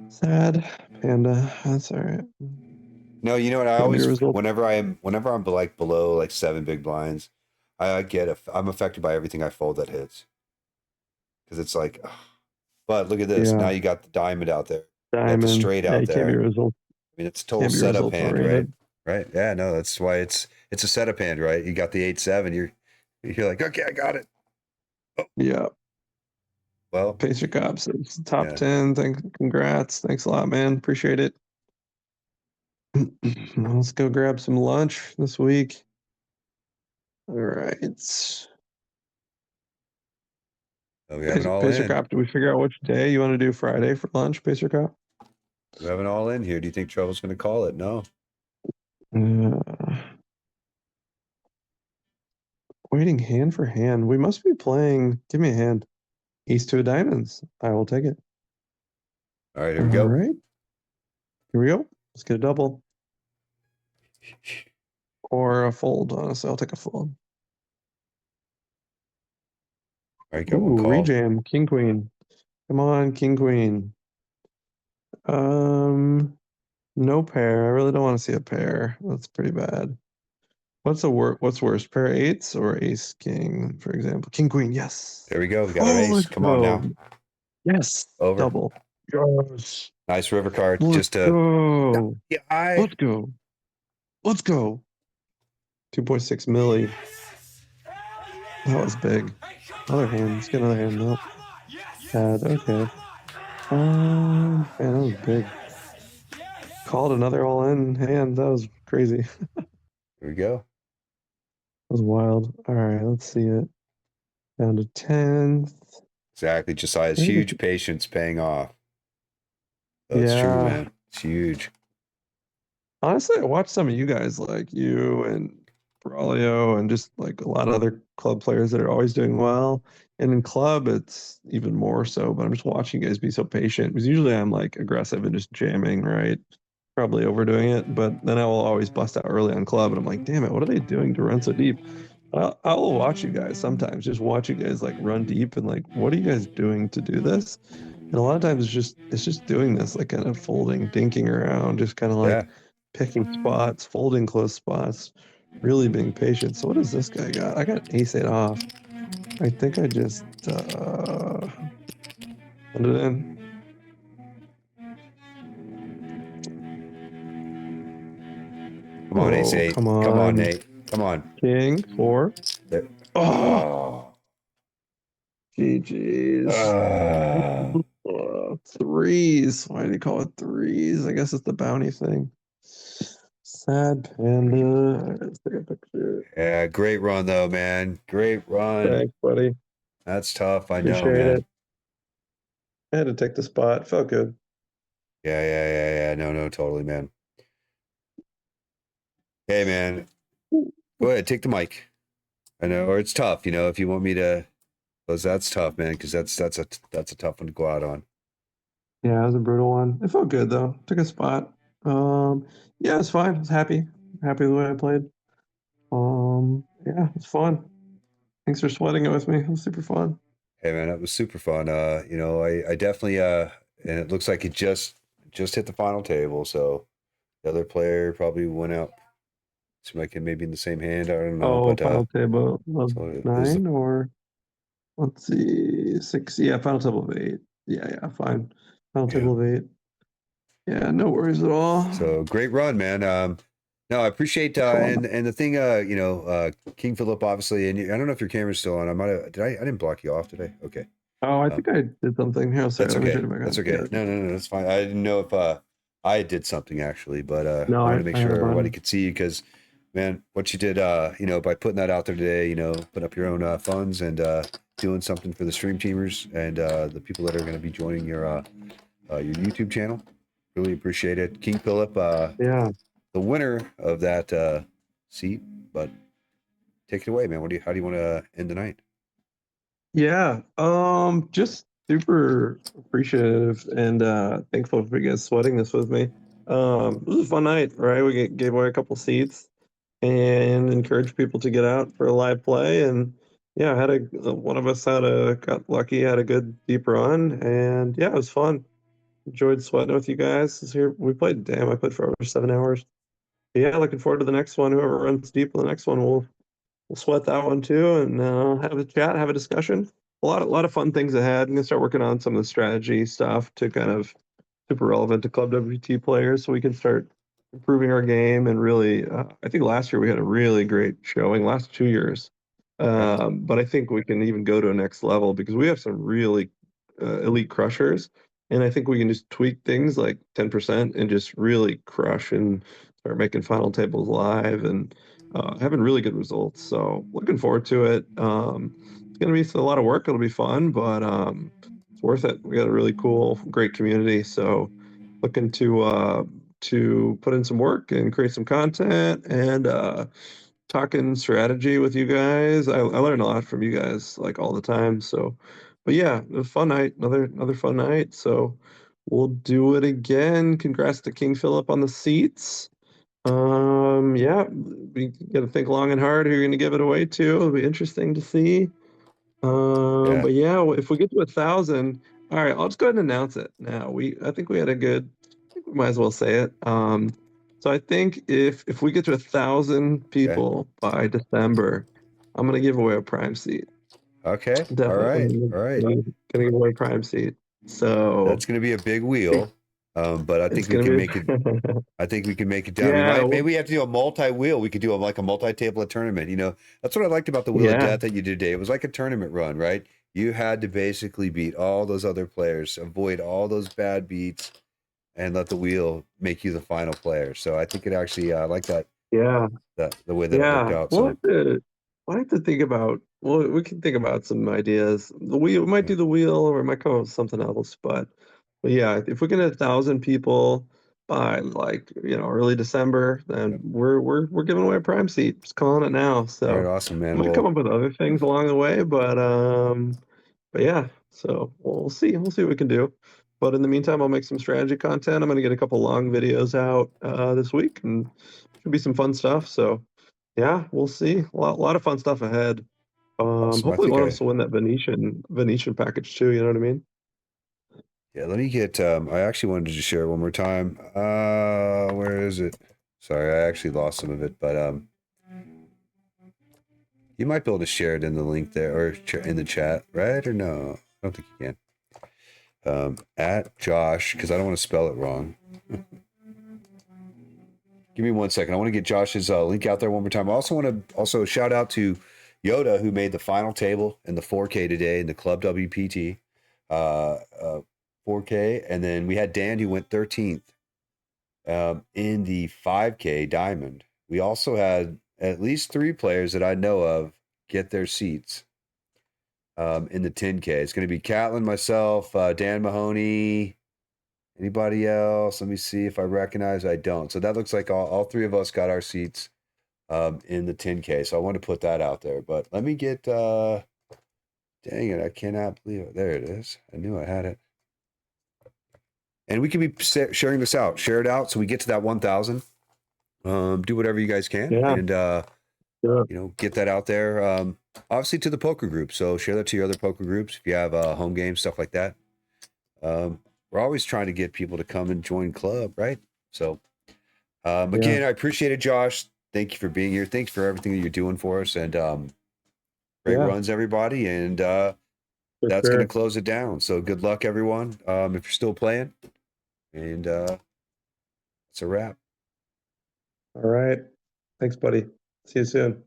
Sad panda. That's all right. No, you know what? I Show me always, your result. whenever I'm like below like 7 big blinds, I'm affected by everything I fold that hits. Because it's like, ugh. But look at this. Yeah. Now you got the diamond out there. You got the Diamond. straight Yeah, out you can't be there. result. I mean, it's a total Can't be setup results hand, oriented. right? Yeah, no, that's why it's a setup hand, right? You got the 8-7. You're like, okay, I got it. Oh, Yeah. well, Pacer Cops. It's top Yeah. 10. Congrats. Thanks a lot, man. Appreciate it. Let's go grab some lunch this week. All right. so we have an all Pacer in. Cop, do we figure out which day you want to do Friday for lunch, Pacer Cop? We have an all in here. Do you think Trouble's going to call it? No. Waiting hand for hand. We must be playing. Give me a hand. Ace 2 of diamonds. I will take it. All right, here we All go. right. Here we go. Let's get a double. Or a fold. Honestly, I'll take a fold. All right, got one call. Rejam. King Queen. Come on, King Queen. No pair. I really don't want to see a pair. That's pretty bad. What's worse, pair eights or ace king, for example? King queen, yes. There we go. We got our ace. Let's Come on now. go. Yes. Over. Double. Yes. Nice river card. Let's Just to. go. Yeah, Let's go. Let's go. 2.6 milli. That was big. Other hand. Let's get another hand. Nope. Bad. Okay. Man, that was big. Called another all-in hand. That was crazy. Here we go. That was wild. All right, let's see it. Down to 10th. Exactly. Josiah's huge patience paying off. That's true, Yeah. man. It's huge. Honestly, I watched some of you guys, like you and Braulio, and just like a lot of other club players that are always doing well. And in club, it's even more so. But I'm just watching you guys be so patient, because usually I'm like aggressive and just jamming, right? Probably overdoing it. But then I will always bust out early on club, and I'm like, damn it, what are they doing to run so deep? I'll watch you guys sometimes, just watch you guys like run deep and like, what are you guys doing to do this? And a lot of times it's just doing this, like kind of folding, dinking around, just kind of like picking spots, folding close spots, really being patient. So what does this guy got? I got ace eight off. I think I just put it in. Come on, ace eight. Come on. Come on, Nate. Come on. King, 4. There. Oh, GG's. Threes. Why do you call it threes? I guess it's the bounty thing. Sad panda. Let's take a picture. Yeah, great run though, man. Great run. Thanks, buddy. That's tough. I know, Appreciate man. it. I had to take the spot. Felt good. Yeah. No, totally, man. Hey, man. Go ahead, take the mic. I know, or it's tough, if you want me to, because that's tough, man, because that's a tough one to go out on. Yeah, it was a brutal one. It felt good though. Took a spot. Yeah, it's fine. I was happy. Happy with the way I played. Yeah, it's fun. Thanks for sweating it with me. It was super fun. Hey, man, that was super fun. I definitely and it looks like it just hit the final table, so the other player probably went out. Seemed like it may be in the same hand. I don't know, but final table of so 9 or let's see, 6. Yeah, final table of 8. Yeah, fine. Final table of 8. Yeah, no worries at all. So great run, man. No, I appreciate and the thing, KingPhillip, obviously, and I don't know if your camera's still on. I didn't block you off today. Okay. Oh, I think I did something. Here, sorry, that's okay. That's okay. Yeah. No, that's fine. I didn't know if I did something actually, but no, I wanted to make sure everybody could see you because, man, what you did, by putting that out there today, putting up your own funds and doing something for the stream teamers and the people that are going to be joining your YouTube channel. Really appreciate it. KingPhillip, yeah, the winner of that seat, but take it away, man. How do you want to end the night? Yeah, just super appreciative and thankful for you guys sweating this with me. It was a fun night, right? We gave away a couple seats and encouraged people to get out for a live play. And yeah, one of us got lucky, had a good deep run, and yeah, it was fun. Enjoyed sweating with you guys. I played for over 7 hours. But yeah, looking forward to the next one. Whoever runs deep in the next one, we'll sweat that one too, and have a chat, have a discussion. A lot of fun things ahead. I'm gonna start working on some of the strategy stuff to kind of super relevant to Club WPT players, so we can start improving our game. And really, I think last year we had a really great showing. Last 2 years, but I think we can even go to a next level because we have some really elite crushers, and I think we can just tweak things like 10% and just really crush and start making final tables live and having really good results. So looking forward to it. It's going to be a lot of work. It'll be fun, but it's worth it. We got a really cool, great community. So looking to put in some work and create some content and talking strategy with you guys. I learn a lot from you guys like all the time. So, but yeah, a fun night, another fun night. So we'll do it again. Congrats to KingPhillip on the seats. Yeah, we got to think long and hard who you're going to give it away to. It'll be interesting to see. But yeah, if we get to 1,000, all right, I'll just go ahead and announce it now. I think we had a good. I think we might as well say it. So So I think if we get to 1,000 people by December, I'm gonna give away a prime seat. Okay. All Definitely. right. Gonna give away a prime seat. So That's going to be a big wheel. But I it's think we gonna can be make it. I think we can make it down. Yeah, Maybe we have to do a multi-wheel. We could do like a multi-tablet tournament. You know, that's what I liked about the Wheel of yeah, Death that you did today. It was like a tournament run, right? You had to basically beat all those other players, avoid all those bad beats, and let the wheel make you the final player. So I think it actually, I like that, yeah. the way that it worked Yeah, out. we'll So have to think about. Well, we can think about some ideas. The wheel, we might yeah, do the wheel, or we might come up with something else. But yeah, if we get 1,000 people by like early December, then we're giving away a prime seat. Just calling it now. all right, So awesome, we man. might come Well, up with other things along the way, but yeah. So we'll see. We'll see what we can do. But in the meantime, I'll make some strategy content. I'm gonna get a couple long videos out this week, and should be some fun stuff. So. Yeah, we'll see. A lot of fun stuff ahead. awesome. I Hopefully think one of us will win that Venetian package too, you know what I mean? yeah, let me get, I actually wanted to just share it one more time. Where is it? Sorry, I actually lost some of it, but, you might be able to share it in the link there or in the chat, right? Or no? I don't think you can. At Josh, because I don't want to spell it wrong. Give me 1 second. I want to get Josh's link out there one more time. I also want to shout out to Yoda, who made the final table in the 4K today in the Club WPT 4K. And then we had Dan, who went 13th in the 5K Diamond. We also had at least 3 players that I know of get their seats in the 10K. It's going to be Catlin, myself, Dan Mahoney. Anybody else? Let me see if I recognize. I don't. So that looks like all 3 of us got our seats in the 10K. So I want to put that out there. But let me get, dang it, I cannot believe it. There it is. I knew I had it. And we can be sharing this out. Share it out so we get to that 1,000. Do whatever you guys can. Yeah, And, sure. get that out there. Obviously to the poker group. So share that to your other poker groups if you have home games, stuff like that. We're always trying to get people to come and join club, right? So again, I appreciate it, Josh. Thank you for being here. Thanks for everything that you're doing for us. And great Yeah, runs, everybody. And for that's going to sure. close it down. So good luck, everyone. If you're still playing. And it's a wrap. All right. Thanks, buddy. See you soon.